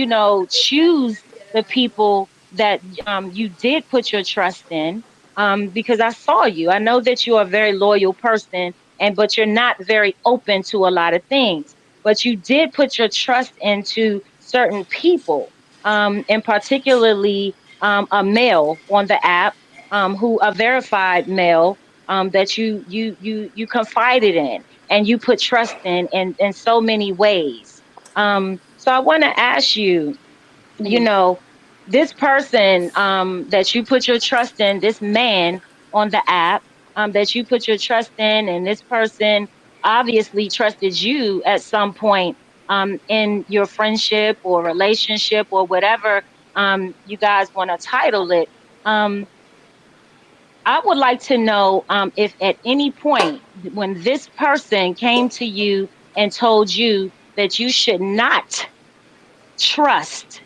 choose the people that you did put your trust in? Because I saw you. I know that you're a very loyal person, but you're not very open to a lot of things. But you did put your trust into certain people, and particularly a male on the app, who a verified male, that you confided in and you put trust in so many ways. So I want to ask you, you Mhm. know, this person that you put your trust in, this man on the app that you put your trust in, and this person obviously trusted you at some point in your friendship or relationship or whatever you guys want to title it. Um, I would like to know if at any point when this person came to you and told you that you should not trust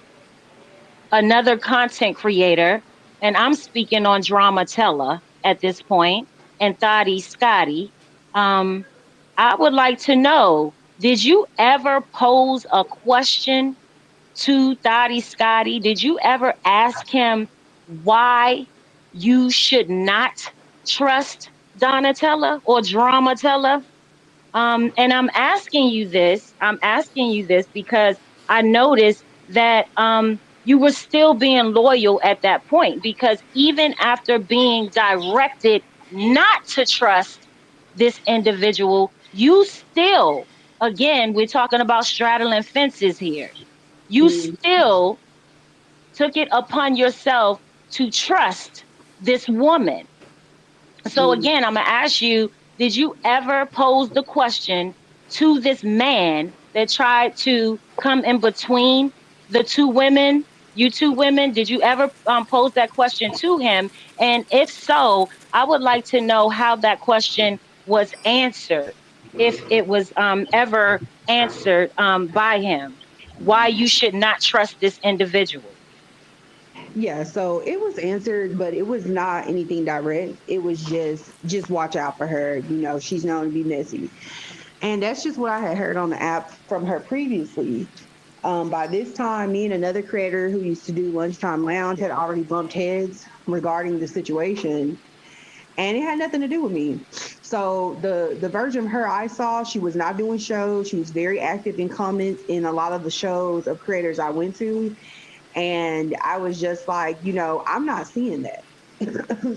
another content creator, and I'm speaking on Dramatella at this point, and Thotty Scotty, um, I would like to know, did you ever pose a question to Thotty Scotty? Did you ever ask him why you should not trust Donatella or Dramatella? And I'm asking you this because I noticed that you were still being loyal at that point, because even after being directed not to trust this individual, you still, again, we're talking about straddling fences here. You Mhm. still took it upon yourself to trust this woman. So Mhm. again, I'm gonna ask you, did you ever pose the question to this man that tried to come in between the two women, you two women? Did you ever pose that question to him? And if so, I would like to know how that question was answered, if it was ever answered by him, why you should not trust this individual. Yeah, so it was answered, but it was not anything direct. It was just watch out for her. She's known to be messy. And that's just what I had heard on the app from her previously. By this time, me and another creator who used to do Lunchtime Lounge had already bumped heads regarding the situation, and it had nothing to do with me. So the version of her I saw, she was not doing shows. She was very active in comments in a lot of the shows of creators I went to, and I was just like, I'm not seeing that.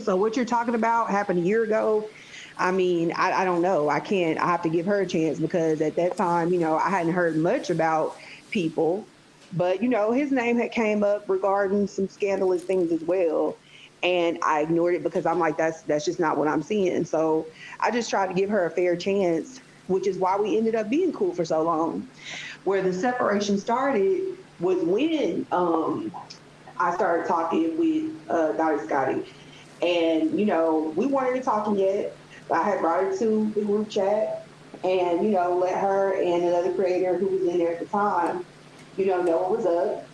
So what you're talking about happened a year ago. I mean, I don't know. I can't. I have to give her a chance because at that time, I hadn't heard much about people, but his name had came up regarding some scandalous things as well, and I ignored it because I'm like, that's just not what I'm seeing. So I just tried to give her a fair chance, which is why we ended up being cool for so long. Where the separation started was when I started talking with Dottie Scotty. And, we weren't even talking yet. I had brought her to the group chat and, let her and another creator who was in there at the time, know what was up.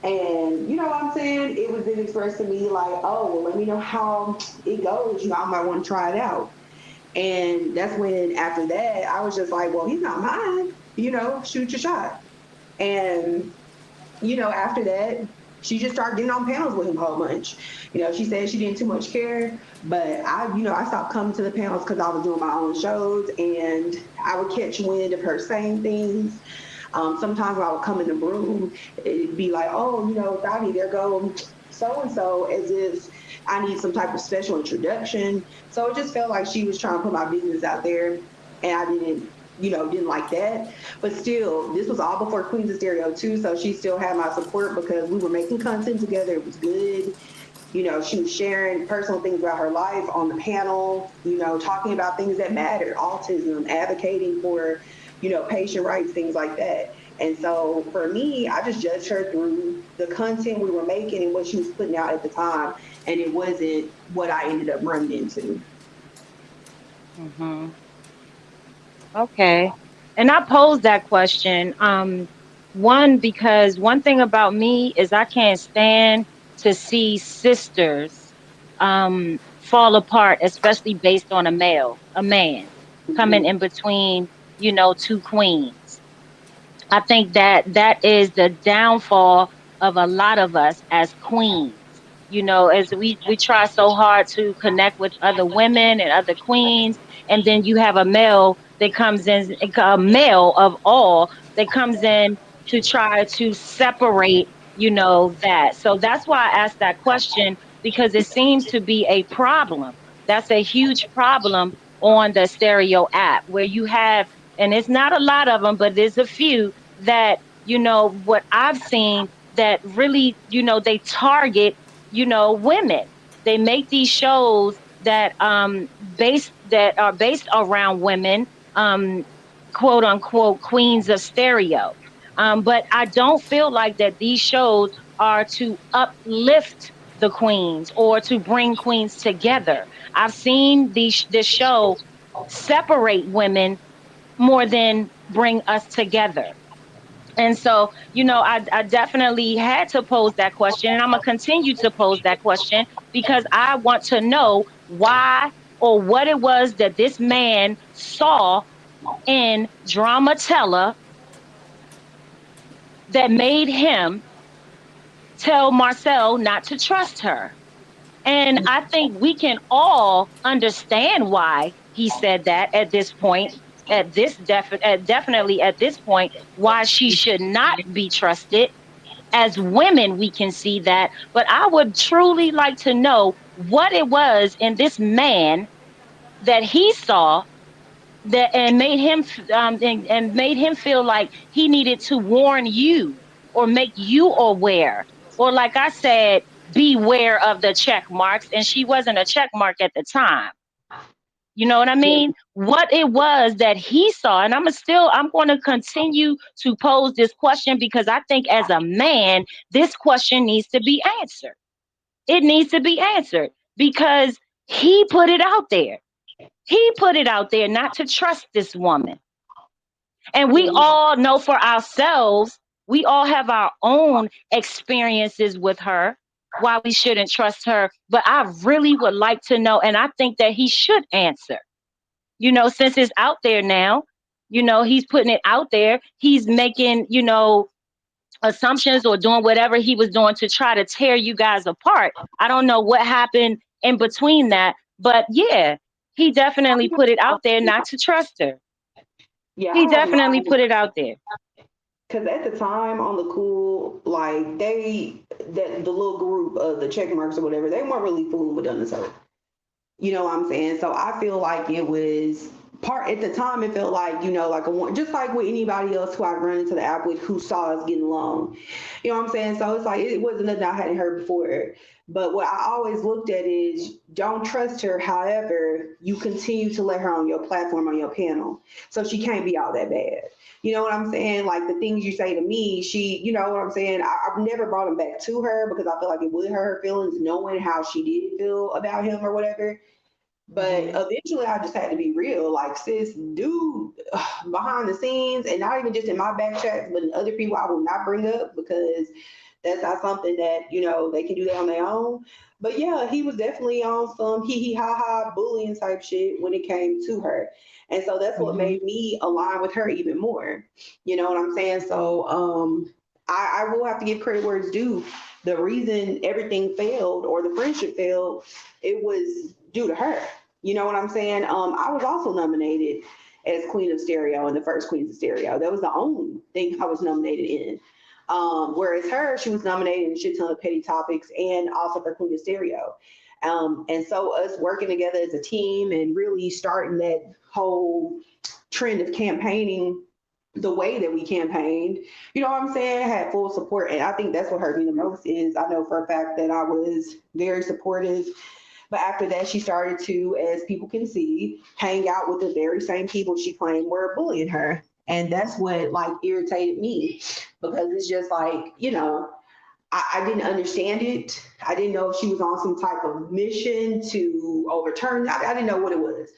And you know what I'm saying? It was then expressed to me like, oh, well, let me know how it goes. I might want to try it out. And that's when, after that, I was just like, well, he's not mine. Shoot your shot. And after that, she just started getting on panels with him a whole bunch. She said she didn't too much care, but I stopped coming to the panels because I was doing my own shows, and I would catch wind of her saying things. Sometimes I would come in the room, it'd be like, oh, Dottie, there go so and so, as if I need some type of special introduction. So it just felt like she was trying to put my business out there, and I didn't like that. But still, this was all before Queens of Stereo too, so she still had my support because we were making content together. It was good. She was sharing personal things about her life on the panel, talking about things that mattered, autism, advocating for, patient rights, things like that. And so for me, I just judged her through the content we were making and what she was putting out at the time. And it wasn't what I ended up running into. Okay. And I posed that question One, because one thing about me is I can't stand to see sisters fall apart, especially based on a man coming in between, two queens. I think that that is the downfall of a lot of us as queens. As we try so hard to connect with other women and other queens, and then you have a male that comes in, a male of all that comes in to try to separate, that. So that's why I asked that question, because it seems to be a problem. That's a huge problem on the stereo app where you have, and it's not a lot of them, but there's a few that, what I've seen that really, they target, women. They make these shows that are based around women, um, quote unquote queens of stereo. But I don't feel like that these shows are to uplift the queens or to bring queens together. I've seen this show separate women more than bring us together. And so, I definitely had to pose that question, and I'm going to continue to pose that question because I want to know why or what it was that this man saw in Dramatella that made him tell Marcel not to trust her. And I think we can all understand why he said that at this point, definitely at this point, why she should not be trusted. As women, we can see that, but I would truly like to know what it was in this man that he saw that and made him and made him feel like he needed to warn you or make you aware, or like I said, beware of the check marks. And she wasn't a check mark at the time. You know what I mean? What it was that he saw, and I'm going to continue to pose this question because I think as a man, this question needs to be answered. It needs to be answered because he put it out there. He put it out there not to trust this woman. And we all know for ourselves, we all have our own experiences with her, why we shouldn't trust her. But I really would like to know, and I think that he should answer. Since it's out there now, he's putting it out there. He's making, assumptions or doing whatever he was doing to try to tear you guys apart. I don't know what happened in between that, but yeah, he definitely put it out there not to trust her. Yeah, He I have definitely no. put it out there. Because at the time on the cool, like the little group of the check marks or whatever, they weren't really fooling with us. You know what I'm saying? So I feel like it was part at the time. It felt like like a one, just like with anybody else who I run into the app with who saw us getting along. You know what I'm saying? So it's like it wasn't nothing I hadn't heard before. But what I always looked at is don't trust her. However, you continue to let her on your platform on your panel, so she can't be all that bad. You know what I'm saying? Like the things you say to me, you know what I'm saying? I've never brought them back to her because I feel like it would hurt her feelings knowing how she did feel about him or whatever. But Hmm. eventually, I just had to be real. Like, sis, dude, behind the scenes, and not even just in my back chats, but in other people, I will not bring up because that's not something that they can do that on their own. But yeah, he was definitely on some hee hee ha ha bullying type shit when it came to her, and so that's what Hmm. made me align with her even more. You know what I'm saying? So I will have to give credit where it's due. The reason everything failed or the friendship failed, it was due to her. You know what I'm saying? I was also nominated as Queen of Stereo in the first Queens of Stereo. That was the only thing I was nominated in. Whereas her, she was nominated in a shit ton of petty topics and also for Queen of Stereo. And so us working together as a team and really starting that whole trend of campaigning the way that we campaigned, you know what I'm saying, had full support. And I think that's what hurt me the most is I know for a fact that I was very supportive, but after that, she started to, as people can see, hang out with the very same people she claimed were bullying her. And that's what like irritated me because it's just like, I didn't understand it. I didn't know if she was on some type of mission to overturn. I didn't know what it was.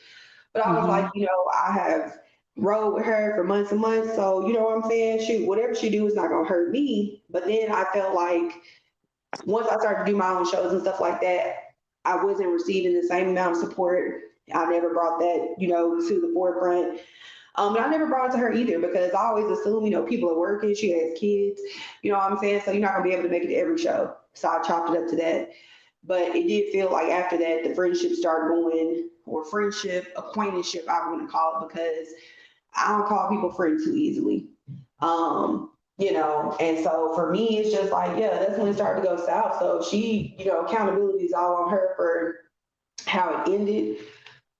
But I was like, Hmm. I have rode with her for months and months. So you know what I'm saying? Shoot, whatever she do is not gonna hurt me. But then I felt like once I started to do my own shows and stuff like that, I wasn't receiving the same amount of support. I never brought that, to the forefront. But I never brought it to her either because I always assume, people are working. She has kids, you know what I'm saying? So you're not gonna be able to make it to every show. So I chopped it up to that. But it did feel like after that, the friendship started going, or friendship, acquaintanceship, I want to call it, because I don't call people friends too easily. And so for me, it's just like, yeah, that's when it started to go south. So she, accountability is all on her for how it ended.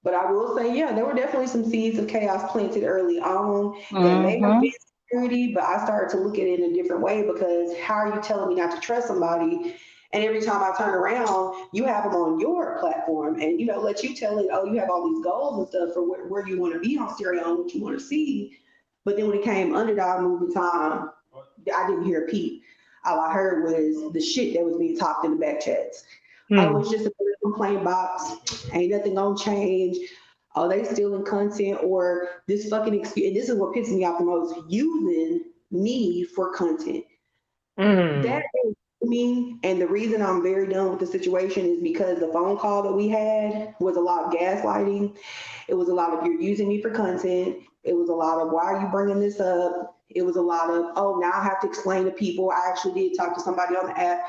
But I will say, yeah, there were definitely some seeds of chaos planted early on that may have Mm-hmm. been security, but I started to look at it in a different way because how are you telling me not to trust somebody? And every time I turn around, you have them on your platform and, let you tell it, oh, you have all these goals and stuff for where you want to be on stereo and what you want to see. But then when it came underdog movie time, I didn't hear a peep. All I heard was the shit that was being talked in the back chats. Oh, Hmm. it's just a complaint box. Ain't nothing gonna change. Oh, they stealing content or this fucking excuse. And this is what pisses me off the most: using me for content. That Mm. is me. And the reason I'm very done with the situation is because the phone call that we had was a lot of gaslighting. It was a lot of you're using me for content. It was a lot of why are you bringing this up? It was a lot of oh now I have to explain to people. I actually did talk to somebody on the app.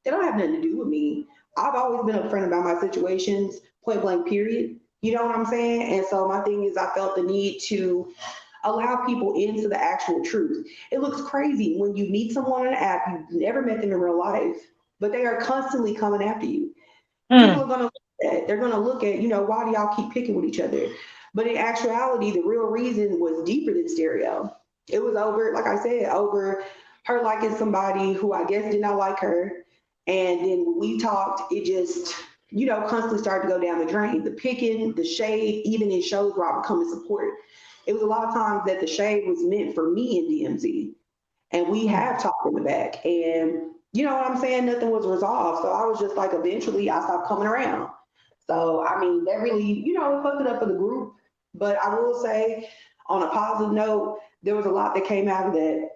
They don't have nothing to do with me. I've always been upfront about my situations, point blank, period. You know what I'm saying? And so my thing is, I felt the need to allow people into the actual truth. It looks crazy when you meet someone on an app, you've never met them in real life, but they are constantly coming after you. People Hmm. are going to look at, they're going to look at, why do y'all keep picking with each other? But in actuality, the real reason was deeper than stereo. It was over, like I said, over her liking somebody who I guess did not like her. And then when we talked, it just, constantly started to go down the drain. The picking, the shade, even in shows where I would come and support. It was a lot of times that the shade was meant for me in DMZ. And we have talked in the back. And you know what I'm saying? Nothing was resolved. So I was just like, eventually I stopped coming around. So, I mean, that really, it fucked it up for the group. But I will say, on a positive note, there was a lot that came out of that.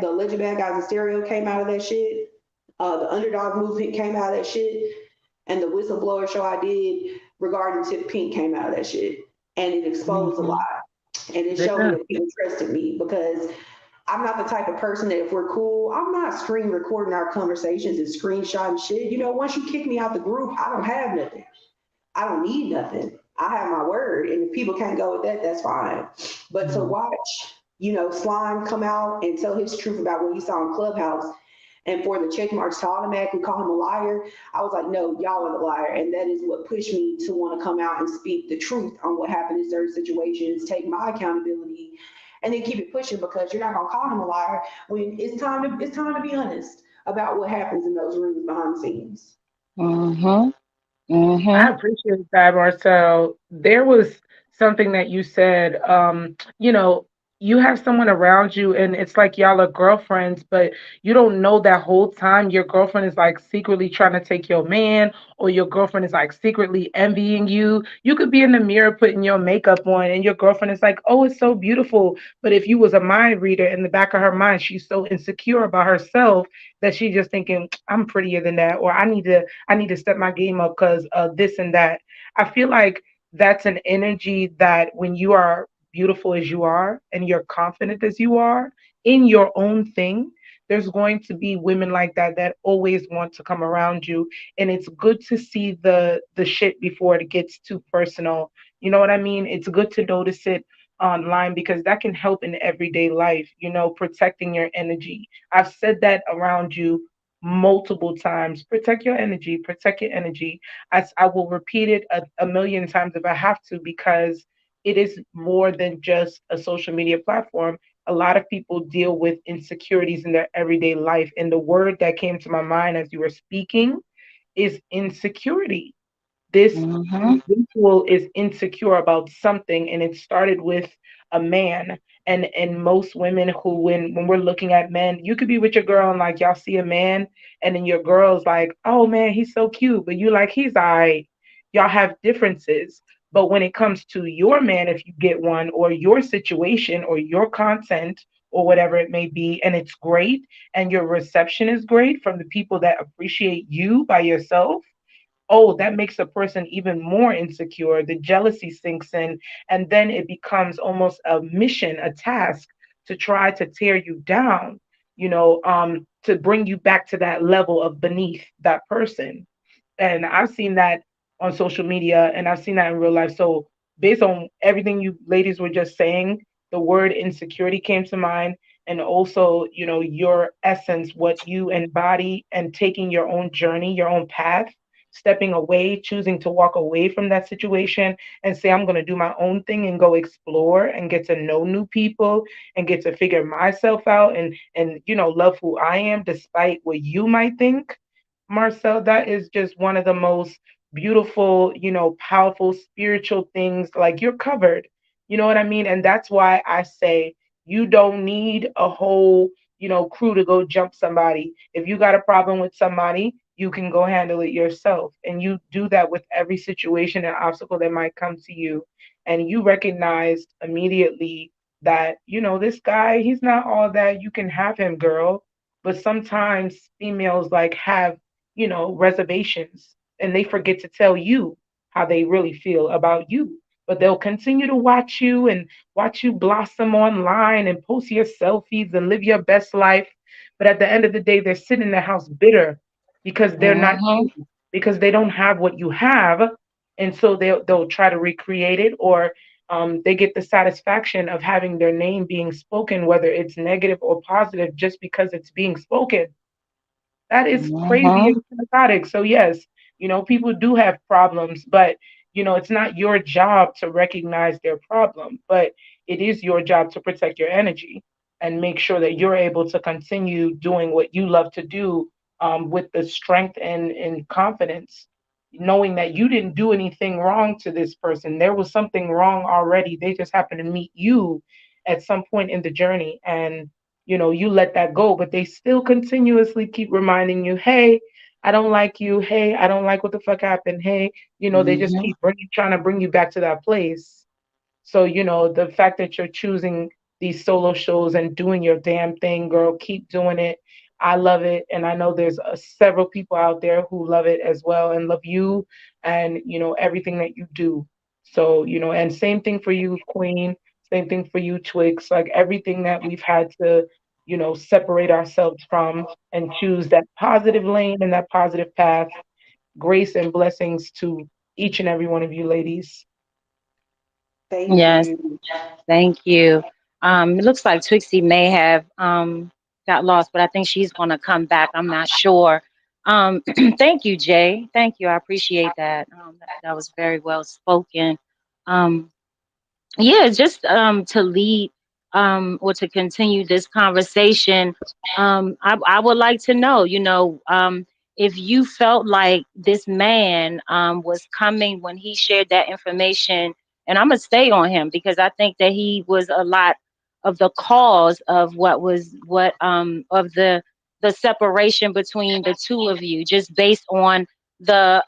The alleged bad guys in stereo came out of that shit. The underdog movement came out of that shit. And the whistleblower show I did regarding Tip Pink came out of that shit. And it exposed a Mm-hmm. lot. And it showed me Yeah. that people trusted me because I'm not the type of person that if we're cool, I'm not screen recording our conversations and screenshotting shit. Once you kick me out the group, I don't have nothing. I don't need nothing. I have my word. And if people can't go with that, that's fine. But to watch, Slime come out and tell his truth about what he saw in Clubhouse and for the check marks to automatically call him a liar, I was like, no, y'all are the liar. And that is what pushed me to want to come out and speak the truth on what happened in certain situations, take my accountability, and then keep it pushing because you're not gonna call him a liar when it's time to be honest about what happens in those rooms behind the scenes. Mm-hmm. I Mm-hmm. appreciate that, Marcel. There was something that you said. You have someone around you, and it's like y'all are girlfriends, but you don't know that whole time your girlfriend is like secretly trying to take your man, or your girlfriend is like secretly envying you. You could be in the mirror putting your makeup on, and your girlfriend is like, "Oh, it's so beautiful." But if you was a mind reader, in the back of her mind, she's so insecure about herself that she's just thinking, "I'm prettier than that," or I need to step my game up because of this and that. I feel like that's an energy that when you are beautiful as you are and you're confident as you are in your own thing, there's going to be women like that always want to come around you. And it's good to see the shit before it gets too personal. You know what I mean? It's good to notice it online because that can help in everyday life, protecting your energy. I've said that around you multiple times. Protect your energy, protect your energy. I will repeat it a million times if I have to because it is more than just a social media platform. A lot of people deal with insecurities in their everyday life. And the word that came to my mind as you were speaking is insecurity. This Mm-hmm. individual is insecure about something, and it started with a man. And most women who, when we're looking at men, you could be with your girl and like y'all see a man, and then your girl's like, oh man, he's so cute, but you like he's all right. Y'all have differences. But when it comes to your man, if you get one, or your situation or your content or whatever it may be, and it's great, and your reception is great from the people that appreciate you by yourself, oh, that makes a person even more insecure. The jealousy sinks in, and then it becomes almost a mission, a task to try to tear you down, to bring you back to that level of beneath that person. And I've seen that on social media and I've seen that in real life. So based on everything you ladies were just saying, the word insecurity came to mind, and also, your essence, what you embody, and taking your own journey, your own path, stepping away, choosing to walk away from that situation and say, I'm going to do my own thing and go explore and get to know new people and get to figure myself out, and love who I am despite what you might think. Marcel, that is just one of the most beautiful, powerful spiritual things. Like, you're covered. You know what I mean? And that's why I say you don't need a whole, crew to go jump somebody. If you got a problem with somebody, you can go handle it yourself. And you do that with every situation and obstacle that might come to you. And you recognized immediately that, this guy, he's not all that. You can have him, girl. But sometimes females like have, reservations, and they forget to tell you how they really feel about you. But they'll continue to watch you and watch you blossom online and post your selfies and live your best life. But at the end of the day, they're sitting in the house bitter because they're not Mm-hmm. you, because they don't have what you have. And so they'll try to recreate it, or they get the satisfaction of having their name being spoken, whether it's negative or positive, just because it's being spoken. That is crazy Mm-hmm. and psychotic. So yes, people do have problems, but it's not your job to recognize their problem, but it is your job to protect your energy and make sure that you're able to continue doing what you love to do, with the strength and confidence, knowing that you didn't do anything wrong to this person. There was something wrong already. They just happened to meet you at some point in the journey, and you let that go, but they still continuously keep reminding you, hey, I don't like you. Hey, I don't like what the fuck happened. Hey, they just Mm-hmm. keep trying to bring you back to that place. So, the fact that you're choosing these solo shows and doing your damn thing, girl, keep doing it. I love it. And I know there's several people out there who love it as well and love you and, everything that you do. So, and same thing for you, Queen. Same thing for you, Twix. Like, everything that we've had to, separate ourselves from and choose that positive lane and that positive path. Grace and blessings to each and every one of you ladies. Thank Yes, you. thank you. It looks like Twixie may have got lost, but I think she's gonna come back. I'm not sure. Thank you, Jay. Thank you. I appreciate that. That was very well spoken. Um, yeah, just to lead or to continue this conversation, I would like to know, if you felt like this man was coming when he shared that information, and I'm gonna stay on him because I think that he was a lot of the cause of what of the separation between the two of you, just based on the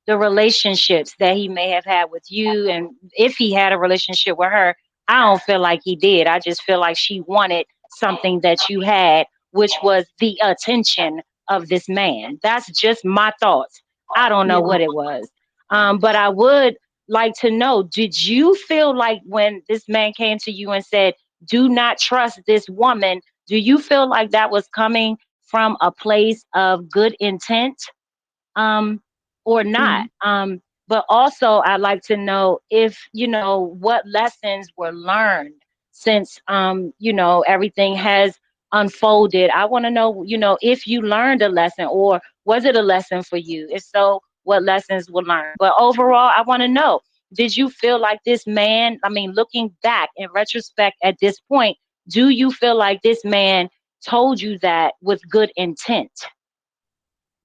relationships that he may have had with you, and if he had a relationship with her. I don't feel like he did. I just feel like she wanted something that you had, which was the attention of this man. That's just my thoughts. I don't know Yeah. what it was. But I would like to know, did you feel like when this man came to you and said, do not trust this woman, do you feel like that was coming from a place of good intent, um, or not? Mhm. But also, I'd like to know if, what lessons were learned since, everything has unfolded. I want to know, if you learned a lesson, or was it a lesson for you? If so, what lessons were learned? But overall, I want to know, did you feel like this man, I mean, looking back in retrospect at this point, do you feel like this man told you that with good intent?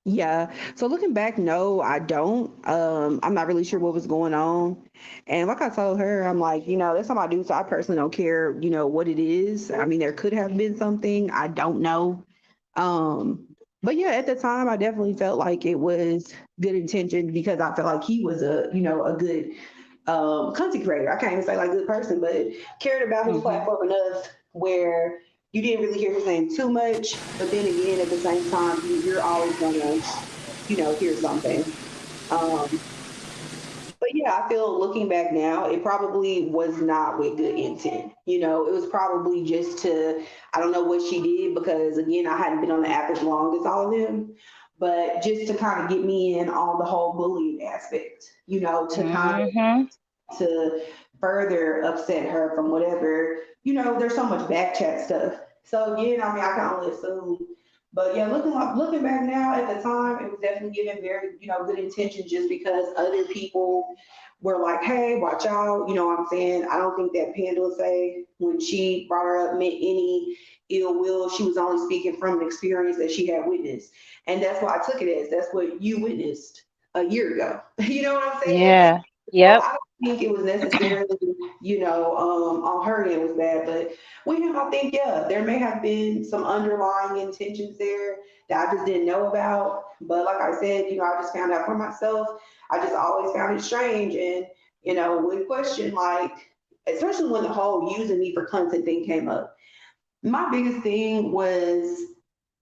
Yeah. So looking back, no, I don't. I'm not really sure what was going on. And like I told her, I'm like, that's something I do. So I personally don't care, what it is. I mean, there could have been something. I don't know. Um, but yeah, at the time I definitely felt like it was good intention because I felt like he was a good content creator. I can't even say like good person, but cared about his Mhm. platform enough where you didn't really hear his name too much. But then again, at the same time, you're always gonna, hear something. Um, but yeah, I feel looking back now, it probably was not with good intent. It was probably just to, I don't know what she did because again, I hadn't been on the app as long as all of them, but just to kind of get me in on the whole bullying aspect, to kind of Mhm. to further upset her from whatever, there's so much back chat stuff. So again, I mean, I can only assume. But yeah, looking back now, at the time, it was definitely given very, good intention just because other people were like, hey, watch out. You know what I'm saying? I don't think that Panda say when she brought her up meant any ill will. She was only speaking from an experience that she had witnessed. And that's why I took it as that's what you witnessed a year ago. You know what I'm saying? Yeah. So Yep. I don't think it was necessarily, on her end was bad, but with him, I think, yeah, there may have been some underlying intentions there that I just didn't know about. But like I said, I just found out for myself. I just always found it strange and, would question like, especially when the whole using me for content thing came up. My biggest thing was,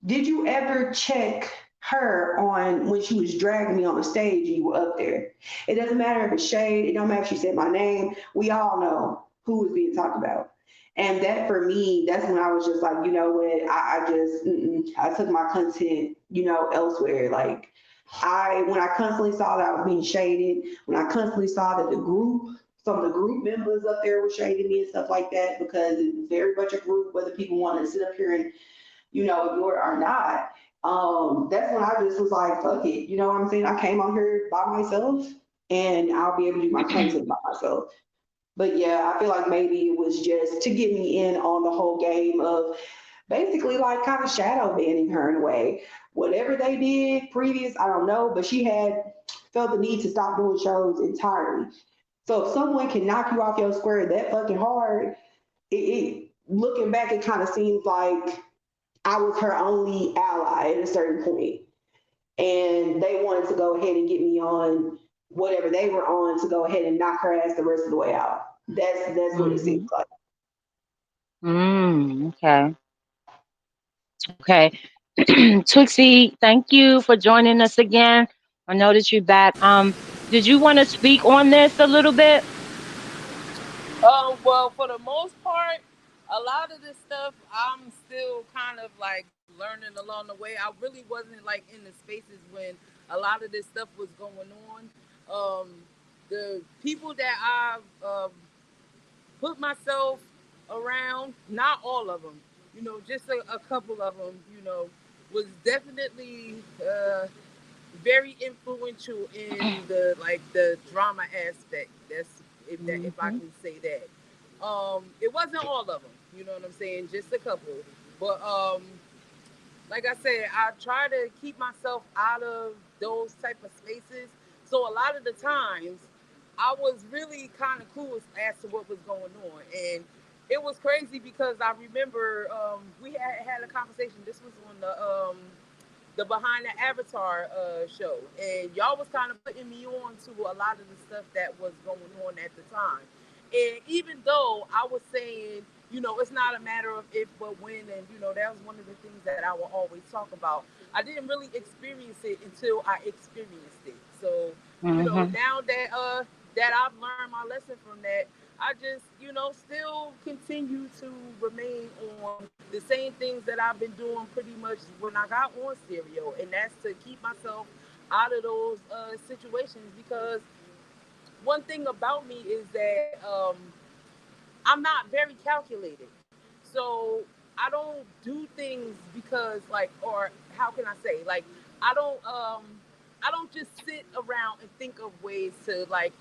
did you ever check her on when she was dragging me on the stage and you were up there? It doesn't matter if it's shade. It don't matter if she said my name. We all know who was being talked about. And that for me, that's when I was just like, you know what? I just, I took my content, elsewhere. Like when I constantly saw that I was being shaded, when I constantly saw that some of the group members up there were shading me and stuff like that, because it's very much a group, whether people want to sit up here and ignore it or not. That's when I just was like, fuck it. You know what I'm saying? I came on here by myself and I'll be able to do my content by myself. But yeah, I feel like maybe it was just to get me in on the whole game of basically like kind of shadow banning her in a way. Whatever they did previous, I don't know, but she had felt the need to stop doing shows entirely. So if someone can knock you off your square that fucking hard, it looking back, it kind of seems like I was her only ally at a certain point, and they wanted to go ahead and get me on whatever they were on to go ahead and knock her ass the rest of the way out. That's what it seems Mhm. like. Okay. Okay. Twixie, thank you for joining us again. I know that you're back. Did you want to speak on this a little bit? Well, for the most part, a lot of this stuff I'm still kind of like learning along the way. I really wasn't like in the spaces when a lot of this stuff was going on. The people that I've put myself around, not all of them, just a couple of them, was definitely very influential in the like the drama aspect. That's if I Mhm. can say that. It wasn't all of them, you know what I'm saying? Just a couple. But like I said, I try to keep myself out of those type of spaces. So a lot of the times, I was really kind of clueless as to what was going on, and it was crazy because I remember we had a conversation. This was on the Behind the Avatar show, and y'all was kind of putting me on to a lot of the stuff that was going on at the time. And even though I was saying, it's not a matter of if but when, and that was one of the things that I will always talk about. I didn't really experience it until I experienced it. So, Mhm. now that I've learned my lesson from that, I just, still continue to remain on the same things that I've been doing pretty much when I got on stereo, and that's to keep myself out of those situations because one thing about me is that I'm not very calculated. So I don't do things because like or how can I say like I don't um I don't just sit around and think of ways to like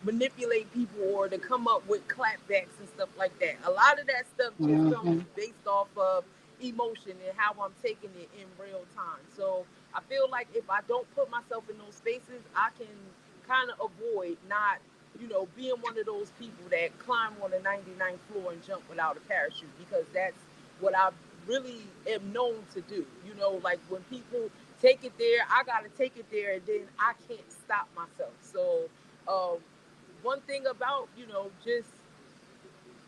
manipulate people or to come up with clapbacks and stuff like that. A lot of that stuff just comes Mhm. based off of emotion and how I'm taking it in real time. So I feel like if I don't put myself in those spaces, I can kind of avoid not, being one of those people that climb on the 99th floor and jump without a parachute because that's what I really am known to do. Like when people take it there, I got to take it there and then I can't stop myself. So, um, one thing about, just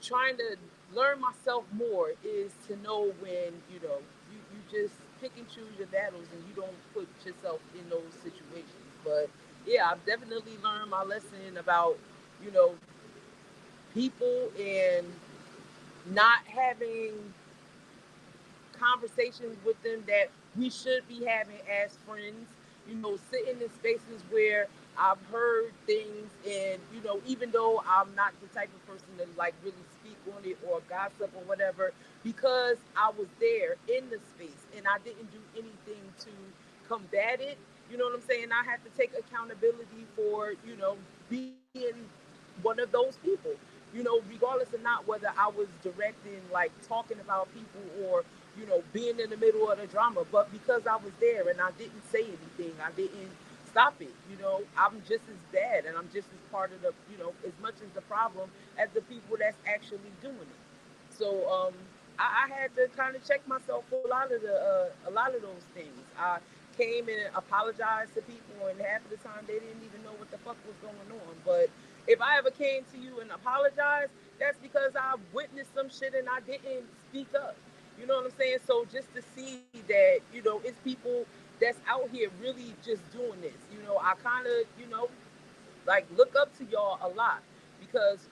trying to learn myself more is to know when, you just pick and choose your battles and you don't put yourself in those situations. But yeah, I've definitely learned my lesson about, you know, people and not having conversations with them that we should be having as friends. Sitting in spaces where I've heard things, and even though I'm not the type of person to like really speak on it or gossip or whatever, because I was there in the space and I didn't do anything to combat it. You know what I'm saying? I had to take accountability for being one of those people. Regardless of not whether I was directing, like talking about people, or being in the middle of the drama. But because I was there and I didn't say anything, I didn't stop it. I'm just as bad and I'm just as part of the, as much as the problem as the people that's actually doing it. So I had to kind of check myself for a lot of those things. I came and apologized to people, and half of the time they didn't even know what the fuck was going on. But if I ever came to you and apologized, that's because I witnessed some shit and I didn't speak up. You know what I'm saying? So just to see that, it's people that's out here really just doing this. I kind of, like look up to y'all a lot because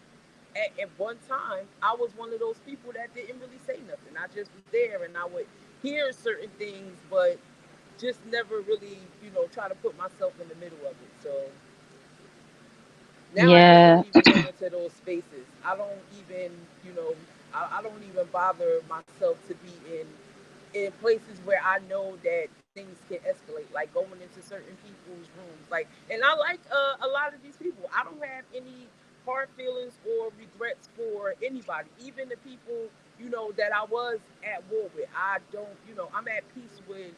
at one time I was one of those people that didn't really say nothing. I just was there and I would hear certain things, but just never really, try to put myself in the middle of it. So now I just Yeah. don't even go into those spaces. I don't even, I don't even bother myself to be in places where I know that things can escalate, like going into certain people's rooms. Like, and I like a lot of these people. I don't have any hard feelings or regrets for anybody, even the people that I was at war with. I don't, I'm at peace with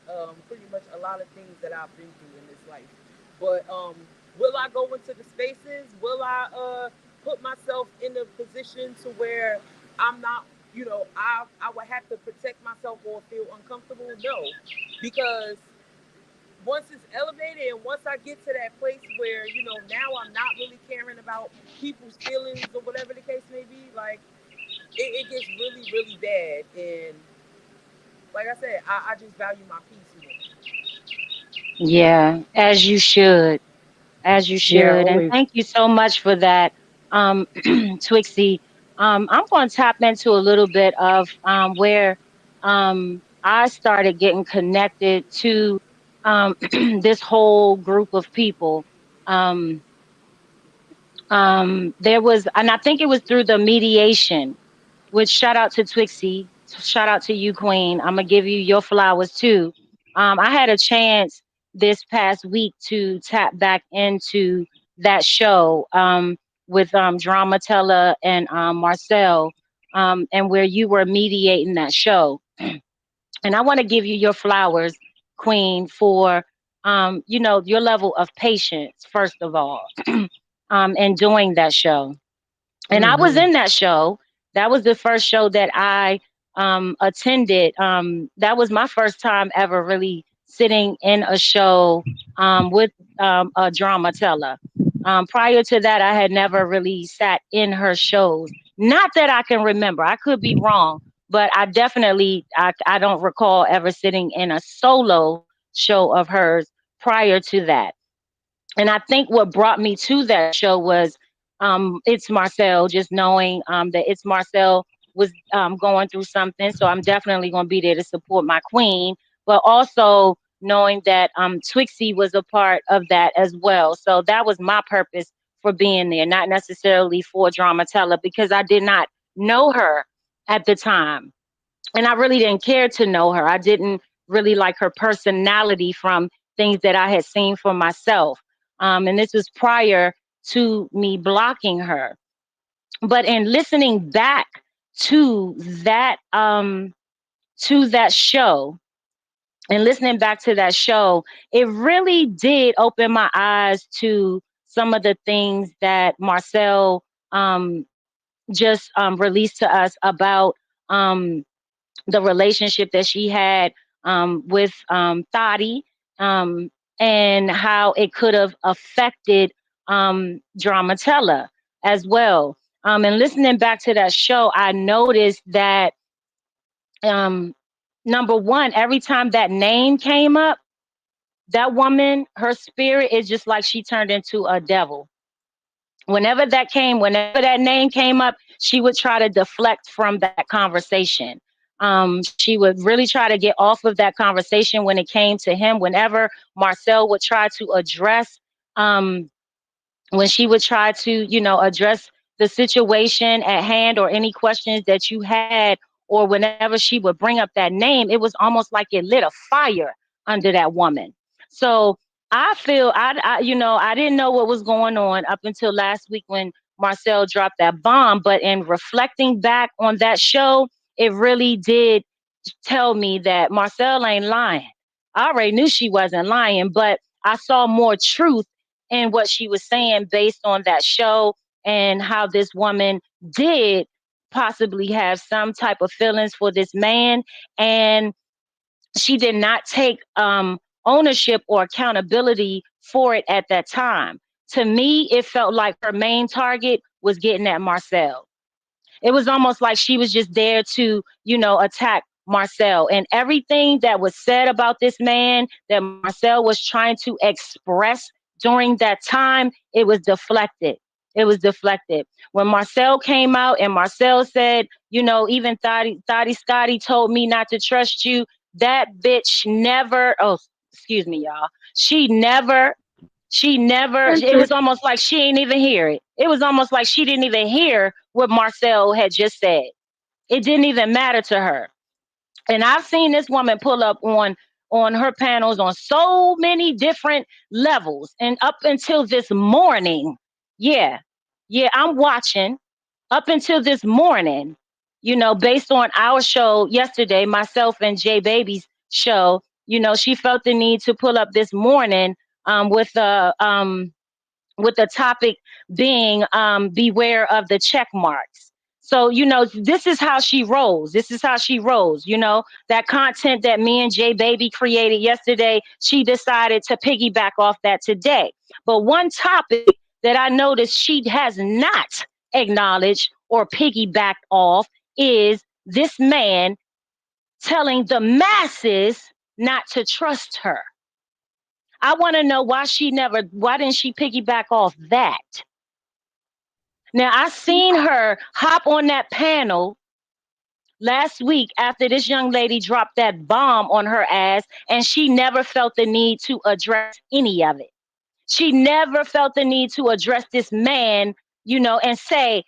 pretty much a lot of things that I've been through in this life. But will I go into the spaces? Will I put myself in a position to where I'm not, I would have to protect myself or feel uncomfortable? No, because once it's elevated and once I get to that place where, now I'm not really caring about people's feelings or whatever the case may be, like it gets really, really bad. And like I said, I just value my peace more. Yeah, as you should. As you Yeah, should. And always. thank you so much for that, Twixie. I'm going to tap into a little bit of where I started getting connected to this whole group of people. Um, there was, and I think it was through the mediation, which shout out to Twixie, shout out to you, Queen. I'm gonna give you your flowers too. I had a chance this past week to tap back into that show with Dramatella and Marcel, and where you were mediating that show. And I want to give you your flowers, Queen, for your level of patience, first of all, in doing that show. And I was Hmm. in that show. That was the first show that I attended. That was my first time ever really sitting in a show with a dramatella. Prior to that, I had never really sat in her shows. Not that I can remember. I could be wrong, but I don't recall ever sitting in a solo show of hers prior to that. And I think what brought me to that show was it's Marcel, just knowing that it's Marcel was going through something. So I'm definitely going to be there to support my queen, but also knowing that Twixie was a part of that as well. So that was my purpose for being there, not necessarily for Dramatella, because I did not know her at the time and I really didn't care to know her. I didn't really like her personality from things that I had seen for myself. And this was prior to me blocking her. But in listening back to that show and listening back to that show, it really did open my eyes to some of the things that Marcel just released to us about um, the relationship that she had with Thotty, um, and how it could have affected Dramatella. as well. And listening back to that show, I noticed that um, number one, every time that name came up, that woman, her spirit is just like she turned into a devil. Whenever that name came up, she would try to deflect from that conversation. She would really try to get off of that conversation when it came to him. Whenever Marcel would try to address um, when she would try to, address the situation at hand or any questions that you had, or whenever she would bring up that name, it was almost like it lit a fire under that woman. So I feel I didn't know what was going on up until last week when Marcel dropped that bomb. But in reflecting back on that show, it really did tell me that Marcel ain't lying. I already knew she wasn't lying, but I saw more truth in what she was saying based on that show and how this woman did possibly have some type of feelings for this man. And she did not take ownership or accountability for it at that time. To me, it felt like her main target was getting at Marcel. It was almost like she was just there to, attack Marcel. And everything that was said about this man that Marcel was trying to express during that time, it was deflected. It was deflected. When Marcel came out and Marcel said, even Thotty Scotty told me not to trust you, that bitch never, oh, excuse me, y'all. She never, it was almost like she ain't even hear it. It was almost like she didn't even hear what Marcel had just said. It didn't even matter to her. And I've seen this woman pull up on her panels on so many different levels. And up until this morning, yeah, yeah, I'm watching up until this morning, based on our show yesterday, myself and Jay Baby's show, she felt the need to pull up this morning um, with a um, with the topic being beware of the check marks. So, this is how she rolls. This is how she rolls. That content that me and Jay Baby created yesterday, she decided to piggyback off that today. But one topic that I noticed she has not acknowledged or piggybacked off is this man telling the masses not to trust her. I want to know why didn't she piggyback off that? Now, I seen her hop on that panel last week after this young lady dropped that bomb on her ass, and she never felt the need to address any of it. She never felt the need to address this man, and say,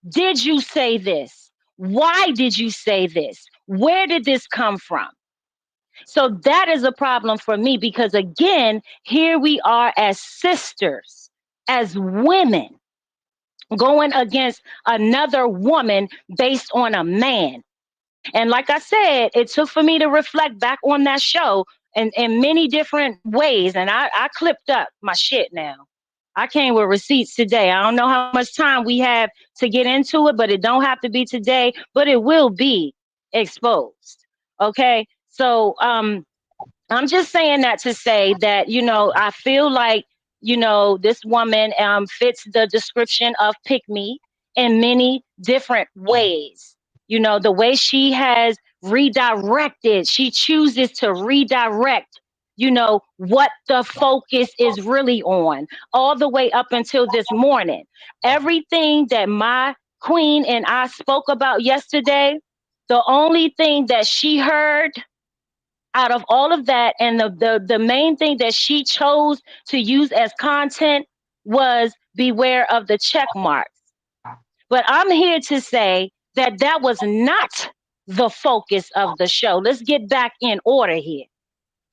did you say this? Why did you say this? Where did this come from? So that is a problem for me because, again, here we are as sisters, as women, going against another woman based on a man. And like I said, it took for me to reflect back on that show in many different ways. And I clipped up my shit now. I came with receipts today. I don't know how much time we have to get into it, but it don't have to be today, but it will be exposed. Okay. So I'm just saying that to say that, I feel like, this woman fits the description of pick me in many different ways. The way she has redirected, she chooses to redirect, what the focus is really on, all the way up until this morning. Everything that my queen and I spoke about yesterday, the only thing that she heard out of all of that, and the main thing that she chose to use as content was beware of the check marks. But I'm here to say that that was not the focus of the show. Let's get back in order here,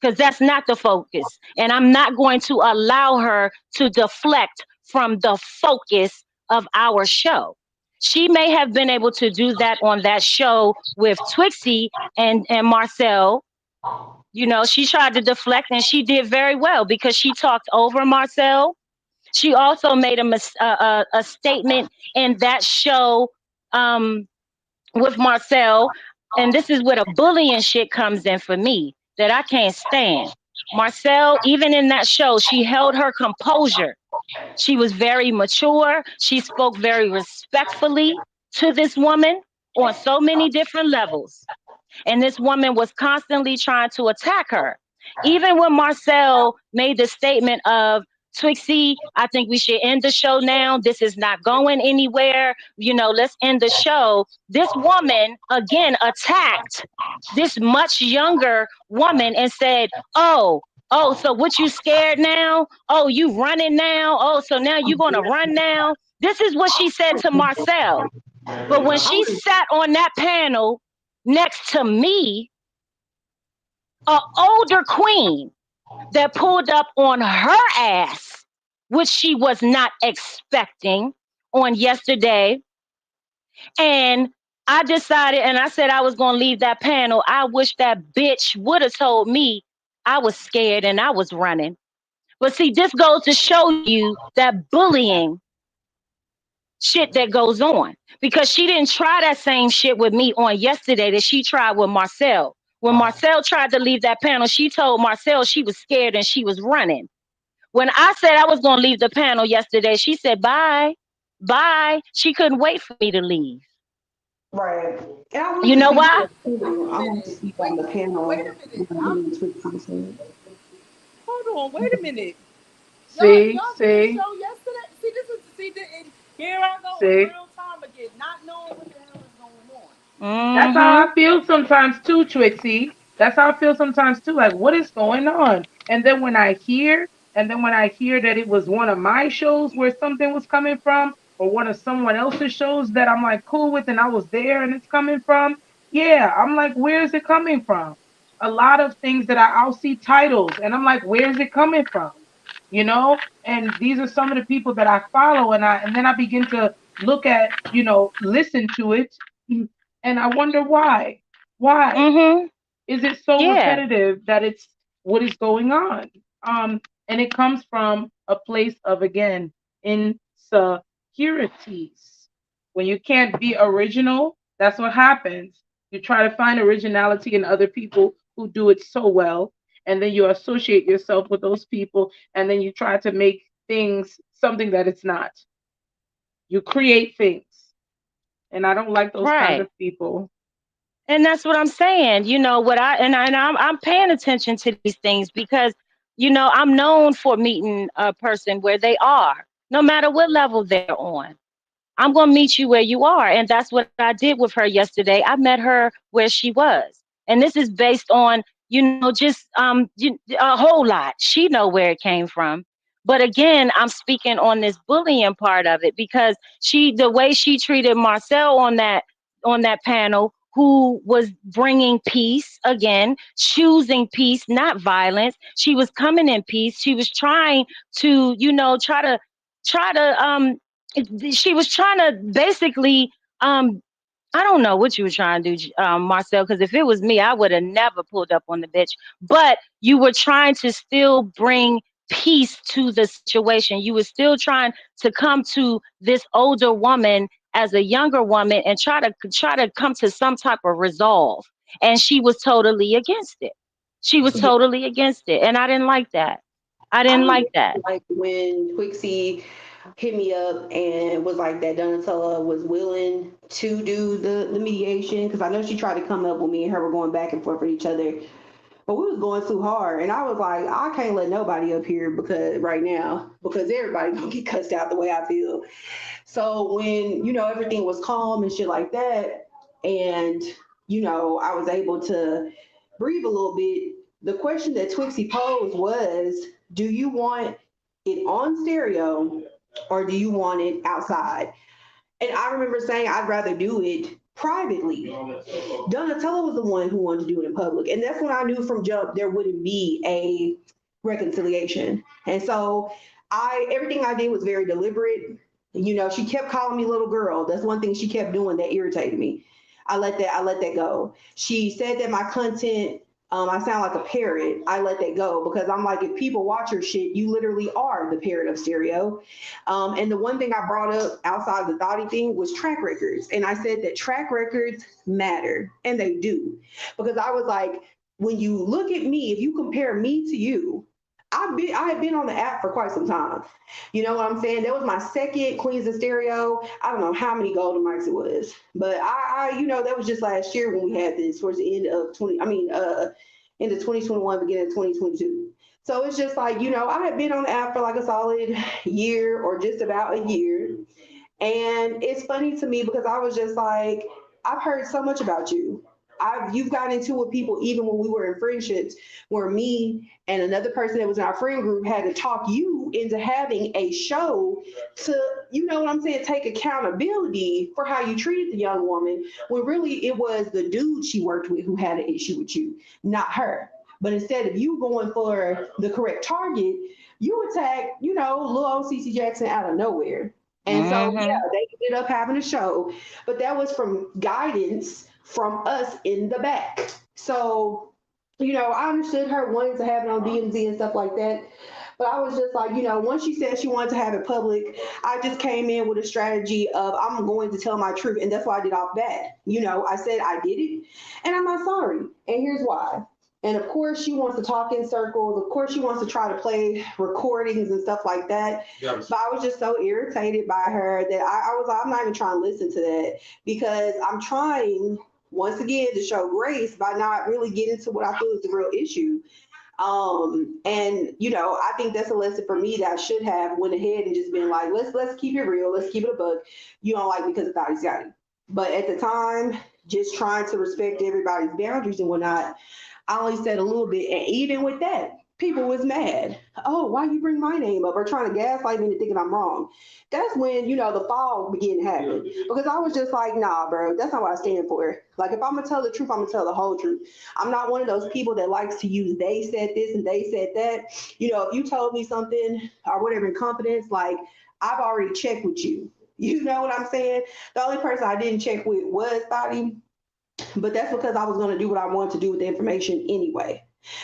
because that's not the focus. And I'm not going to allow her to deflect from the focus of our show. She may have been able to do that on that show with Twixie and Marcel. She tried to deflect and she did very well because she talked over Marcel. She also made a statement in that show with Marcel. And this is where the bullying shit comes in for me that I can't stand. Marcel, even in that show, she held her composure. She was very mature. She spoke very respectfully to this woman on so many different levels. And this woman was constantly trying to attack her. Even when Marcel made the statement of, Twixie, I think we should end the show now. This is not going anywhere. You know, let's end the show. This woman again attacked this much younger woman and said, oh, so what, you scared now? Oh, you running now? Oh, so now you gonna run now? This is what she said to Marcel. But when she sat on that panel next to me, an older queen that pulled up on her ass, which she was not expecting on yesterday. And I decided, and I said I was going to leave that panel. I wish that bitch would have told me I was scared and I was running. But see, this goes to show you that bullying shit that goes on, because she didn't try that same shit with me on yesterday that she tried with Marcel. When Marcel tried to leave that panel, she told Marcel she was scared and she was running. When I said I was going to leave the panel yesterday, she said, bye, bye. She couldn't wait for me to leave. Right. And I want You to know speak why? on it too. I want to speak on the Wait panel. a minute. Hold on. Wait a minute. See, Y'all did this see, show yesterday. See, this is and here I go in see. real time again, not knowing what the hell is going on. That's how Mm-hmm. I feel sometimes too, Trixie. That's how I feel sometimes too. Like, what is going on? And then when I hear that it was one of my shows where something was coming from, or one of someone else's shows that I'm like cool with, and I was there and it's coming from, yeah, I'm like, where is it coming from? A lot of things that I'll see titles, and I'm like, where is it coming from? You know, and these are some of the people that I follow, and then I begin to look at, listen to it, and I wonder why. Why Mm-hmm. is it so Yeah. repetitive that it's what is going on? And it comes from a place of, again, insecurities. When you can't be original, that's what happens. You try to find originality in other people who do it so well, and then you associate yourself with those people, and then you try to make things something that it's not. You create things, and I don't like those kinds Right. of people. And that's what I'm saying. You know what I'm paying attention to these things because I'm known for meeting a person where they are, no matter what level they're on. I'm going to meet you where you are. And that's what I did with her yesterday. I met her where she was. And this is based on, just a whole lot. She know where it came from. But again, I'm speaking on this bullying part of it because the way she treated Marcel on that panel, who was bringing peace, again, choosing peace, not violence. She was coming in peace. She was trying to, try to she was trying to basically, I don't know what you were trying to do, Marcel, because if it was me, I would have never pulled up on the bitch. But you were trying to still bring peace to the situation. You were still trying to come to this older woman as a younger woman and try to come to some type of resolve. And she was totally against it. She was totally against it. And I didn't like that. I I didn't was like that. like when Quixie hit me up and was like that Donatella was willing to do the mediation, because I know she tried to come up with me and her were going back and forth with each other, but we was going too hard, and I was like, I can't let nobody up here because right now, because everybody gonna get cussed out the way I feel. So when, everything was calm and shit like that, and, I was able to breathe a little bit, the question that Twixie posed was, do you want it on stereo or do you want it outside? And I remember saying I'd rather do it privately. Donatella was the one who wanted to do it in public. And that's when I knew from jump there wouldn't be a reconciliation. And so everything I did was very deliberate. She kept calling me little girl. That's one thing she kept doing that irritated me. I let that go. She said that my content, I sound like a parrot. I let that go because I'm like, if people watch your shit, you literally are the parrot of stereo. And the one thing I brought up outside of the thoughty thing was track records. And I said that track records matter, and they do. Because I was like, when you look at me, if you compare me to you, I had been on the app for quite some time. You know what I'm saying? That was my second Queens of Stereo. I don't know how many golden mics it was, but that was just last year when we had this towards the end of into 2021, beginning of 2022. So it's just like, I had been on the app for like a solid year or just about a year. And it's funny to me because I was just like, I've heard so much about you. You've gotten into with people even when we were in friendships, where me and another person that was in our friend group had to talk you into having a show to, you know what I'm saying, take accountability for how you treated the young woman, when really it was the dude she worked with who had an issue with you, not her. But instead of you going for the correct target, you attacked, little old CC Jackson out of nowhere. And so, yeah, Mm-hmm. they ended up having a show, but that was from guidance from us in the back. So, I understood her wanting to have it on DMZ and stuff like that. But I was just like, once she said she wanted to have it public, I just came in with a strategy of I'm going to tell my truth. And that's why I did off bat. I said I did it and I'm not sorry. And here's why. And of course, she wants to talk in circles. Of course, she wants to try to play recordings and stuff like that. Yes. But I was just so irritated by her that I was like, I'm not even trying to listen to that, because I'm trying, once again, to show grace by not really getting to what I feel is the real issue. I think that's a lesson for me that I should have went ahead and just been like, let's keep it real. Let's keep it a buck. You don't like me because of Thotty's got it. But at the time, just trying to respect everybody's boundaries and whatnot, I only said a little bit, and even with that, people was mad. Oh, why you bring my name up, or trying to gaslight me into thinking I'm wrong? That's when the fall began to happen, because I was just like, nah, bro, that's not what I stand for. Like, if I'm gonna tell the truth, I'm gonna tell the whole truth. I'm not one of those people that likes to use they said this and they said that. If you told me something or whatever in confidence, like, I've already checked with you. You know what I'm saying? The only person I didn't check with was Thotty, but that's because I was going to do what I wanted to do with the information anyway.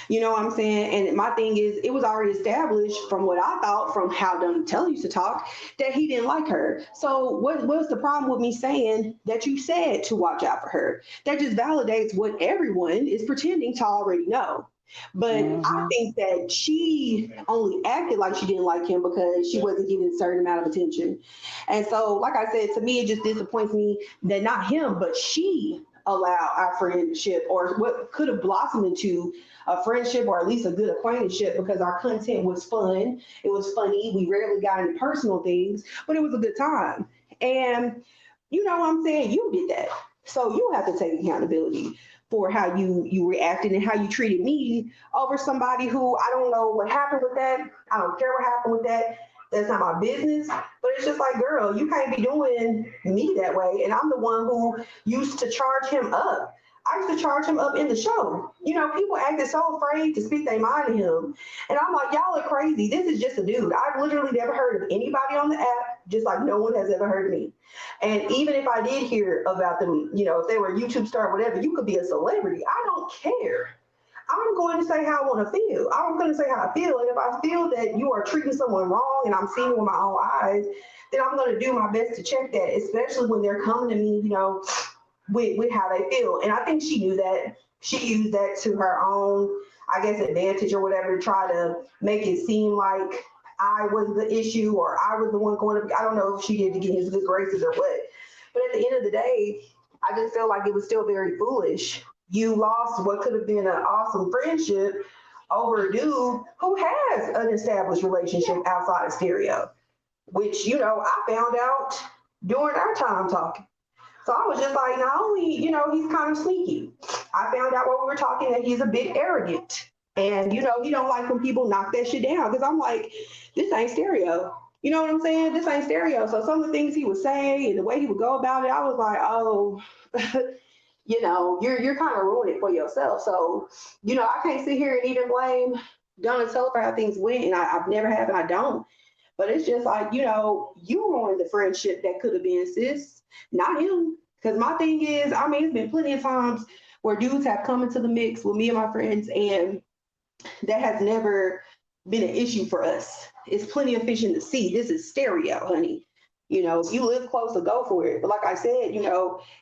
You know what I'm saying? And my thing is, it was already established from what I thought, from how Donatella used to talk, that he didn't like her. So what's the problem with me saying that you said to watch out for her? That just validates what everyone is pretending to already know. But I Mm-hmm. think that she only acted like she didn't like him because she wasn't given a certain amount of attention. And so, like I said, to me, it just disappoints me that not him, but she allowed our friendship, or what could have blossomed into a friendship or at least a good acquaintanceship, because our content was fun. It was funny. We rarely got into personal things, but it was a good time. And you know what I'm saying? You did that. So you have to take accountability for how you reacted and how you treated me over somebody who, I don't know what happened with that. I don't care what happened with that. That's not my business. But it's just like, girl, you can't be doing me that way. And I'm the one who used to charge him up. I used to charge him up in the show. People acted so afraid to speak their mind to him. And I'm like, y'all are crazy. This is just a dude. I've literally never heard of anybody on the app, just like no one has ever heard of me. And even if I did hear about them, if they were a YouTube star or whatever, you could be a celebrity. I don't care. I'm going to say how I want to feel. I'm going to say how I feel. And if I feel that you are treating someone wrong and I'm seeing it with my own eyes, then I'm going to do my best to check that, especially when they're coming to me, with how they feel. And I think she knew that. She used that to her own, I guess, advantage or whatever, to try to make it seem like I was the issue or I was the one going to, I don't know if she did to get his good graces or what. But at the end of the day, I just felt like it was still very foolish. You lost what could have been an awesome friendship over a dude who has an established relationship outside of stereo, which, I found out during our time talking. So I was just like, not only, he's kind of sneaky. I found out while we were talking that he's a bit arrogant. And, he don't like when people knock that shit down. Because I'm like, this ain't stereo. You know what I'm saying? This ain't stereo. So some of the things he would say and the way he would go about it, I was like, oh, you're kind of ruining it for yourself. So, I can't sit here and even blame Donatella for how things went. And I've never have and I don't. But it's just like, you ruined the friendship that could have been, sis, not him. Because my thing is, I mean, it's been plenty of times where dudes have come into the mix with me and my friends, and that has never been an issue for us. It's plenty of fish in the sea. This is stereo, honey. If you live closer, go for it. But like I said,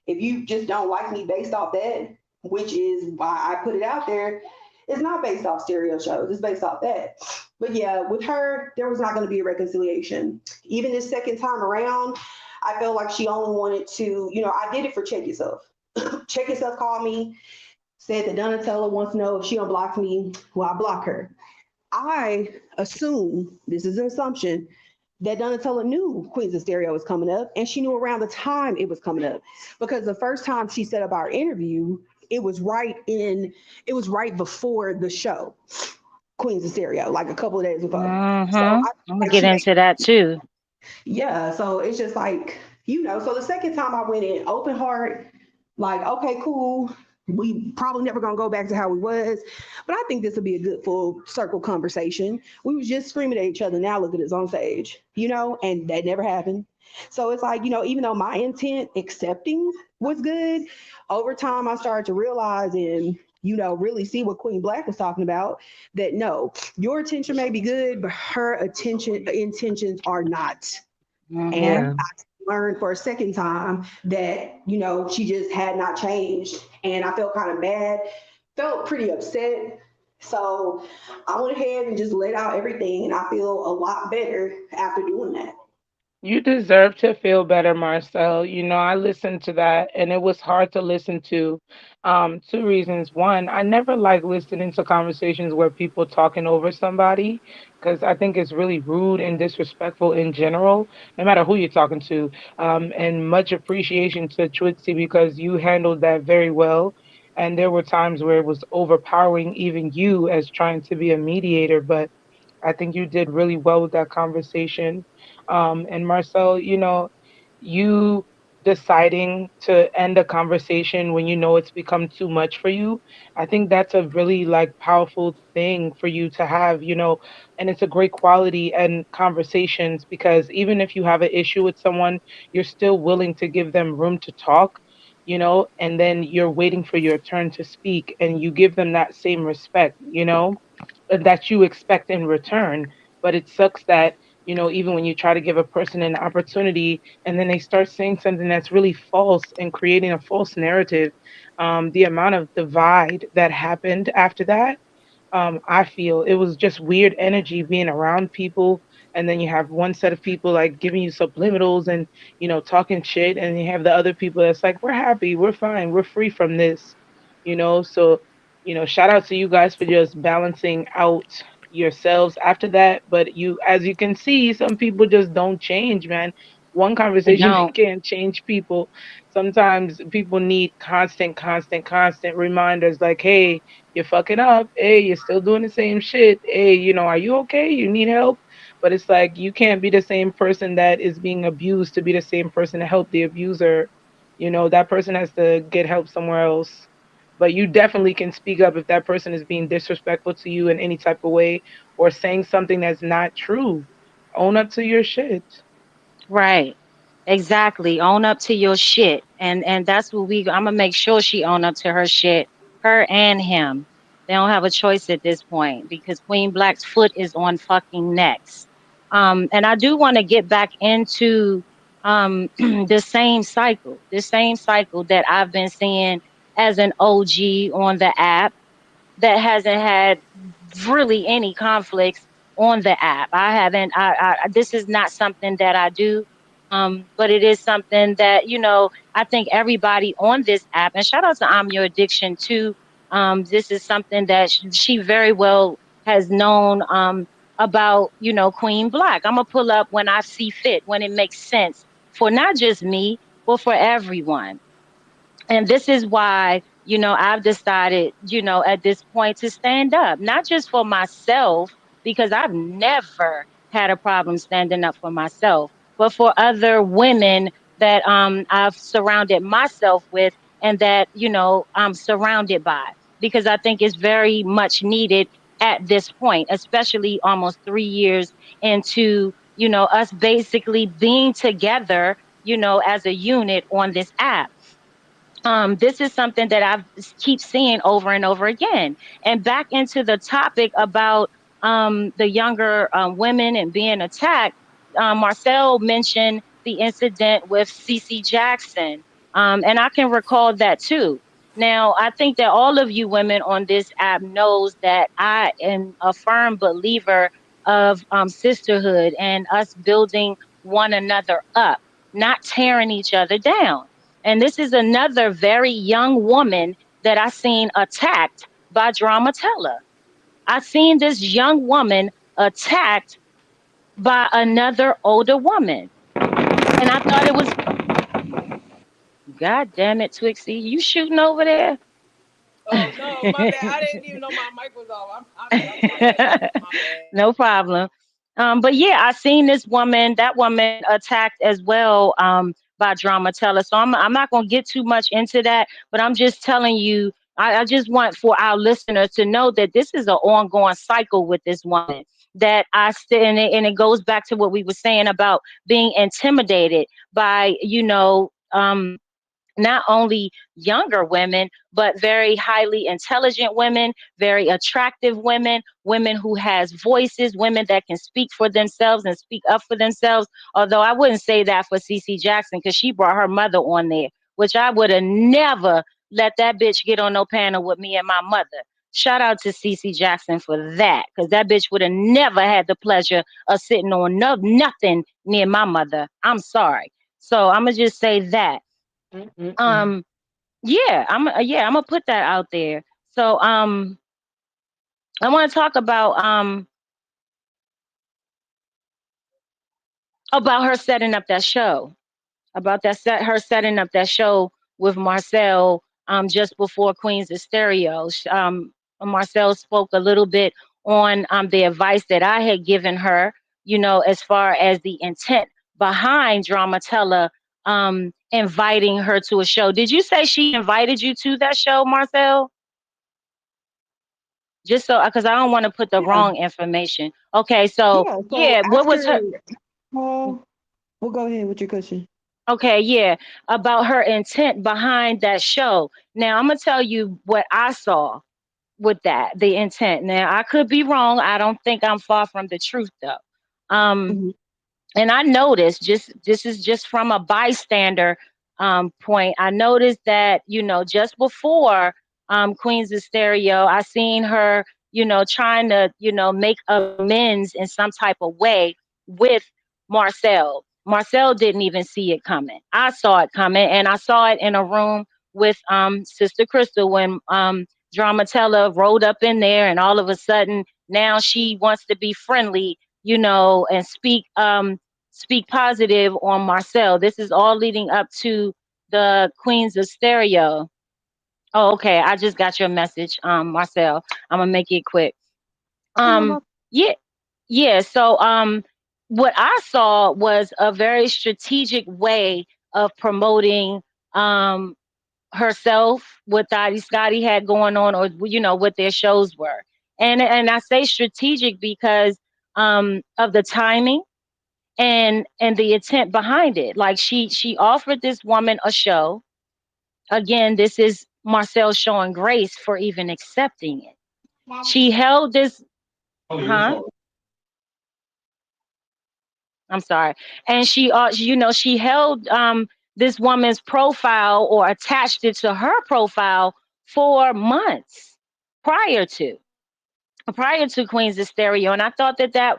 if you just don't like me based off that, which is why I put it out there, It's not based off stereo shows. It's based off that. But yeah, with her, there was not going to be a reconciliation. Even this second time around, I felt like she only wanted to, I did it for Check Yourself. Check Yourself called me, said that Donatella wants to know if she unblocks me, well, I block her. I assume, this is an assumption, that Donatella knew Queens of Stereo was coming up, and she knew around the time it was coming up. Because the first time she set up our interview, it was right in, it was right before the show, Queens of Stereo, like a couple of days before. So Mm-hmm. I I'm gonna like get she made, into that too. yeah. So it's just like, so the second time I went in open heart, like, okay, cool. We probably never gonna go back to how we was, but I think this will be a good full circle conversation. We was just screaming at each other. Now look at us on stage, and that never happened. So it's like, even though my intent accepting was good, over time I started to realize and really see what Queen Black was talking about. That no, your attention may be good, but her attention intentions are not. And Yeah. I learned for a second time that, she just had not changed. And I felt kind of bad, felt pretty upset. So I went ahead and just let out everything. And I feel a lot better after doing that. You deserve to feel better, Marcel. I listened to that and it was hard to listen to. Two reasons. One, I never like listening to conversations where people talking over somebody because I think it's really rude and disrespectful in general, no matter who you're talking to. And much appreciation to Twitzy because you handled that very well. And there were times where it was overpowering even you as trying to be a mediator, but I think you did really well with that conversation. And Marcel, you deciding to end a conversation when you know it's become too much for you, I think that's a really like powerful thing for you to have, and it's a great quality and conversations because even if you have an issue with someone, you're still willing to give them room to talk. And then you're waiting for your turn to speak and you give them that same respect, that you expect in return. But it sucks that, even when you try to give a person an opportunity and then they start saying something that's really false and creating a false narrative, the amount of divide that happened after that, I feel it was just weird energy being around people. And then you have one set of people like giving you subliminals and, talking shit. And you have the other people that's like, we're happy, we're fine, we're free from this, So, shout out to you guys for just balancing out yourselves after that. But as you can see, some people just don't change, man. One They conversation don't. can't change people. Sometimes people need constant, constant, constant reminders like, hey, you're fucking up. Hey, you're still doing the same shit. Hey, are you okay? You need help. But it's like you can't be the same person that is being abused to be the same person to help the abuser. That person has to get help somewhere else. But you definitely can speak up if that person is being disrespectful to you in any type of way or saying something that's not true. Own up to your shit. Right. Exactly. Own up to your shit. And that's what I'm gonna make sure she own up to her shit. Her and him. They don't have a choice at this point because Queen Black's foot is on fucking necks. And I do want to get back into the same cycle that I've been seeing as an OG on the app that hasn't had really any conflicts on the app. I haven't. This is not something that I do, but it is something that I think everybody on this app. And shout out to I'm Your Addiction too. This is something that she very well has known about. Queen Black. I'm gonna pull up when I see fit, when it makes sense for not just me, but for everyone. And this is why I've decided at this point to stand up, not just for myself, because I've never had a problem standing up for myself, but for other women that I've surrounded myself with, and that I'm surrounded by, because I think it's very much needed at this point, especially almost 3 years into us basically being together as a unit on this app. This is something that keep seeing over and over again. And back into the topic about the younger women and being attacked, Marcel mentioned the incident with CC Jackson. And I can recall that too. Now, I think that all of you women on this app knows that I am a firm believer of sisterhood and us building one another up, not tearing each other down. And this is another very young woman that I seen attacked by Dramatella. I seen this young woman attacked by another older woman. And I thought it was, God damn it, Twixie, you shooting over there? Oh no, my bad. I didn't even know my mic was off. I'm my bad. My bad. No problem. But yeah, I seen this woman, that woman attacked as well by Dramatella. So I'm not gonna get too much into that, but I'm just telling you, I just want for our listeners to know that this is an ongoing cycle with this woman. That I still and it goes back to what we were saying about being intimidated by, not only younger women, but very highly intelligent women, very attractive women, women who has voices, women that can speak for themselves and speak up for themselves. Although I wouldn't say that for CC Jackson because she brought her mother on there, which I would have never let that bitch get on no panel with me and my mother. Shout out to CC Jackson for that, because that bitch would have never had the pleasure of sitting on nothing near my mother. I'm sorry. So I'm gonna just say that. Mm-mm-mm. Um, yeah, I'm gonna put that out there. So I want to talk about her setting up that show. About her setting up that show with Marcel just before Queens of Stereo. Marcel spoke a little bit on the advice that I had given her, as far as the intent behind Dramatella inviting her to a show. Did you say she invited you to that show, Marcel? Just so, because I don't want to put the Yeah. wrong information. Okay, so Yeah. So yeah, what was her? after, we'll go ahead with your question. Okay, yeah, about her intent behind that show. Now I'm gonna tell you what I saw with that, the intent. Now I could be wrong. I don't think I'm far from the truth though. Um, Mhm. and I noticed, just this is just from a bystander point. I noticed that just before Queens of Stereo, I seen her trying to make amends in some type of way with Marcel. Marcel didn't even see it coming. I saw it coming, and I saw it in a room with Sister Crystal when Dramatella rolled up in there, and all of a sudden now she wants to be friendly, and speak positive on Marcel. This is all leading up to the Queens of Stereo. Oh, okay. I just got your message, Marcel. I'm gonna make it quick. Oh, no, Um, yeah, yeah. So, what I saw was a very strategic way of promoting um herself, what Dottie Scotty had going on, or what their shows were. And I say strategic because of the timing and the intent behind it. Like she offered this woman a show. Again, this is Marcel showing grace for even accepting it. She held this, huh? I'm sorry. And she held this woman's profile or attached it to her profile for months prior to. prior to Queens of Stereo, and I thought that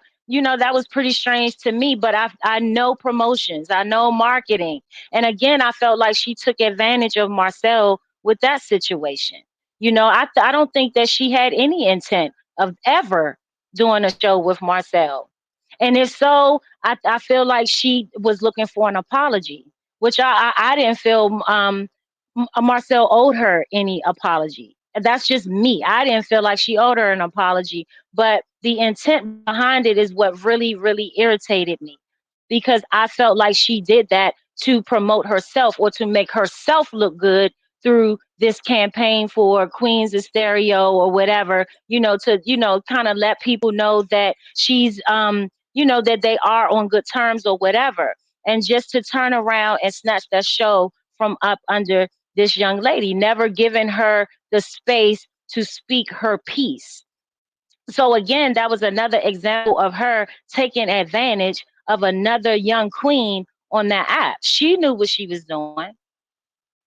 was pretty strange to me. But I know promotions, I know marketing, and again, I felt like she took advantage of Marcel with that situation. I don't think that she had any intent of ever doing a show with Marcel, and if so, I feel like she was looking for an apology, which I didn't feel Marcel owed her any apology. That's just me. I didn't feel like she owed her an apology, but the intent behind it is what really, really irritated me, because I felt like she did that to promote herself or to make herself look good through this campaign for Queens of Stereo or whatever, to, kind of let people know that she's, that they are on good terms or whatever. And just to turn around and snatch that show from up under this young lady, never giving her the space to speak her piece. So again, that was another example of her taking advantage of another young queen on that app. She knew what she was doing.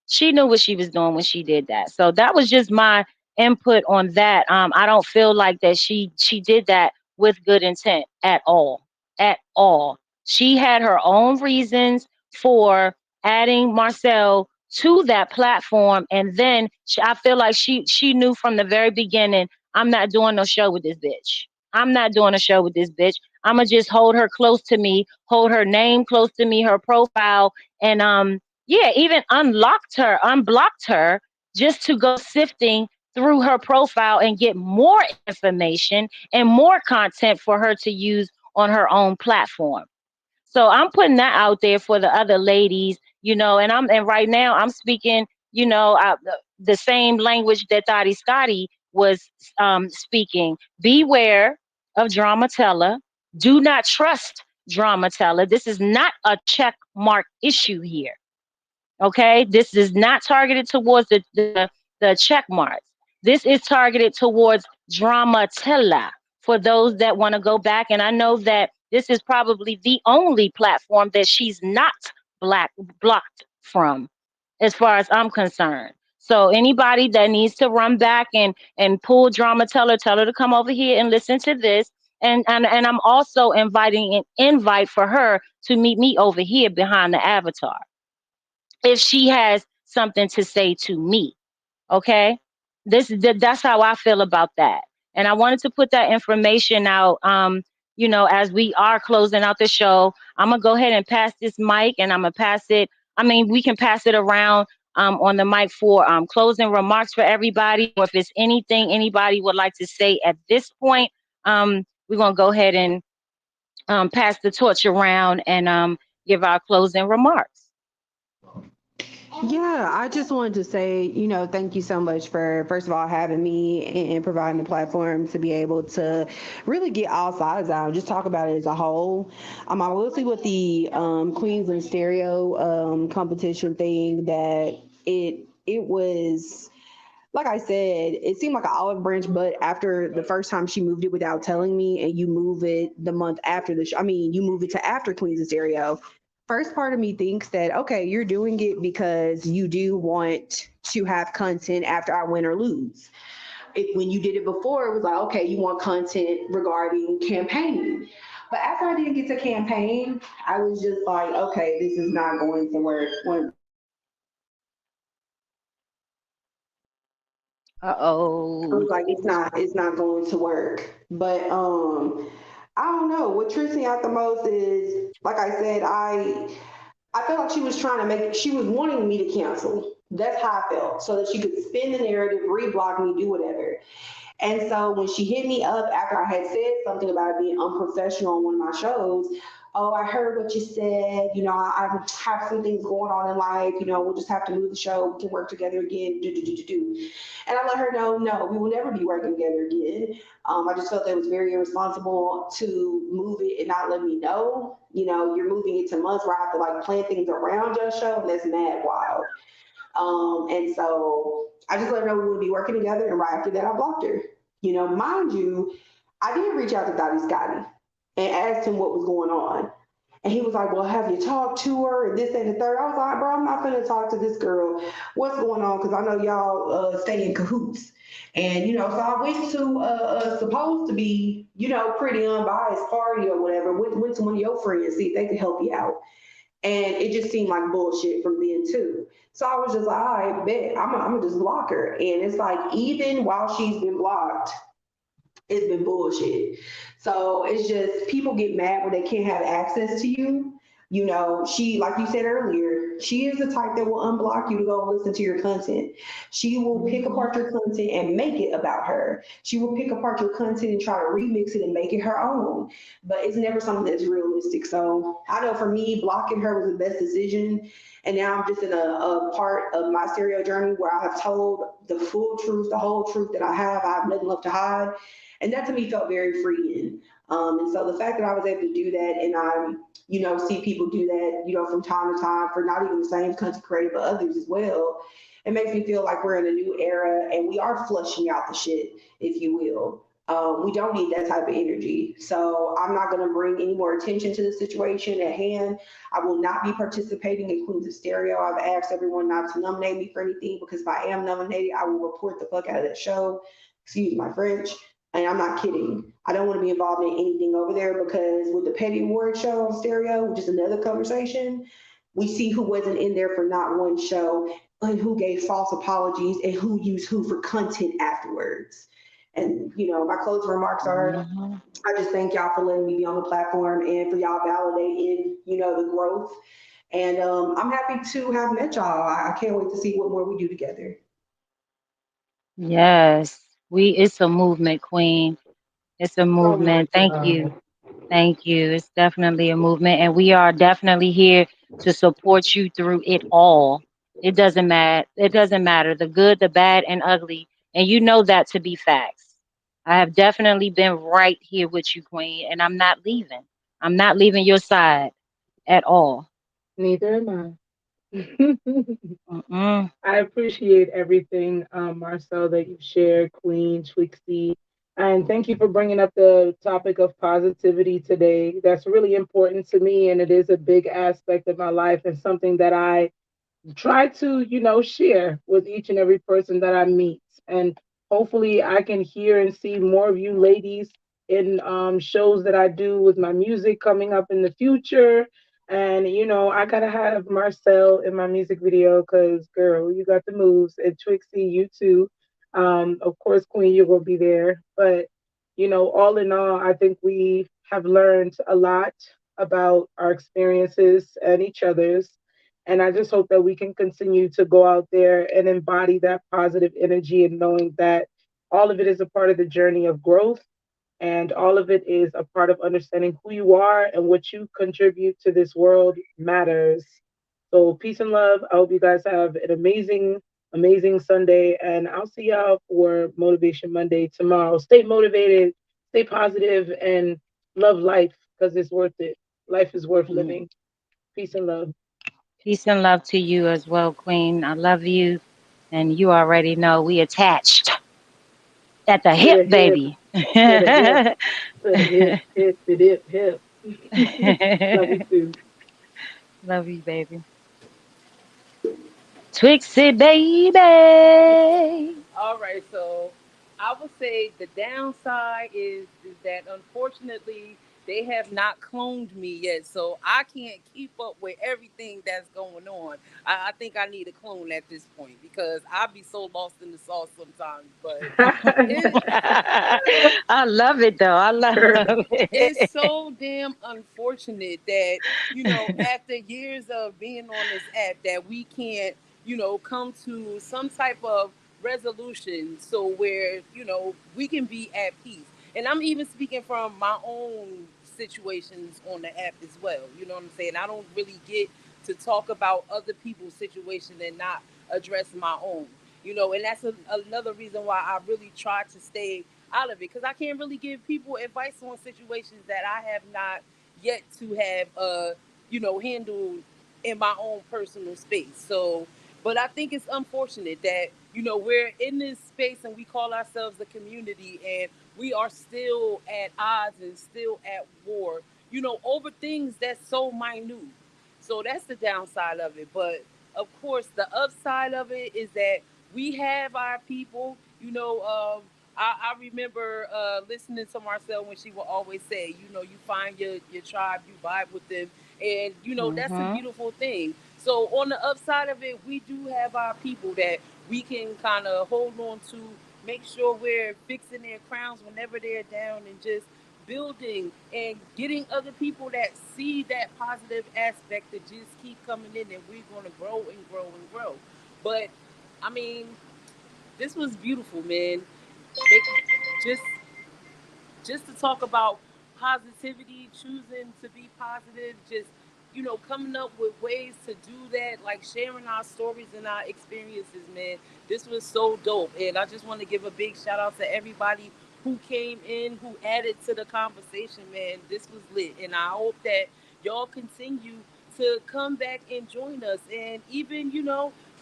She knew what she was doing when she did that. So that was just my input on that. I don't feel like that she did that with good intent at all. At all. She had her own reasons for adding Marcel to that platform, and then I feel like she knew from the very beginning, I'm not doing no show with this bitch. I'm not doing a show with this bitch. I'm gonna just hold her close to me, hold her name close to me, her profile, and yeah, even unblocked her just to go sifting through her profile and get more information and more content for her to use on her own platform. So I'm putting that out there for the other ladies, and right now I'm speaking, the same language that Thotty Scotty was speaking. Beware of Dramatella. Do not trust Dramatella. This is not a check mark issue here. Okay, this is not targeted towards the check marks. This is targeted towards Dramatella for those that want to go back. And I know that this is probably the only platform that she's not blocked from, as far as I'm concerned. So anybody that needs to run back and pull Dramatella, tell her to come over here and listen to this. And I'm also inviting an invite for her to meet me over here behind the avatar if she has something to say to me. Okay, that's how I feel about that. And I wanted to put that information out. As we are closing out the show, I'm gonna go ahead and pass this mic, and I'm gonna pass it. I mean, we can pass it around on the mic for closing remarks for everybody, or if it's anything anybody would like to say at this point. We're gonna go ahead and pass the torch around and give our closing remarks. Yeah, I just wanted to say, thank you so much for, first of all, having me and providing the platform to be able to really get all sides out, just talk about it as a whole. I will say with the Queens and Stereo competition thing that it was, like I said, it seemed like an olive branch, but after the first time she moved it without telling me, and you move it the month after the show, I mean, you move it to after Queens of Stereo. First part of me thinks that, okay, you're doing it because you do want to have content after I win or lose. When you did it before, it was like, okay, you want content regarding campaigning. But after I didn't get to campaign, I was just like, okay, this is not going to work. I Uh-oh. was like, it's not going to work. But I don't know. What trips me out the most is, like I said, I felt like she was wanting me to cancel. That's how I felt, so that she could spin the narrative, reblock me, do whatever. And so when she hit me up after I had said something about it being unprofessional on one of my shows, oh, I heard what you said. I have some things going on in life. We'll just have to move the show. We can work together again. Do, do, do, do, do. And I let her know, no, we will never be working together again. I just felt that it was very irresponsible to move it and not let me know. You're moving it to months where I have to like plan things around your show, and that's mad wild. And so I just let her know we would be working together. And right after that, I blocked her. Mind you, I did reach out to Dottie Scotty and asked him what was going on. And he was like, well, have you talked to her? And this and the third. I was like, bro, I'm not going to talk to this girl. What's going on? Because I know y'all stay in cahoots. And, so I went to supposed to be, pretty unbiased party or whatever. Went to one of your friends, see if they could help you out. And it just seemed like bullshit from then too. So I was just like, all right, bet I'm gonna just block her. And it's like, even while she's been blocked, it's been bullshit. So it's just people get mad when they can't have access to you. She, like you said earlier, she is the type that will unblock you to go listen to your content. She will pick apart your content and make it about her. She will pick apart your content and try to remix it and make it her own. But it's never something that's realistic. So I know for me, blocking her was the best decision. And now I'm just in a part of my stereo journey where I have told the full truth, the whole truth that I have. I have nothing left to hide. And that to me felt very freeing. And so the fact that I was able to do that, and I, see people do that, from time to time for not even the same content creator, but others as well, it makes me feel like we're in a new era and we are flushing out the shit, if you will. We don't need that type of energy. So I'm not going to bring any more attention to the situation at hand. I will not be participating in Queens of Stereo. I've asked everyone not to nominate me for anything because if I am nominated, I will report the fuck out of that show. Excuse my French. And I'm not kidding. I don't want to be involved in anything over there because with the Petty Award show on Stereo, which is another conversation, we see who wasn't in there for not one show and who gave false apologies and who used who for content afterwards. And my closing remarks are Mhm. I just thank y'all for letting me be on the platform and for y'all validating, the growth. And I'm happy to have met y'all. I can't wait to see what more we do together. Yes, it's a movement, Queen. It's a Oh my movement. Thank you. God. Thank you. It's definitely a movement, and we are definitely here to support you through it all. It doesn't matter. It doesn't matter the good, the bad, and ugly, and you know that to be facts. I have definitely been right here with you, Queen, and I'm not leaving. I'm not leaving your side at all. Neither am I. Mm-mm. I appreciate everything, Marcel, that you've shared, Queen, Twixie. And thank you for bringing up the topic of positivity today. That's really important to me, and it is a big aspect of my life and something that I try to, share with each and every person that I meet. And hopefully I can hear and see more of you ladies in shows that I do with my music coming up in the future. And, I got to have Marcel in my music video because, girl, you got the moves. And Trixie, you too. Of course, Queen, you're going to be there. But, all in all, I think we have learned a lot about our experiences and each other's, and I just hope that we can continue to go out there and embody that positive energy and knowing that all of it is a part of the journey of growth and all of it is a part of understanding who you are and what you contribute to this world matters. So, peace and love. I hope you guys have an amazing, amazing Sunday. And I'll see y'all for Motivation Monday tomorrow. Stay motivated, stay positive, and love life because it's worth it. Life is worth Mm. living. Peace and love. Peace and love to you as well, Queen. I love you, and you already know we attached at the To hip, the hip, baby. to the hip, to the hip, hip, the dip, hip. Love you too. Love you, baby. Twixie, baby. All right, so I would say the downside is that unfortunately they have not cloned me yet, so I can't keep up with everything that's going on. I think I need a clone at this point because I'll be so lost in the sauce sometimes. But it, I love it though. I love it's it. so damn unfortunate that after years of being on this app that we can't come to some type of resolution so where we can be at peace. And I'm even speaking from my own situations on the app as well. You know what I'm saying? I don't really get to talk about other people's situation and not address my own. And that's another reason why I really try to stay out of it because I can't really give people advice on situations that I have not yet to have handled in my own personal space. So, but I think it's unfortunate that we're in this space and we call ourselves a community and we are still at odds and still at war, over things that's so minute. So that's the downside of it. But of course, the upside of it is that we have our people. I remember listening to Marcel when she would always say, you find your tribe, you vibe with them, and that's a Hmm. beautiful thing. So on the upside of it, we do have our people that we can kind of hold on to, make sure we're fixing their crowns whenever they're down, and just building and getting other people that see that positive aspect to just keep coming in, and we're going to grow and grow and grow. But I mean, this was beautiful, man. Make, just just to talk about positivity, choosing to be positive, just coming up with ways to do that, like sharing our stories and our experiences, man. This was so dope, and I just want to give a big shout out to everybody who came in, who added to the conversation, man. This was lit, and I hope that y'all continue to come back and join us, and even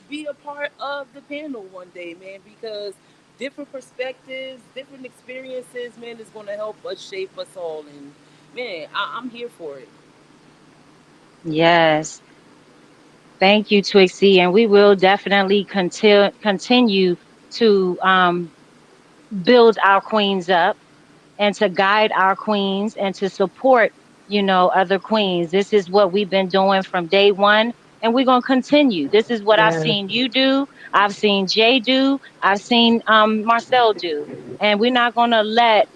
be a part of the panel one day, man, because different perspectives, different experiences, man, is gonna help us shape us all. And man, I'm here for it. Yes. Thank you, Twixie. And we will definitely continue to build our queens up and to guide our queens and to support, other queens. This is what we've been doing from day one, and we're going to continue. This is what I've Yes, seen you do. I've seen Jay do. I've seen Marcel do. And we're not going to let,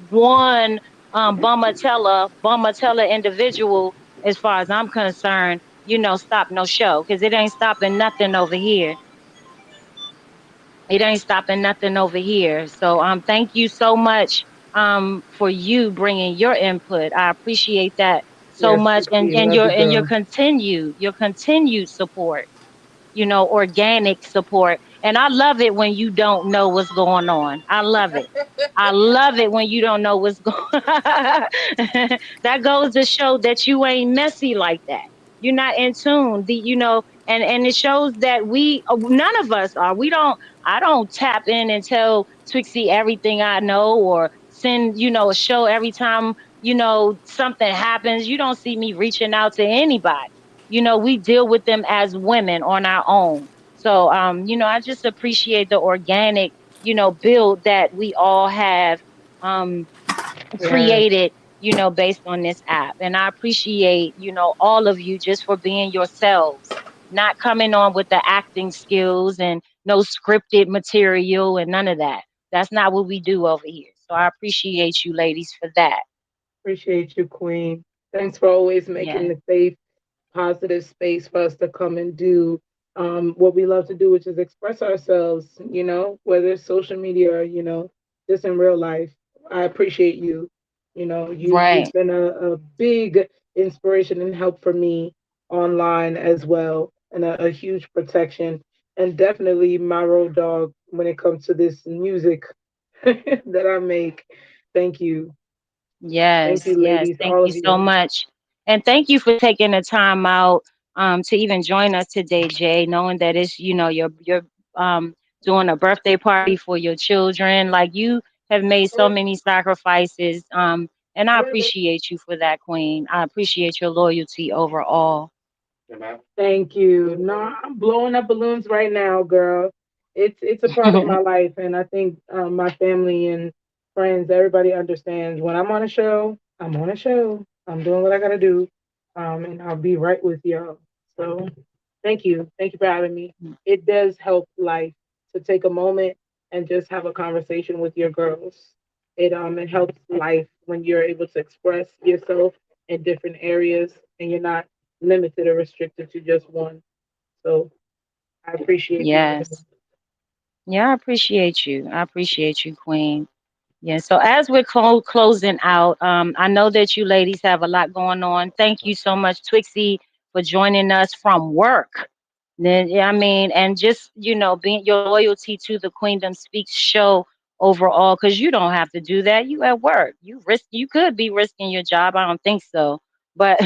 one bummatella individual, as far as I'm concerned, stop no show, because it ain't stopping nothing over here. It ain't stopping nothing over here. So thank you so much for you bringing your input. I appreciate that so yes, much, and Trixie, love you, your girl. continued support, organic support. And I love it when you don't know what's going on. I love it. I love it when you don't know what's going on. That goes to show that you ain't messy like that. You're not in tune. And it shows that none of us are. I don't tap in and tell Twixie everything I know, or send, a show every time, something happens. You don't see me reaching out to anybody. We deal with them as women on our own. So, I just appreciate the organic, build that we all have um, Yes, created, based on this app. And I appreciate, all of you just for being yourselves, not coming on with the acting skills and no scripted material and none of that. That's not what we do over here. So I appreciate you ladies for that. appreciate you, Queen. Thanks for always making Yeah. the safe, positive space for us to come and do what we love to do, which is express ourselves, whether it's social media or, just in real life. I appreciate you. You've Right. been a big inspiration and help for me online as well, and a huge protection, and definitely my road dog when it comes to this music that I make. Thank you. Thank Yes, you, yes. ladies, Thank all you of so you. much. And thank you for taking the time out to even join us today, Jay, knowing that it's, you're um doing a birthday party for your children. Like, you have made so many sacrifices. And I appreciate you for that, Queen. I appreciate your loyalty overall. Thank you. No, I'm blowing up balloons right now, girl. It's a part of my life, and I think my family and friends, everybody understands when I'm on a show. I'm on a show. I'm doing what I gotta do, and I'll be right with y'all. So, thank you for having me. It does help life to take a moment and just have a conversation with your girls. It helps life when you're able to express yourself in different areas, and you're not limited or restricted to just one. So I appreciate you for that. Yes. Yeah, I appreciate you. I appreciate you, Queen. Yeah, so as we're closing out, I know that you ladies have a lot going on. Thank you so much, Twixie, for joining us from work. Then, yeah, I mean, and just, being your loyalty to the Queendom Speaks show overall, because you don't have to do that. You at work. You could be risking your job. I don't think so. But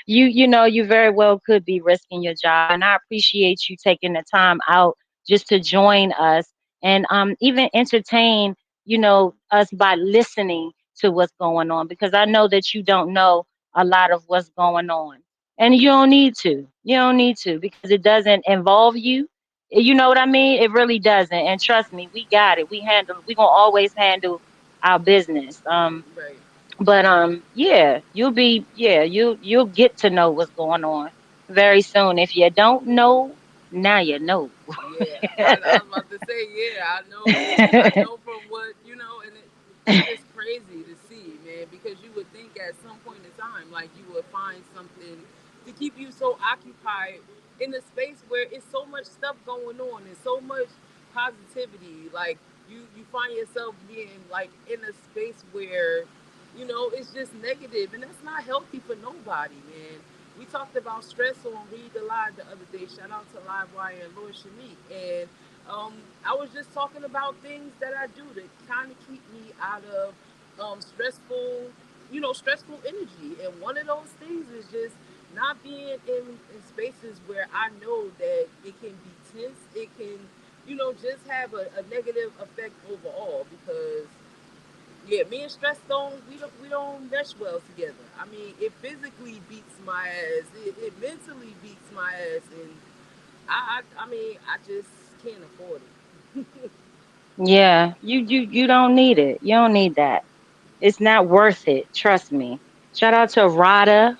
you very well could be risking your job. And I appreciate you taking the time out just to join us and even entertain, us by listening to what's going on, because I know that you don't know a lot of what's going on. And you don't need to. You don't need to, because it doesn't involve you. You know what I mean? It really doesn't. And trust me, we got it. We gonna always handle our business. Right. But yeah, you'll get to know what's going on very soon. If you don't know, now you know. Yeah, I was about to say, yeah, I know from what and it's just crazy to see, man, because you would think at some point in time, like, you would find something to keep you so occupied in a space where it's so much stuff going on and so much positivity. Like, you find yourself being like in a space where it's just negative, and that's not healthy for nobody, man. We talked about stress on Read the Live the other day. Shout out to Livewire and Lord Shanique. And I was just talking about things that I do to kind of keep me out of stressful energy. And one of those things is just not being in spaces where I know that it can be tense. It can just have a negative effect overall because yeah, me and stress don't we don't mesh well together. I mean, it physically beats my ass, it mentally beats my ass, and I mean I just can't afford it. Yeah, you don't need it. You don't need that. It's not worth it. Trust me. Shout out to Rada.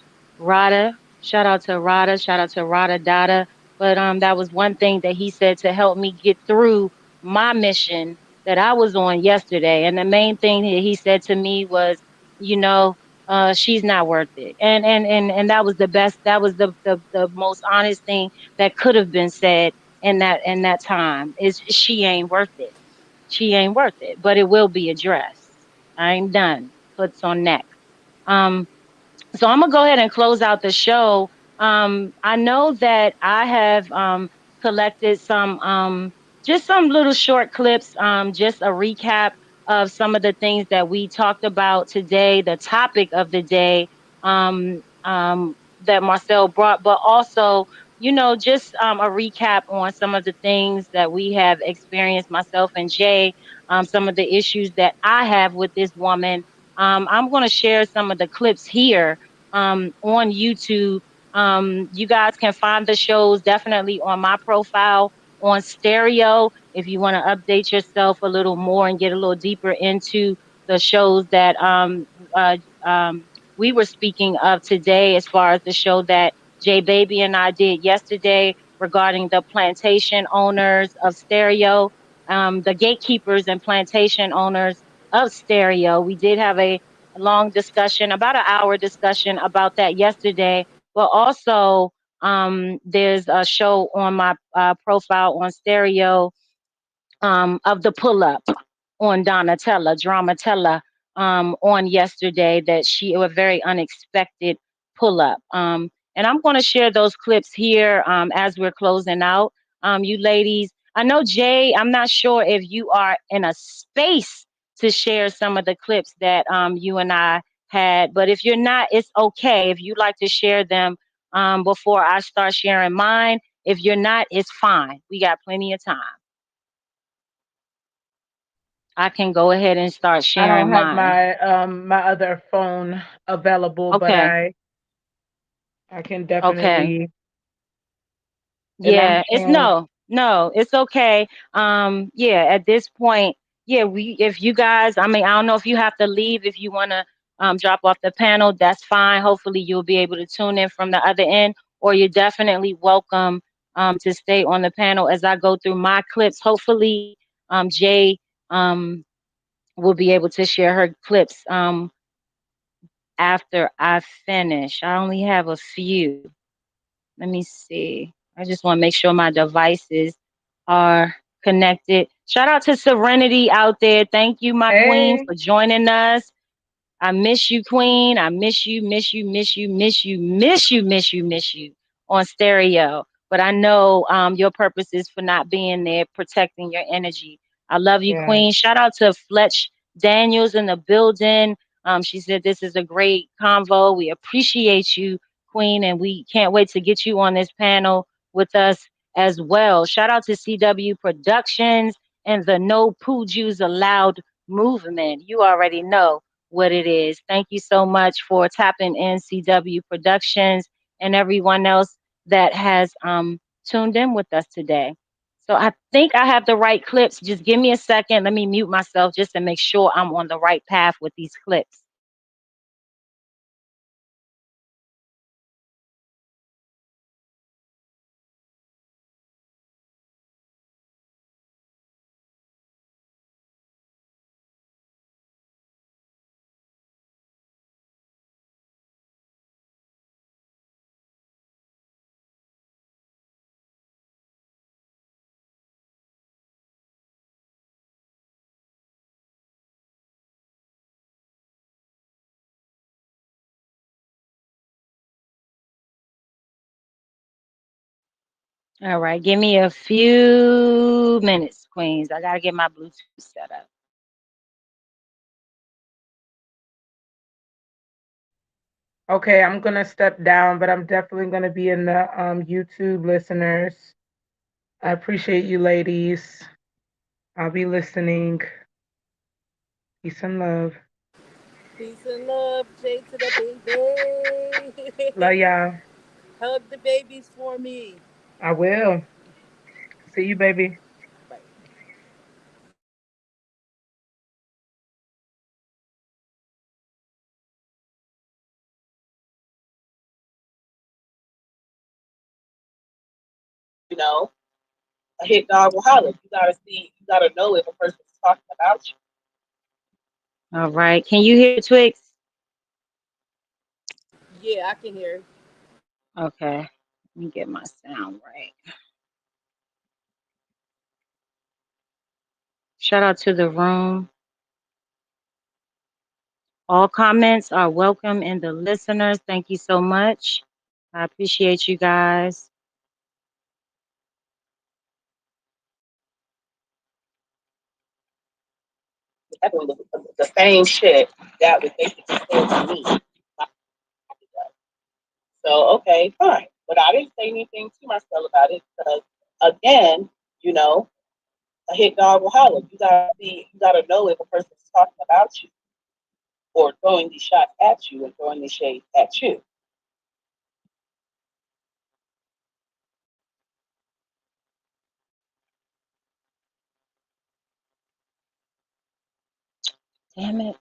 Shout out to Rada. Shout out to Rada Dada. But that was one thing that he said to help me get through my mission that I was on yesterday. And the main thing that he said to me was, you know, she's not worth it. And that was the best. That was the most honest thing that could have been said in that time. Is she ain't worth it. She ain't worth it. But it will be addressed. I ain't done. Puts on neck. Um, so I'm gonna go ahead and close out the show. I know that I have collected some just some little short clips, just a recap of some of the things that we talked about today, the topic of the day that Marcel brought, but also, just a recap on some of the things that we have experienced, myself and Jay, some of the issues that I have with this woman. I'm going to share some of the clips here on YouTube. You guys can find the shows definitely on my profile on stereo if you want to update yourself a little more and get a little deeper into the shows that uh, um, we were speaking of today, as far as the show that Jay Baby and I did yesterday regarding the plantation owners of stereo, the gatekeepers and plantation owners of stereo. We did have a long discussion, about an hour discussion about that yesterday. But also, there's a show on my profile on stereo of the pull up on Donatella, Dramatella, on yesterday, that she a very unexpected pull up. And I'm going to share those clips here as we're closing out. You ladies, I know Jay, I'm not sure if you are in a space to share some of the clips that you and I had, but if you're not, it's okay. If you'd like to share them before I start sharing mine, if you're not, it's fine. We got plenty of time. I can go ahead and start I don't sharing have mine. my other phone available, but Okay. I can Okay. definitely, and I'm Yeah, it's showing. no, it's okay. Yeah, at this point, yeah, if you guys, I mean, I don't know if you have to leave, if you want to drop off the panel, that's fine. Hopefully you'll be able to tune in from the other end, or you're definitely welcome to stay on the panel as I go through my clips. Hopefully Jay um will be able to share her clips after I finish. I only have a few. Let me see. I just want to make sure my devices are connected. Shout out to Serenity out there. Thank you, my queen, Hey, for joining us. I miss you, Queen. I miss you, miss you, miss you, miss you, miss you, miss you, miss you on stereo. But I know your purpose is for not being there, protecting your energy. I love you, yeah, Queen. Shout out to Fletch Daniels in the building. She said this is a great convo. We appreciate you, Queen, and we can't wait to get you on this panel with us as well. Shout out to CW Productions and the No Poo Jews Allowed movement. You already know what it is. Thank you so much for tapping in CW Productions and everyone else that has tuned in with us today. So I think I have the right clips. Just give me a second. Let me mute myself just to make sure I'm on the right path with these clips. All right, give me a few minutes, Queens. I gotta get my Bluetooth set up. okay. I'm gonna step down, but I'm definitely gonna be in the YouTube listeners. I appreciate you, ladies. I'll be listening. Peace and love. Peace and love, J to the Love baby. y'all. Hug the babies for me. I will. See you, baby. Bye. You know, a hit dog will holler. You gotta see, you gotta know if a person's talking about you. All right. Can you hear Twix? Yeah, I can hear. Okay. Let me get my sound right. Shout out to the room. All comments are welcome, and the listeners, thank you so much. I appreciate you guys. That was the same shit that was basically said to me. So okay, fine. But I didn't say anything to myself about it because again, you know, a hit dog will holler. You gotta see, you gotta know if a person's talking about you or throwing these shots at you and throwing these shades at you. Damn it.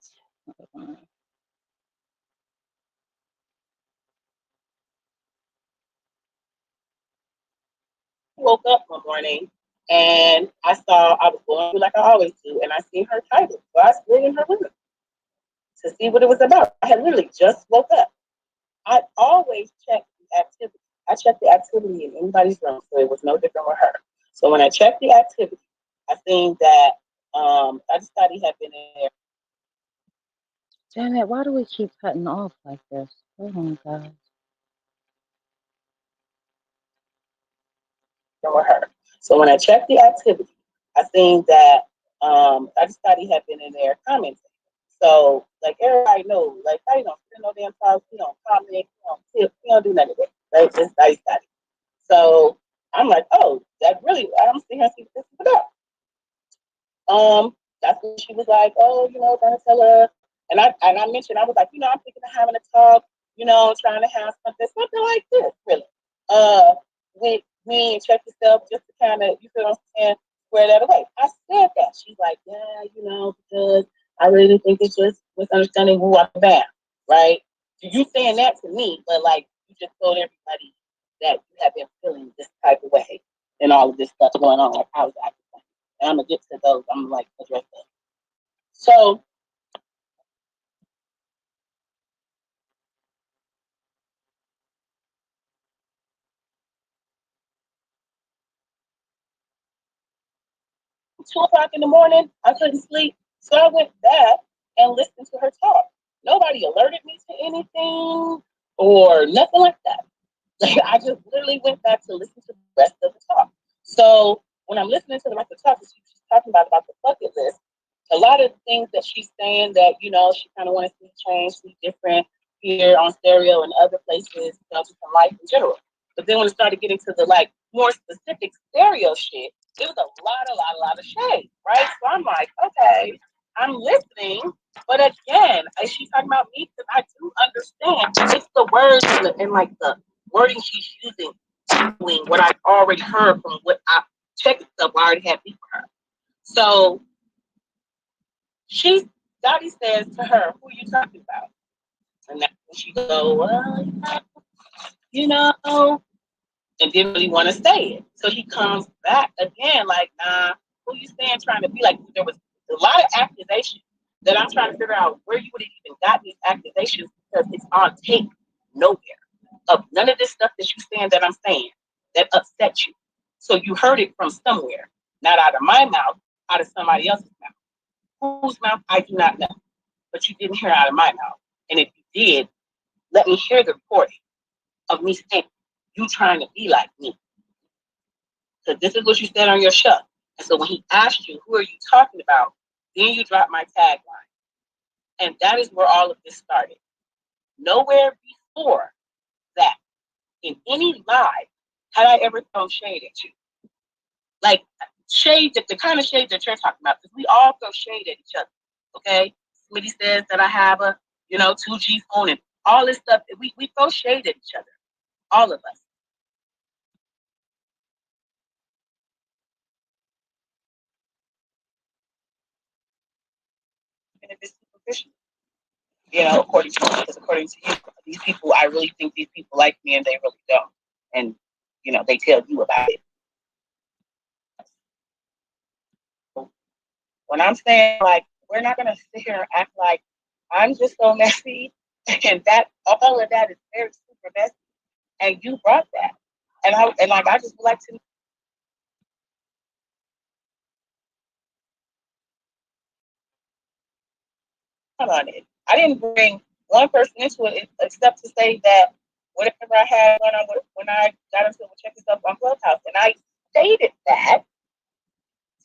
Woke up one morning and I was going through like I always do, and I seen her title. So I slid in her room to see what it was about. I had literally just woke up. I always check the activity. I checked the activity in anybody's room, so it was no different with her. So when I checked the activity, I seen that I just thought he had been in there Damn it. Why do we keep cutting off like this? Oh my God. with her. So when I checked the activity, I seen that I just thought he had been in there commenting. So like everybody knows, like I don't spend no damn time, he don't comment, he don't tip, he don't do none of that. Right? Just nice study. So I'm like, oh, that really I'm sitting here see what this is about. That's when she was like, oh, gonna tell her. And I mentioned I was like, I'm thinking of having a talk, trying to have something like this, really. With me and check yourself just to kind of, you feel what I'm saying, square that away. I said that. She's like, yeah, because I really think it's just misunderstanding who I'm about, right? You saying that to me, but like you just told everybody that you have been feeling this type of way and all of this stuff going on. Like, how is that? And I'm gonna get to those. I'm like address those. So 2 o'clock in the morning, I couldn't sleep. So I went back and listened to her talk. Nobody alerted me to anything or nothing like that. Like I just literally went back to listen to the rest of the talk. So when I'm listening to the rest of the talk, she's talking about the bucket list. A lot of things that she's saying that she kind of wants to see change, see different here on stereo and other places, just in life in general. But then when it started getting to the like more specific stereo shit, it was a lot of shade, right? So I'm like, okay, I'm listening, but again, is she talking about me? Because I do understand it's the words and like the wording she's using, doing what I've already heard from what I checked stuff I already had beat for her. So she Dottie says to her, who are you talking about? And that's when she go, well, you know, and didn't really want to say it. So he comes back again, like, nah, who you saying trying to be like? There was a lot of accusations that I'm trying to figure out where you would have even got these accusations because it's on tape nowhere of none of this stuff that you saying that I'm saying that upset you. So you heard it from somewhere, not out of my mouth, out of somebody else's mouth. Whose mouth I do not know, but you didn't hear it out of my mouth. And if you did, let me hear the recording of me saying you trying to be like me. So this is what you said on your show. And so when he asked you, who are you talking about? Then you dropped my tagline. And that is where all of this started. Nowhere before that, in any live, had I ever thrown shade at you. like shade, the kind of shade that you're talking about, because we all throw shade at each other. Okay, Smitty says that I have a 2G phone and all this stuff. We throw shade at each other, all of us. And if it's superficial, according to me, because according to you, these people, I really think these people like me, and they really don't. And they tell you about it. When I'm saying, like, we're not gonna sit here and act like I'm just so messy, and that all of that is very super messy, and you brought that, I just would like to come on it. I didn't bring one person into it except to say that whatever I had going on when I got into it with checking stuff on Clubhouse, and I stated that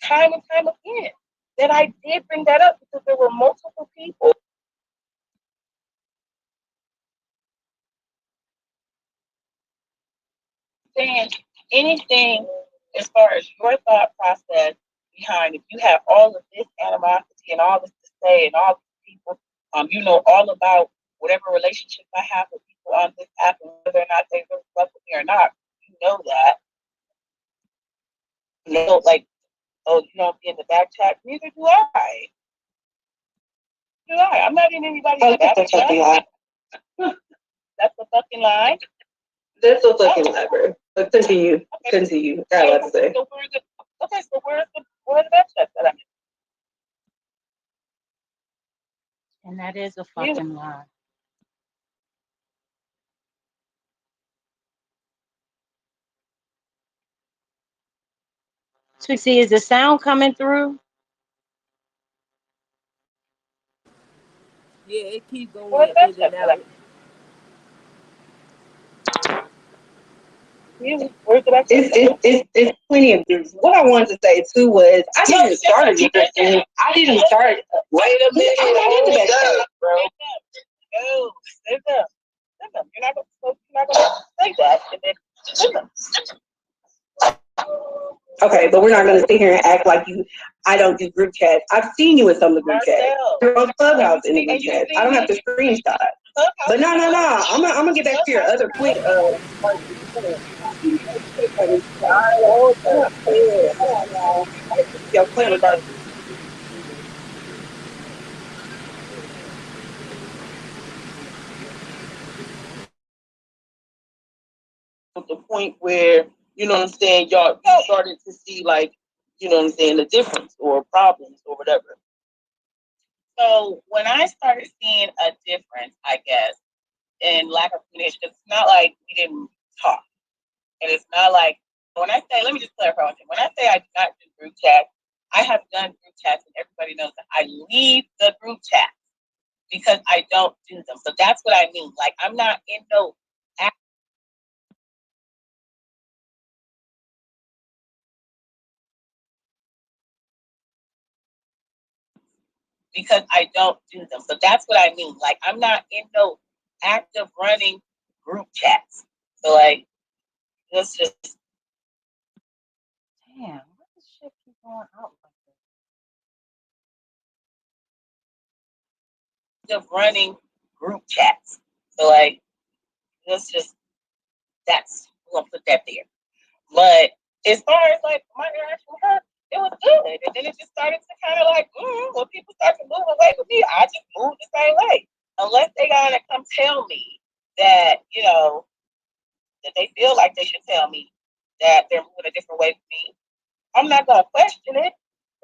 time and time again that I did bring that up because there were multiple people saying anything as far as your thought process behind if you have all of this animosity and all this to say and all these people, all about whatever relationships I have with people on this app and whether or not they really fuck with me or not. You know that. Like, oh, you don't be in the back chat. Neither do I. I'm not in anybody's back chat. That's a fucking lie. That's a fucking lie, bro. But continue. Continue. Got a lot to say. So where's the back chat that I'm in? And that is a fucking lie. Trixie, is the sound coming through? Yeah, it keeps going in and out. It's plenty of dudes. What I wanted to say too was I didn't start it. I didn't start. Wait a minute. Hold up, bro. No, sit up. You're not gonna say that and then sit up. Okay, but we're not gonna sit here and act like I don't do group chats. I've seen you in some of the group chats. You're on Clubhouse in the group chats. I don't have to screenshot. But no. I'm gonna get back to your other point of your point regarding the point where, y'all started to see, like, the difference or problems or whatever. So when I started seeing a difference, I guess, in lack of communication, it's not like we didn't talk. And it's not like, when I say, let me just clarify one thing. When I say I do not do group chats, I have done group chats, and everybody knows that I leave the group chats because I don't do them. So that's what I mean. Like, I'm not in no because I don't do them. So that's what I mean. Like, I'm not in no active running group chats. So, like, let's just. Damn, what does shit keep going out like this? Of running group chats. So, like, let's just, we'll put that there. But as far as, like, my interaction with her, it was good. And then it just started to kind of like, when people start to move away with me, I just move the same way. Unless they gotta come tell me that, that they feel like they should tell me that they're moving a different way with me. I'm not gonna question it,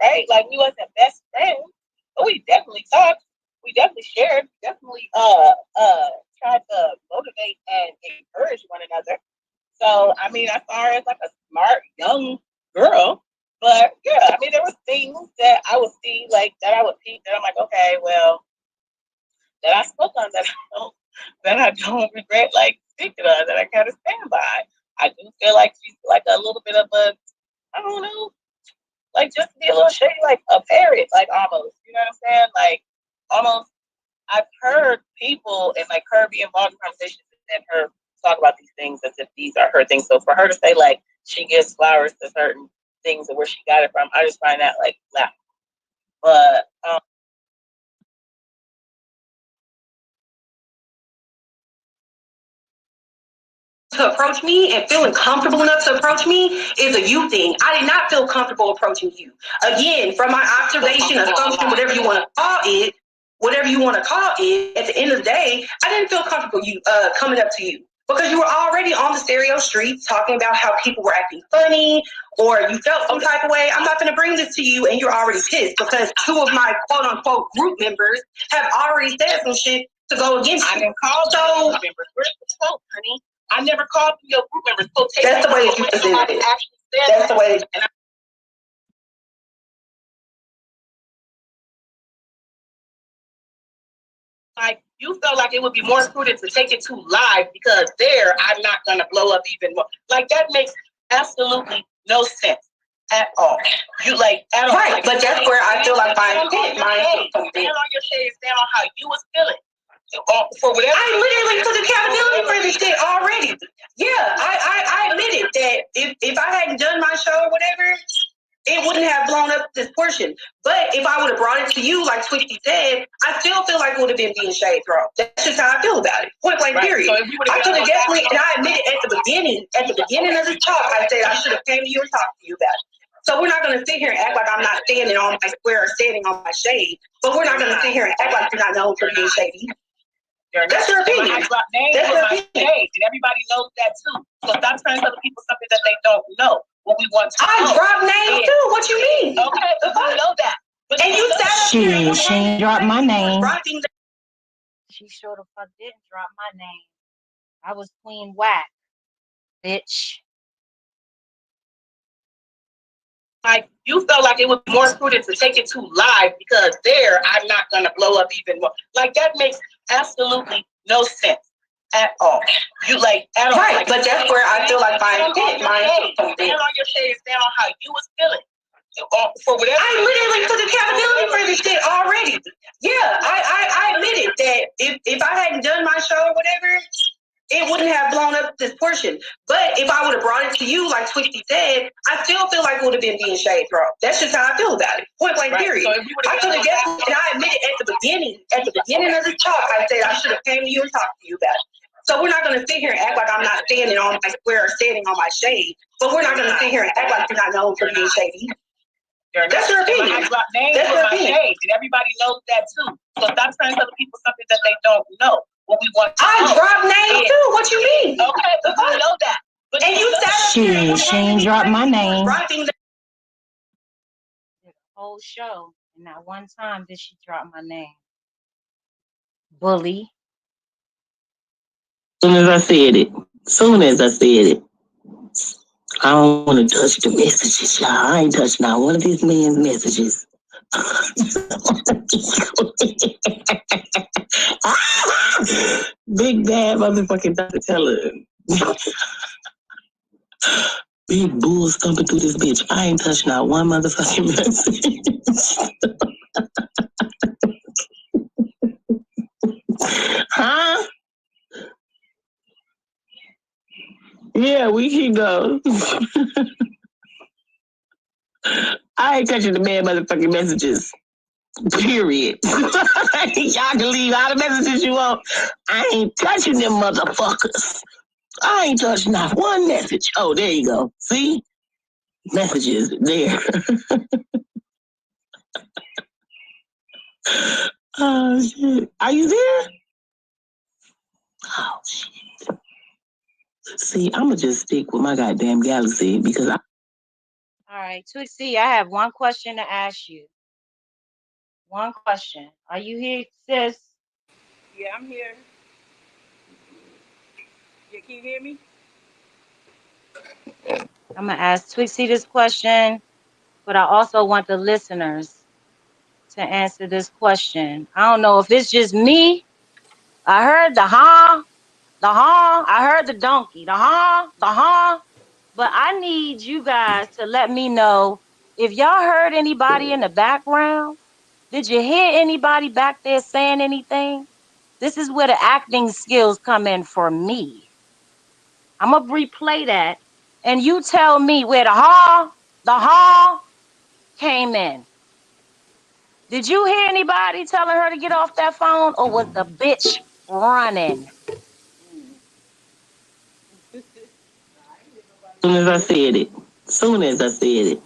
right? Like, we wasn't best friends, but we definitely talked. We definitely shared. Definitely tried to motivate and encourage one another. So, I mean, as far as like a smart young girl, but yeah, I mean, there was things that I would see, like, that I would see that I'm like, okay, well, that I spoke on that I don't regret, like, speaking on, that I kind of stand by. I do feel like she's like a little bit of a, I don't know, like, just to be a little shady, like a parrot, like, almost. You know what I'm saying? Like, almost. I've heard people and, like, her be involved in conversations and her talk about these things as if these are her things. So for her to say, like, she gives flowers to certain things and where she got it from. I just find that like laughable. But to approach me and feeling comfortable enough to approach me is a you thing. I did not feel comfortable approaching you. Again, from my observation, assumption, whatever you want to call it, at the end of the day, I didn't feel comfortable coming up to you because you were already on the stereo streets talking about how people were acting funny or you felt some type of way. I'm not going to bring this to you and you're already pissed because two of my quote unquote group members have already said some shit to go against you. I didn't call those members. Where's the quote, honey? I never called your group members. That's the way that you presented it. That's the way. Like you felt like it would be more prudent to take it to live because there I'm not gonna blow up even more. Like that makes absolutely no sense at all. You like at all. Right, like, but that's where I feel like my intent, stand on your shade, stand on how you was feeling. For whatever I literally took accountability for this shit already. Yeah, I admitted that if I hadn't done my show or whatever, it wouldn't have blown up this portion. But if I would have brought it to you, like Twitchy said, I still feel like it would have been being shade thrown. That's just how I feel about it. Point blank, period. So I could have definitely, and I admitted at the beginning of the talk, I said I should have came to you and talked to you about it. So we're not going to sit here and act like I'm not standing on my square or standing on my shade. But we're not going to sit here and act like you're not known for being shady. That's your opinion. That's your opinion. And everybody knows that too. So stop trying to tell people something that they don't know. What we want to know. I drop names too. What you mean? Okay, I know that. But and you said she ain't dropped my name. She sure the fuck didn't drop my name. I was Queen Whack, bitch. Like you felt like it was more prudent to take it to live because there I'm not gonna blow up even more. Like that makes absolutely no sense at all. You like at all. Right, like, but that's where I feel like my intent, stand on your shade, stand on how you was feeling. For whatever I literally took accountability for this shit already. Yeah, I admitted that if I hadn't done my show or whatever, it wouldn't have blown up this portion. But if I would have brought it to you, like Twitchy said, I still feel like it would have been being shade thrown. That's just how I feel about it. Point blank, period. So I could have definitely, and I admitted at the beginning of the talk, I said I should have came to you and talked to you about it. So we're not going to sit here and act like I'm not standing on my square or standing on my shade. But we're not going to sit here and act like you're not known for being shady. That's your opinion. I drop names with my shade, and everybody knows that too. So stop trying to tell people something that they don't know. What we want to know. I drop names too. What you mean? Okay, but I know that. But and you said she ain't dropped my name. The whole show, and not one time did she drop my name. Bully. Soon as I said it, I don't want to touch the messages, y'all. I ain't touched not one of these man's messages. Big bad motherfucking Dr. Teller. Big bull stumping through this bitch. I ain't touched not one motherfucking message. Huh? Yeah, we can go. I ain't touching the man motherfucking messages. Period. Y'all can leave all the messages you want. I ain't touching them motherfuckers. I ain't touched not one message. Oh, there you go. See? Messages there. Oh, shit. Are you there? Oh, shit. See, I'm going to just stick with my goddamn galaxy because I... All right, Twixie, I have one question to ask you. One question. Are you here, sis? Yeah, I'm here. Yeah, can you hear me? I'm going to ask Twixie this question, but I also want the listeners to answer this question. I don't know if it's just me. I heard the I heard the donkey, but I need you guys to let me know if y'all heard anybody in the background. Did you hear anybody back there saying anything? This is where the acting skills come in for me. I'm going to replay that, and you tell me where the The hall came in. Did you hear anybody telling her to get off that phone, or was the bitch running? Mm. Soon as I said it. Soon as I said it.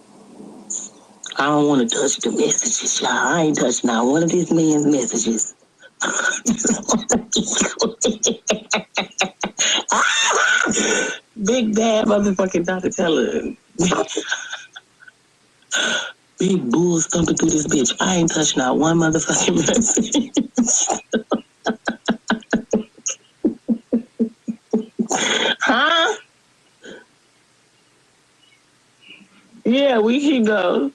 I don't want to touch the messages, y'all. I ain't touched not one of this man's messages. Big bad motherfucking Dr. Teller. Big bull stumping through this bitch. I ain't touched not one motherfucking message. Huh? Yeah, we can go.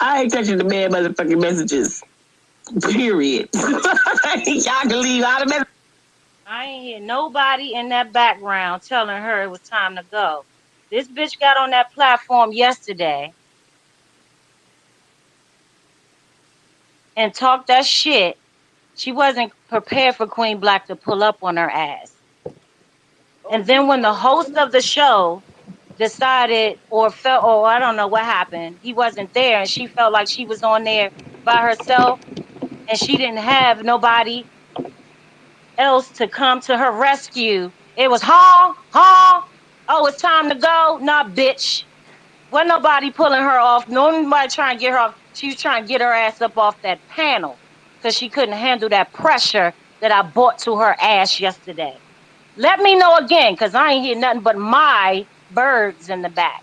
I ain't touching the bad motherfucking messages. Period. Y'all can leave all the messages. I ain't hear nobody in that background telling her it was time to go. This bitch got on that platform yesterday and talked that shit. She wasn't prepared for Queen Black to pull up on her ass. Oh, And then you when the know host of the show decided or felt, or I don't know what happened, he wasn't there and she felt like she was on there by herself and she didn't have nobody else to come to her rescue. It was, oh, it's time to go. Nah, bitch. Wasn't nobody pulling her off. Nobody trying to get her off. She was trying to get her ass up off that panel because she couldn't handle that pressure that I brought to her ass yesterday. Let me know again, because I ain't hear nothing but my birds in the back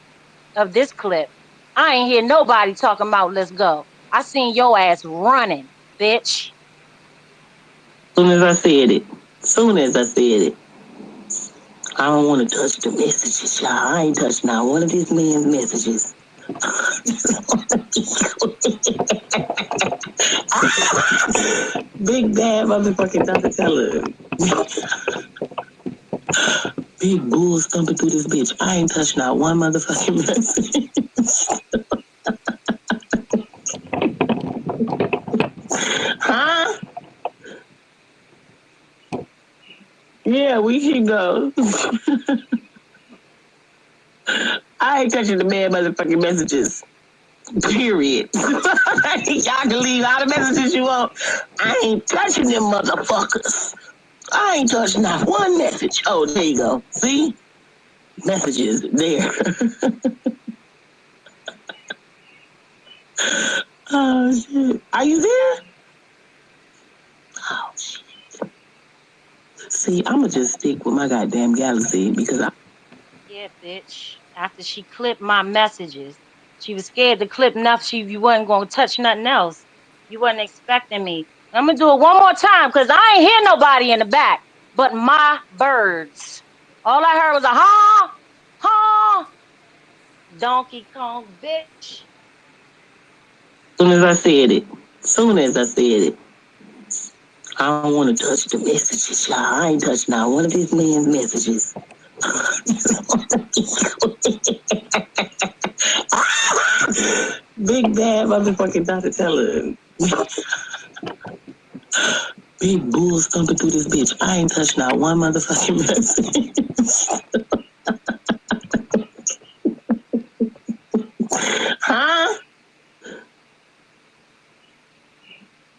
of this clip. I ain't hear nobody talking about let's go. I seen your ass running, bitch. Soon as I said it. Soon as I said it. I don't want to touch the messages, y'all. I ain't touched not one of this man's messages. Big bad motherfucking Dr. Teller. Big bull stumping through this bitch. I ain't touched not one motherfucking message. Huh? Yeah, we can go. I ain't touching the bad motherfucking messages. Period. Y'all can leave all the messages you want. I ain't touching them motherfuckers. I ain't touching not one message. Oh, there you go. See? Messages there. Oh, shit. Are you there? Oh, shit. See, I'm going to just stick with my goddamn galaxy because Yeah, bitch. After she clipped my messages, she was scared to clip nothing. You wasn't gonna touch nothing else. You wasn't expecting me. I'm gonna do it one more time because I ain't hear nobody in the back but my birds. All I heard was a honk, Donkey Kong, bitch. soon as I said it. Soon as I said it. I don't want to touch the messages, y'all. I ain't touched not one of this man's messages. Big bad motherfucking Dr. Teller. Big bull stumping through this bitch. I ain't touched not one motherfucking message. Huh?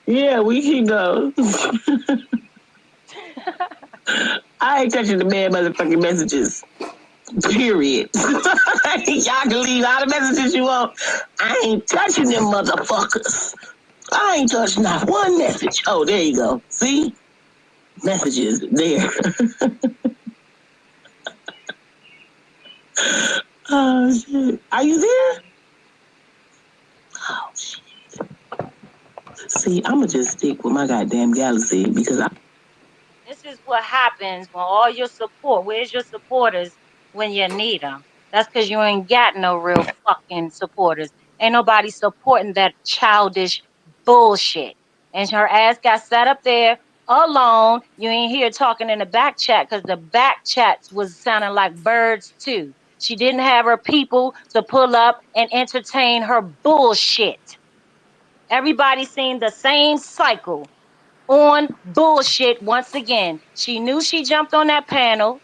Yeah, we can go. I ain't touching the bad motherfucking messages. Period. Y'all can leave all the messages you want. I ain't touching them motherfuckers. I ain't touched not one message. Oh, there you go. See? Messages there. Oh, shit. Are you there? Oh, shit. See, I'm going to just stick with my goddamn galaxy because This is what happens when all your support, where's your supporters when you need them? That's because you ain't got no real fucking supporters. Ain't nobody supporting that childish bullshit. And her ass got sat up there alone. You ain't here talking in the back chat because the back chats was sounding like birds too. She didn't have her people to pull up and entertain her bullshit. Everybody seen the same cycle on bullshit once again. She knew she jumped on that panel.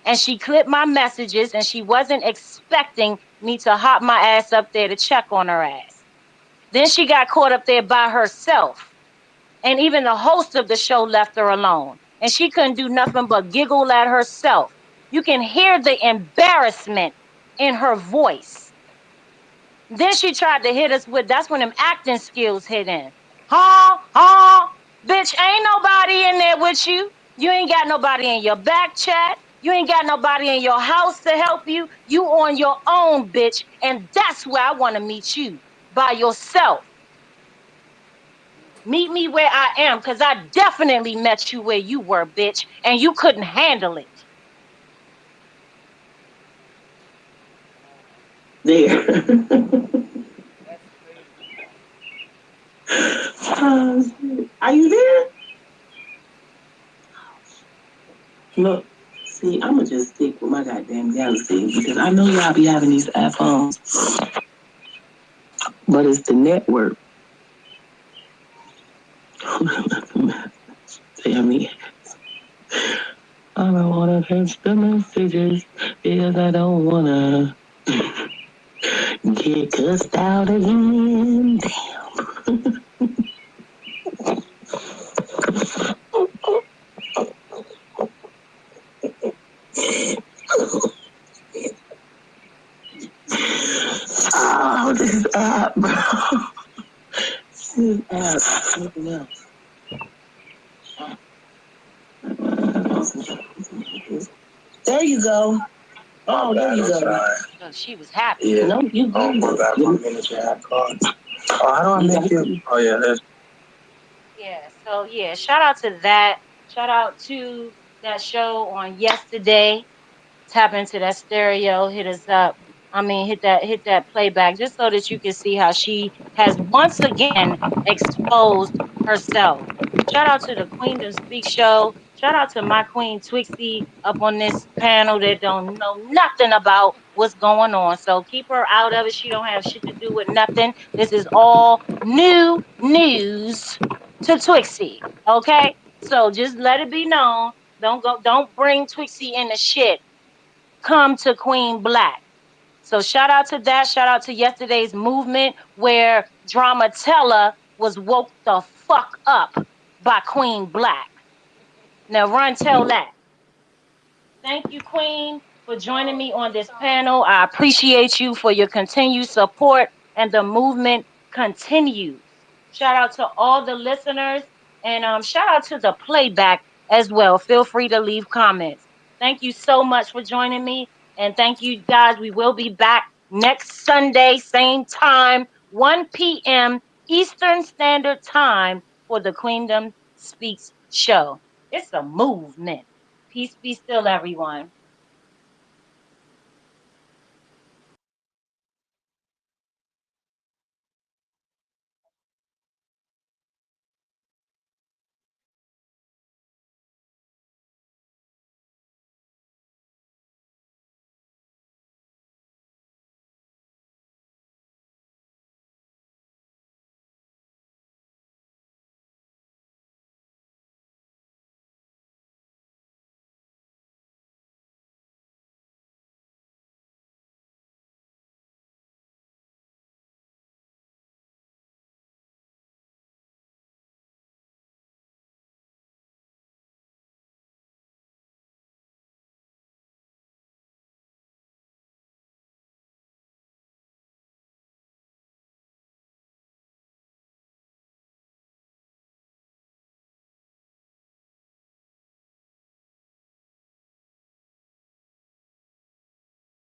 and she clipped my messages, and she wasn't expecting me to hop my ass up there to check on her ass. Then she got caught up there by herself. And even the host of the show left her alone. And she couldn't do nothing but giggle at herself. You can hear the embarrassment in her voice. Then she tried to hit us with, that's when them acting skills hit in. Huh? Huh? Bitch, ain't nobody in there with you. You ain't got nobody in your back chat. You ain't got nobody in your house to help you. You on your own, bitch. And that's where I want to meet you, by yourself. Meet me where I am, because I definitely met you where you were, bitch, and you couldn't handle it. There. That's crazy. Are you there? Look, see, I'ma just stick with my goddamn Galaxy because I know y'all be having these iPhones, but it's the network. Tell me, I don't wanna catch the messages because I don't wanna get cussed out again. Oh, this app, bro. This app, something else. There you go. Oh, there you go. Look, she was happy. Yeah. No, you good. Forgot my miniature app card. Oh, how do I make you? Oh, yeah, that's. Yeah, so yeah, shout out to that. Shout out to that show on yesterday. Tap into that stereo, hit us up. I mean, hit that playback just so that you can see how she has once again exposed herself. Shout out to the Queendom Speak show. Shout out to my queen Twixie up on this panel that don't know nothing about what's going on. So keep her out of it. She don't have shit to do with nothing. This is all new news to Twixie. Okay? So just let it be known. Don't bring Twixie in the shit. Come to Queen Black. So shout out to that. Shout out to yesterday's movement where Dramatella was woke the fuck up by Queen Black. Now run tell that. Thank you, Queen, for joining me on this panel. I appreciate you for your continued support, and the movement continues. Shout out to all the listeners, and shout out to the playback as well. Feel free to leave comments. Thank you so much for joining me, and thank you guys. We will be back next Sunday, same time, 1 p.m. Eastern Standard Time for the Queendom Speaks show. It's a movement. Peace be still, everyone.